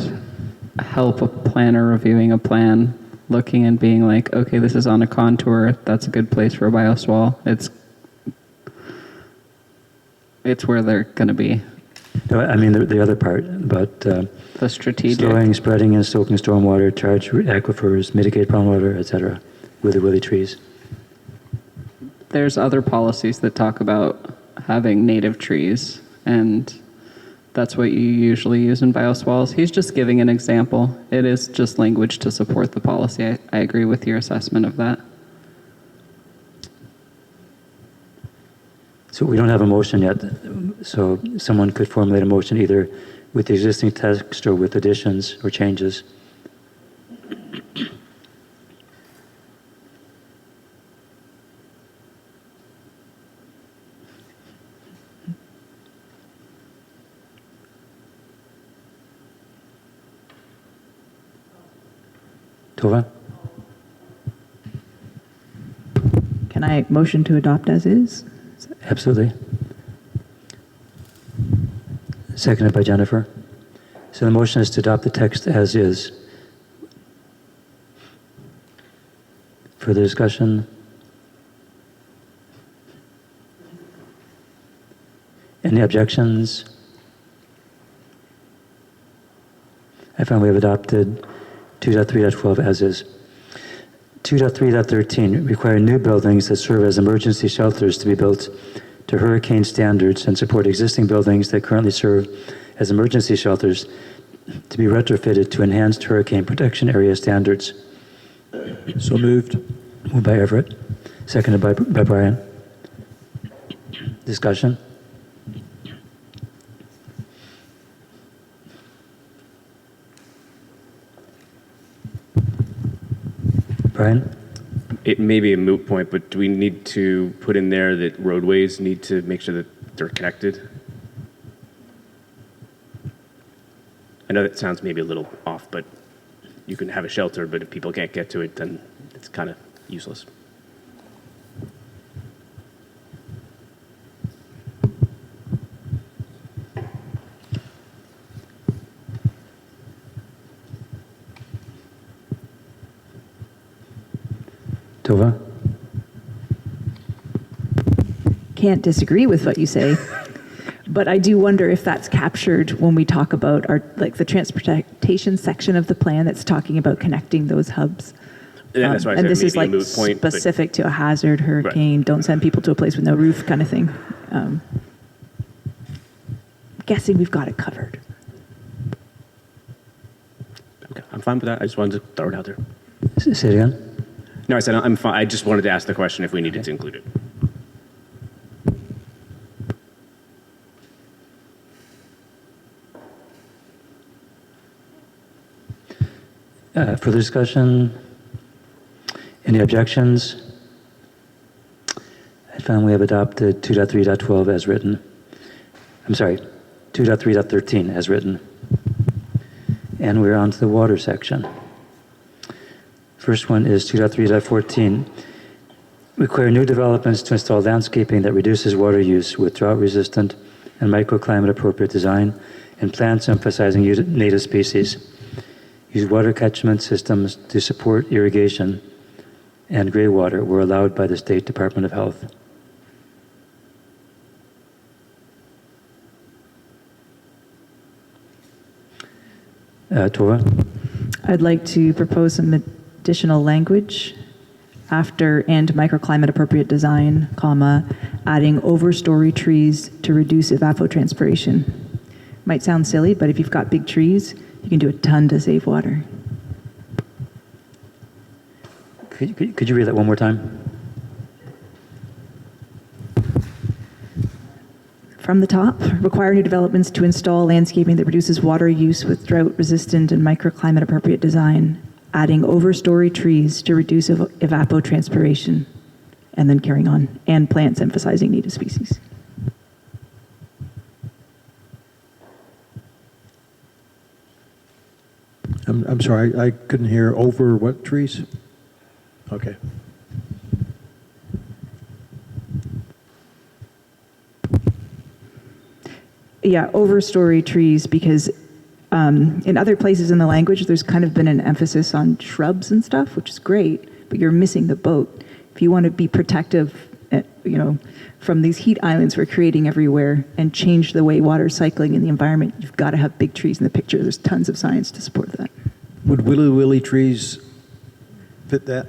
help a planner reviewing a plan. looking and being like, okay, this is on a contour. That's a good place for a bioswale. It's where they're going to be. No, I mean the other part about the strategic slowing, spreading, and soaking stormwater, charge aquifers, mitigate groundwater, etc. With the willy trees. There's other policies that talk about having native trees, and that's what you usually use in bioswales. He's just giving an example. It is just language to support the policy. I agree with your assessment of that. So we don't have a motion yet, so someone could formulate a motion either with the existing text or with additions or changes. Tova? Can I motion to adopt as is? Absolutely. Seconded by Jennifer. So the motion is to adopt the text as is. Further discussion? Any objections? I find we have adopted 2.3.12 as is. 2.3.13 require new buildings that serve as emergency shelters to be built to hurricane standards and support existing buildings that currently serve as emergency shelters to be retrofitted to enhanced hurricane protection area standards. So moved. Moved by Everett, seconded by Brian. Discussion? Brian? It may be a moot point, but do we need to put in there that roadways need to make sure that they're connected? I know that sounds maybe a little off, but you can have a shelter, but if people can't get to it, then it's kind of useless. Tova? Can't disagree with what you say, but I do wonder if that's captured when we talk about the transportation section of the plan that's talking about connecting those hubs. Yeah, that's why I and said this is maybe like a moot point, but- specific to a hazard, hurricane, don't send people to a place with no roof kind of thing. Guessing we've got it covered. Okay, I'm fine with that. I just wanted to throw it out there. Say it again? No, I said I'm fine. I just wanted to ask the question if we needed to include it. Further discussion? Any objections? I found we have adopted 2.3.12 as written. I'm sorry, 2.3.13 as written. And we're on to the water section. First one is 2.3.14. Require new developments to install landscaping that reduces water use with drought-resistant and microclimate appropriate design and plants emphasizing native species. Use water catchment systems to support irrigation and gray water were allowed by the State Department of Health. Tova? I'd like to propose some additional language after and microclimate appropriate design, comma, adding overstory trees to reduce evapotranspiration. Might sound silly, but if you've got big trees, you can do a ton to save water. Could you read that one more time? From the top, require new developments to install landscaping that reduces water use with drought-resistant and microclimate-appropriate design, adding overstory trees to reduce evapotranspiration, and then carrying on, and plants emphasizing native species. I'm sorry, I couldn't hear. Over what trees? Okay. Yeah, overstory trees, because in other places in the language, there's kind of been an emphasis on shrubs and stuff, which is great, but you're missing the boat. If you want to be protective, from these heat islands we're creating everywhere and change the way water's cycling in the environment, you've got to have big trees in the picture. There's tons of science to support that. Would willy trees fit that?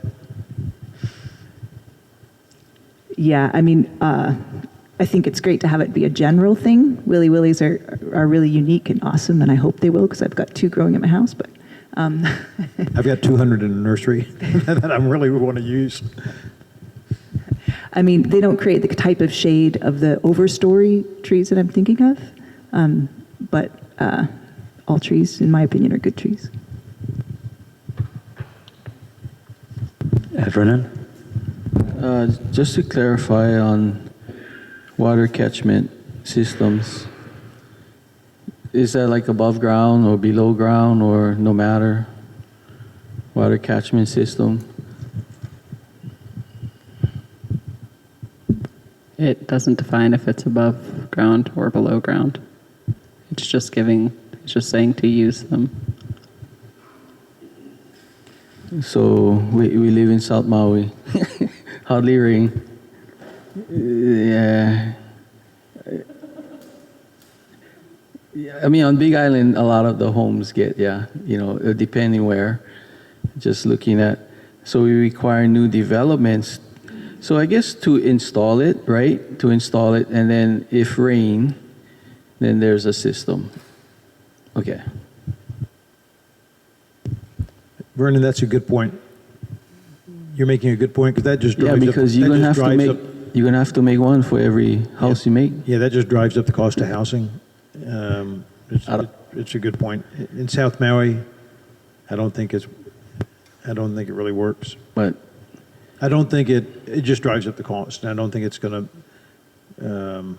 Yeah, I mean, I think it's great to have it be a general thing. Willies are really unique and awesome, and I hope they will, because I've got 2 growing at my house. But I've got 200 in the nursery that I really want to use. I mean, they don't create the type of shade of the overstory trees that I'm thinking of, but all trees, in my opinion, are good trees. Vernon? Just to clarify on water catchment systems, is that like above ground or below ground or no matter? Water catchment system? It doesn't define if it's above ground or below ground. It's just saying to use them. So we live in South Maui. Hardly rain. Yeah. I mean, on Big Island, a lot of the homes get, depending where, just looking at. So we require new developments. So I guess to install it, right? To install it, and then if rain, then there's a system. Okay. Vernon, that's a good point. You're making a good point, because that just drives up. Yeah, because you're gonna have to make one for every house you make. Yeah, that just drives up the cost of housing. It's a good point. In South Maui, I don't think it really works. But I don't think it just drives up the cost. And I don't think it's going to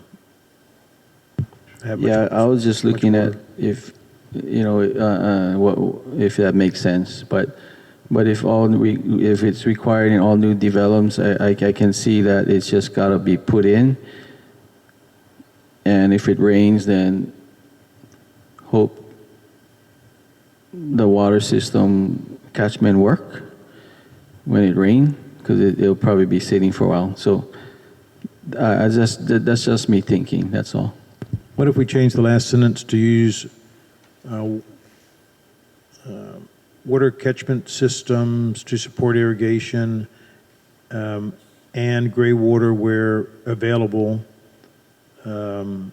have much. Yeah, I was just looking at if if that makes sense. But if it's required in all new developments, I can see that it's just got to be put in. And if it rains, then hope the water system catchment work when it rains, because it'll probably be sitting for a while. So that's just me thinking, that's all. What if we change the last sentence to use water catchment systems to support irrigation and gray water where available? I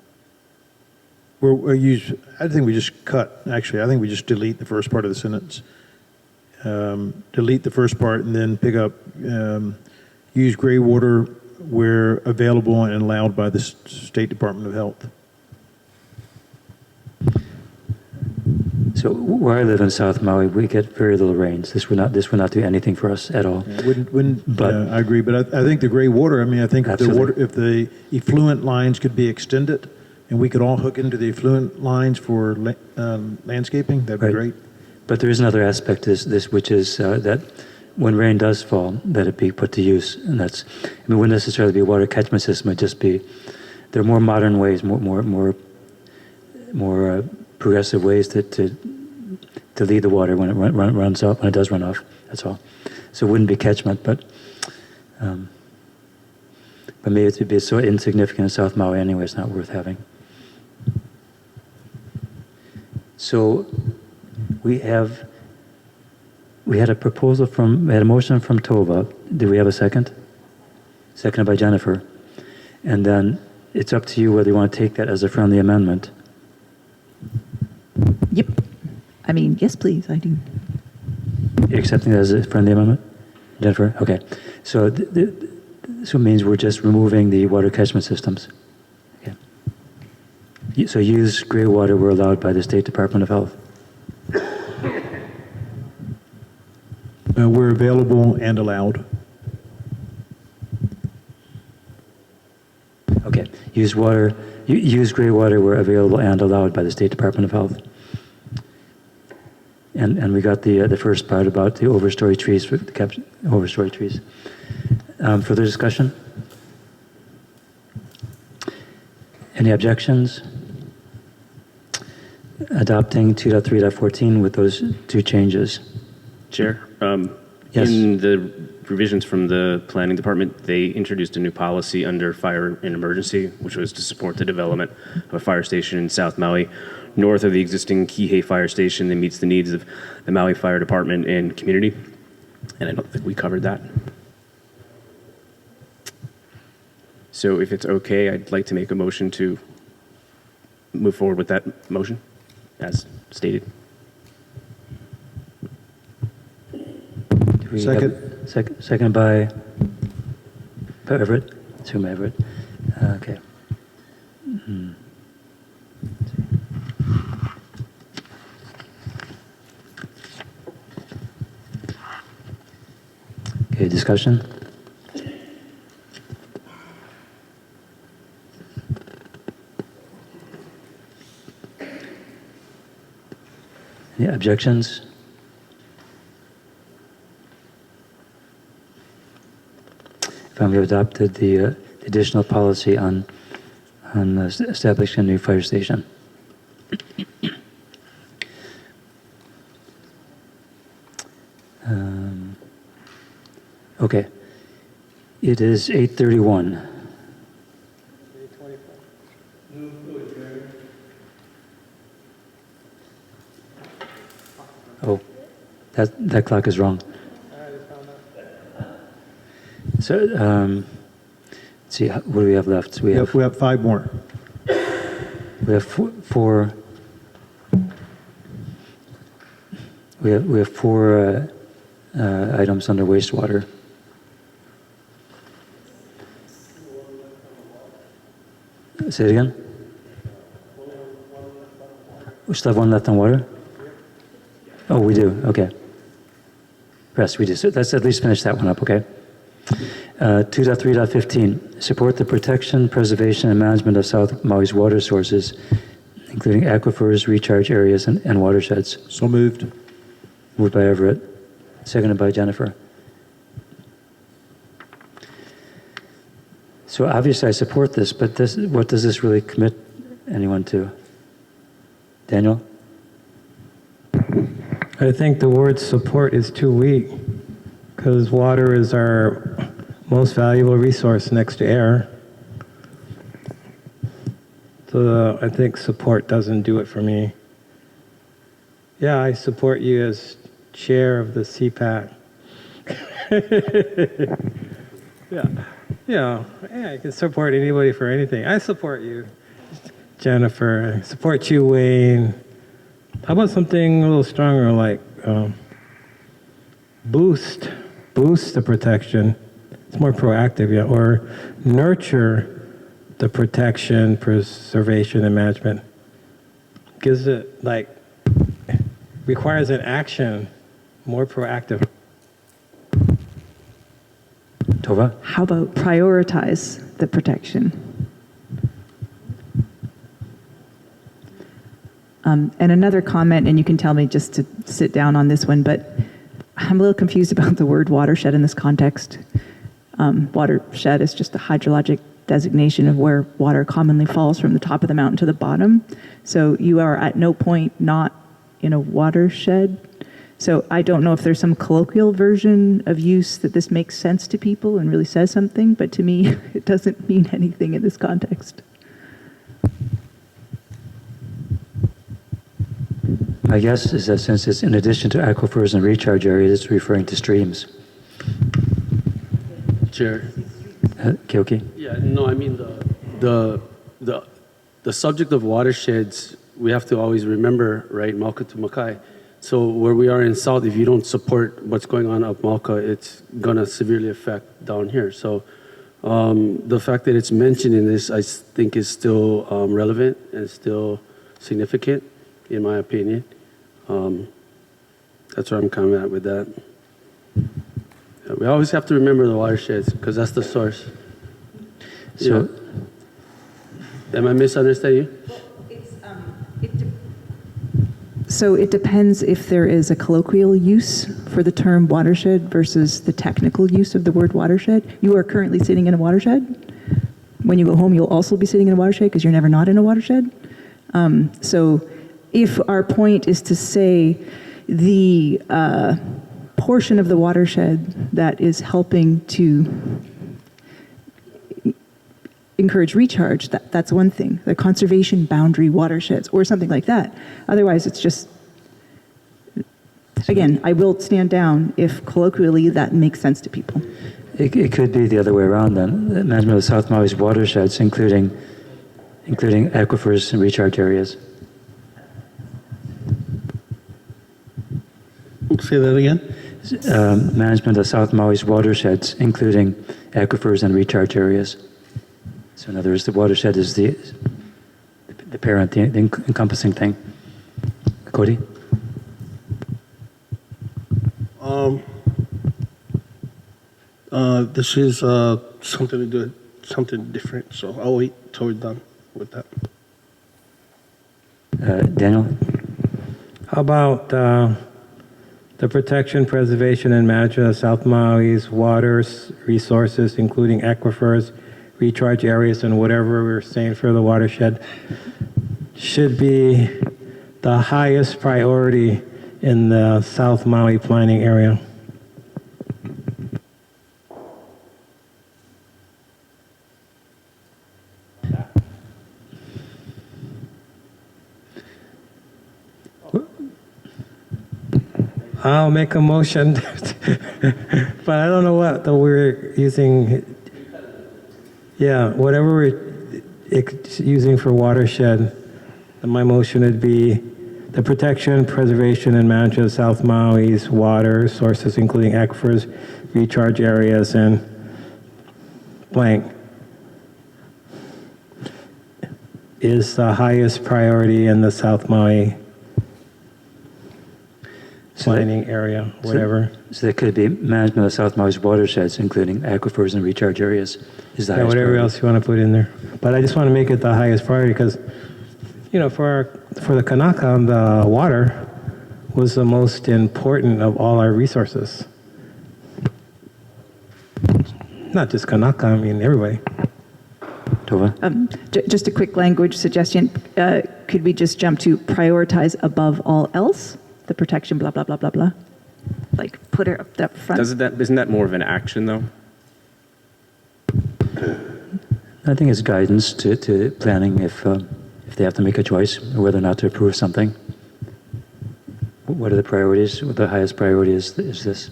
think we just delete the first part of the sentence. Delete the first part and then pick up, use gray water where available and allowed by the State Department of Health. So where I live in South Maui, we get very little rains. This would not do anything for us at all. I agree, but I think the gray water. I mean, I think if the effluent lines could be extended, and we could all hook into the effluent lines for landscaping, that'd be great. But there is another aspect to this, which is that when rain does fall, that it be put to use, and it wouldn't necessarily be a water catchment system. It'd just be there are more modern ways, more progressive ways to lead the water when it runs off, when it does run off. That's all. So it wouldn't be catchment, but maybe it would be so insignificant in South Maui anyway. It's not worth having. So we had a motion from Tova. Did we have a second? Seconded by Jennifer. And then it's up to you whether you want to take that as a friendly amendment. Yep. I mean, yes, please, I do. You're accepting that as a friendly amendment? Jennifer? Okay. So so it means we're just removing the water catchment systems. Okay. So use gray water where allowed by the State Department of Health. Where available and allowed. Okay. Use gray water where available and allowed by the State Department of Health. And we got the first part about the overstory trees, overstory trees. Further discussion? Any objections? adopting 2.3.14 with those two changes. Chair, Yes. in the revisions from the planning department, they introduced a new policy under fire and emergency, which was to support the development of a fire station in South Maui, north of the existing Kihei fire station that meets the needs of the Maui Fire Department and community. And I don't think we covered that. So if it's okay, I'd like to make a motion to move forward with that motion as stated. Second by Everett. Assume Everett. Okay. Mhm. Okay, discussion? Any objections? We have adopted the additional policy on establishing a new fire station. Okay. It is 8:31. Oh, that clock is wrong. So, let's see, what do we have left? We have 5 more. We have four. We have four items under wastewater. Say it again. We still have one left on water? Oh, we do. Okay. Yes, we do. So let's at least finish that one up. Okay. 2.3.15, support the protection, preservation, and management of South Maui's water sources, including aquifers, recharge areas, and watersheds. So moved. Moved by Everett, seconded by Jennifer. So obviously I support this, but what does this really commit anyone to? Daniel? I think the word support is too weak because water is our most valuable resource next to air. So I think support doesn't do it for me. Yeah, I support you as chair of the CPAC. Yeah, I can support anybody for anything. I support you, Jennifer. I support you, Wayne. How about something a little stronger, like boost the protection? It's more proactive, yeah. Or nurture the protection, preservation, and management. Gives it, like, requires an action, more proactive. Tova? How about prioritize the protection? And another comment, and you can tell me just to sit down on this one, but I'm a little confused about the word watershed in this context. Watershed is just a hydrologic designation of where water commonly falls from the top of the mountain to the bottom. So you are at no point not in a watershed. So I don't know if there's some colloquial version of use that this makes sense to people and really says something, but to me, it doesn't mean anything in this context. My guess is that since it's in addition to aquifers and recharge areas, it's referring to streams. Chair. Kyoki? Yeah, no, I mean the subject of watersheds, we have to always remember, right, Mauka to Makai. So where we are in South, if you don't support what's going on up Mauka, it's gonna severely affect down here. So the fact that it's mentioned in this, I think is still relevant and still significant, in my opinion. That's where I'm coming at with that. Yeah, we always have to remember the watersheds because that's the source. So, am I misunderstanding you? So it depends if there is a colloquial use for the term watershed versus the technical use of the word watershed. You are currently sitting in a watershed. When you go home, you'll also be sitting in a watershed because you're never not in a watershed. So if our point is to say the portion of the watershed that is helping to encourage recharge, that's one thing. The conservation boundary watersheds or something like that. Otherwise, it's just, again, I will stand down if colloquially that makes sense to people. It could be the other way around then. The management of South Maui's watersheds, including aquifers and recharge areas. Say that again? Management of South Maui's watersheds, including aquifers and recharge areas. So in other words, the watershed is the parent, the encompassing thing. Cody? This is something to do, something different, so I'll wait till we're done with that. Daniel? How about the protection, preservation, and management of South Maui's water resources, including aquifers, recharge areas, and whatever we're saying for the watershed, should be the highest priority in the South Maui planning area. I'll make a motion, but I don't know what we're using. Yeah, whatever we're using for watershed, my motion would be the protection, preservation, and management of South Maui's water sources, including aquifers, recharge areas, and blank, is the highest priority in the South Maui planning area, whatever. So there could be management of South Maui's watersheds, including aquifers and recharge areas, is the highest whatever priority. else you want to put in there. But I just want to make it the highest priority because, you know, for the Kanaka, the water was the most important of all our resources. Not just Kanaka, I mean everybody. Tova? Just a quick language suggestion. Could we just jump to prioritize above all else? The protection, blah, blah, blah, blah, blah. Like, put it up front. Isn't that more of an action, though? I think it's guidance to planning if they have to make a choice whether or not to approve something. What are the priorities? The highest priority is this.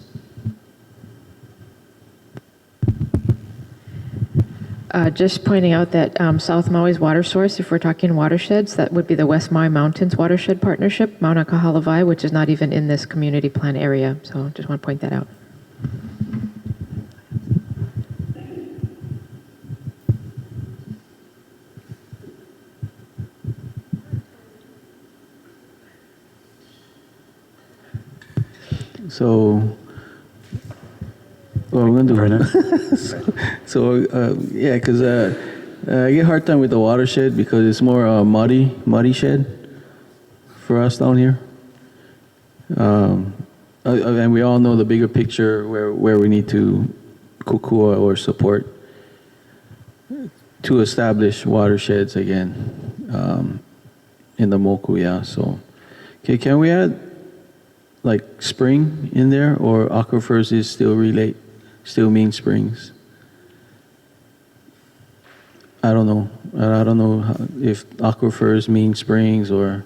Just pointing out that South Maui's water source, if we're talking watersheds, that would be the West Maui Mountains Watershed Partnership, Mauna Kahalavai, which is not even in this community plan area. So just want to point that out. So, well, I'm going to do right now. So, yeah, because I get a hard time with the watershed because it's more muddy shed for us down here. And we all know the bigger picture where we need to kukua or support to establish watersheds again in the Mokuya. So, okay, can we add like spring in there, or aquifers is still mean springs? I don't know. I don't know if aquifers mean springs or,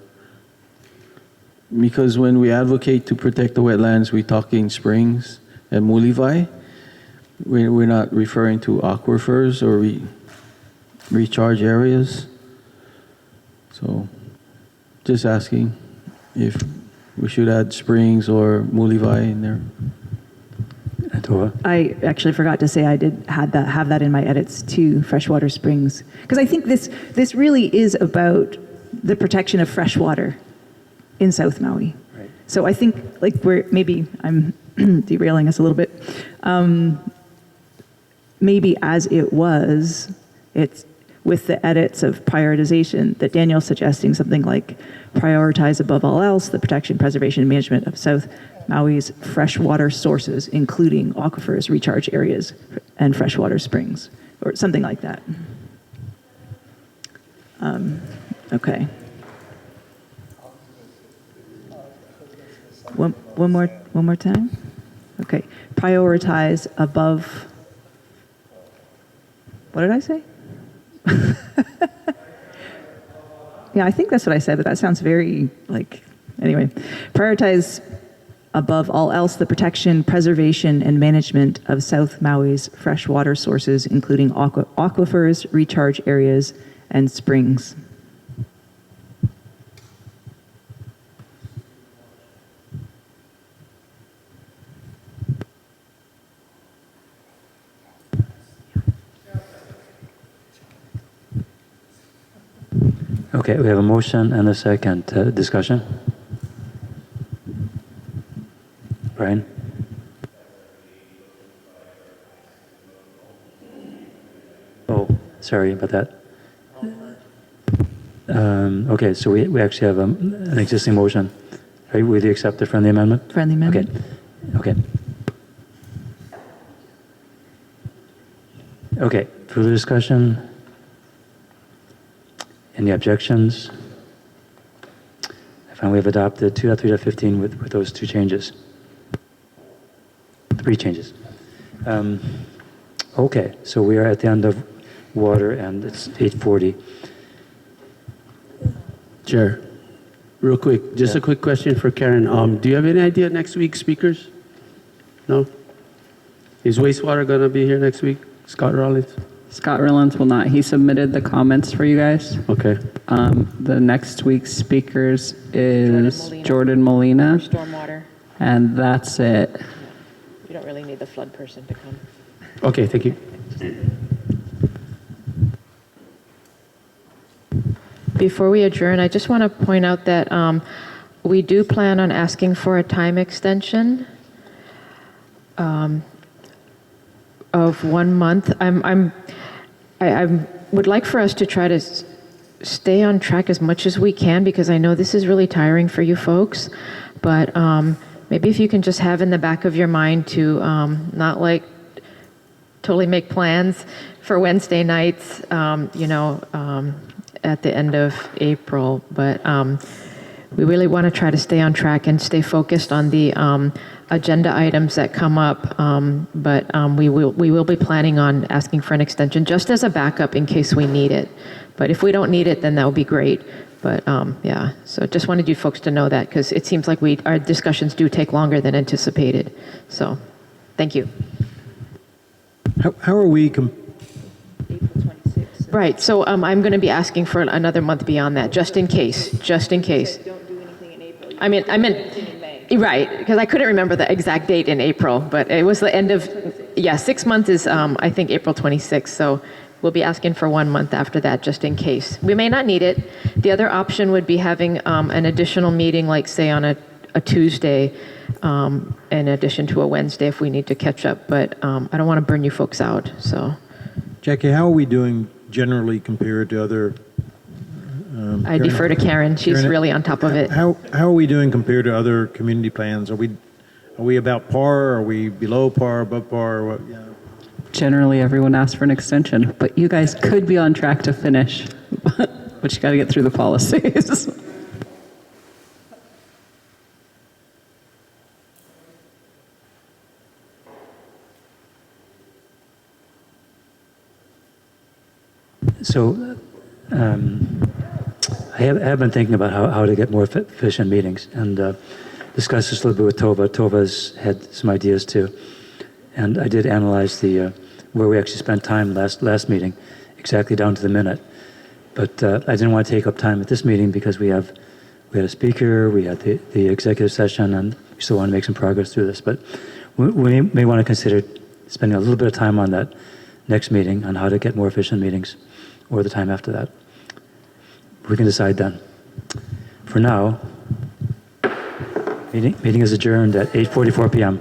because when we advocate to protect the wetlands, we're talking springs and mulivai. We're not referring to aquifers or recharge areas. So just asking if we should add springs or mulivai in there. I actually forgot to say I did have that in my edits to freshwater springs, because I think this really is about the protection of freshwater in South Maui. Right. So I think like I'm derailing us a little bit. Maybe as it's with the edits of prioritization that Daniel's suggesting, something like prioritize above all else the protection, preservation, and management of South Maui's freshwater sources, including aquifers, recharge areas, and freshwater springs, or something like that. Okay. One more time? Okay. Prioritize above, what did I say? Yeah, I think that's what I said, but that sounds very anyway. Prioritize above all else the protection, preservation, and management of South Maui's freshwater sources, including aquifers, recharge areas, and springs. Okay, we have a motion and a second. Discussion? Brian? Oh, sorry about that. Okay, so we actually have an existing motion. Will you accept the friendly amendment? Friendly amendment. Okay. Okay, further discussion? Any objections? I find we have adopted 2.3.15 with those two changes. 3 changes. Okay, so we are at the end of water and it's 8:40. Chair, real quick, just a quick question for Karen. Do you have any idea next week's speakers? No? Is wastewater going to be here next week? Scott Rollins? Scott Rollins will not. He submitted the comments for you guys. Okay. The next week's speakers is Jordan Molina. Stormwater. And that's it. You don't really need the flood person to come. Okay, thank you. Before we adjourn, I just want to point out that we do plan on asking for a time extension of 1 month. I would like for us to try to stay on track as much as we can, because I know this is really tiring for you folks. But maybe if you can just have in the back of your mind to not totally make plans for Wednesday nights, at the end of April. But we really want to try to stay on track and stay focused on the agenda items that come up. But we will be planning on asking for an extension just as a backup in case we need it. But if we don't need it, then that would be great. But yeah, so just wanted you folks to know that, because it seems like our discussions do take longer than anticipated. So thank you. How are we? Right, so I'm going to be asking for another month beyond that, just in case. Don't do anything in April. I meant in May. Right, because I couldn't remember the exact date in April, but it was the end of, 6 months is, I think, April 26th, so we'll be asking for 1 month after that, just in case. We may not need it. The other option would be having an additional meeting, like, say, on a Tuesday, in addition to a Wednesday if we need to catch up, but I don't want to burn you folks out, so. Jackie, how are we doing generally compared to other? I defer to Karen. She's really on top of it. How are we doing compared to other community plans? Are we about par? Are we below par? Above par? What? Yeah. Generally, everyone asks for an extension, but you guys could be on track to finish, but you got to get through the policies. So I have been thinking about how to get more efficient meetings, and discussed this a little bit with Tova. Tova's had some ideas too. And I did analyze where we actually spent time last meeting, exactly down to the minute. But I didn't want to take up time at this meeting because we had a speaker, we had the executive session, and we still want to make some progress through this. But we may want to consider spending a little bit of time on that next meeting on how to get more efficient meetings, or the time after that. We can decide then. For now, meeting is adjourned at 8:44 p.m.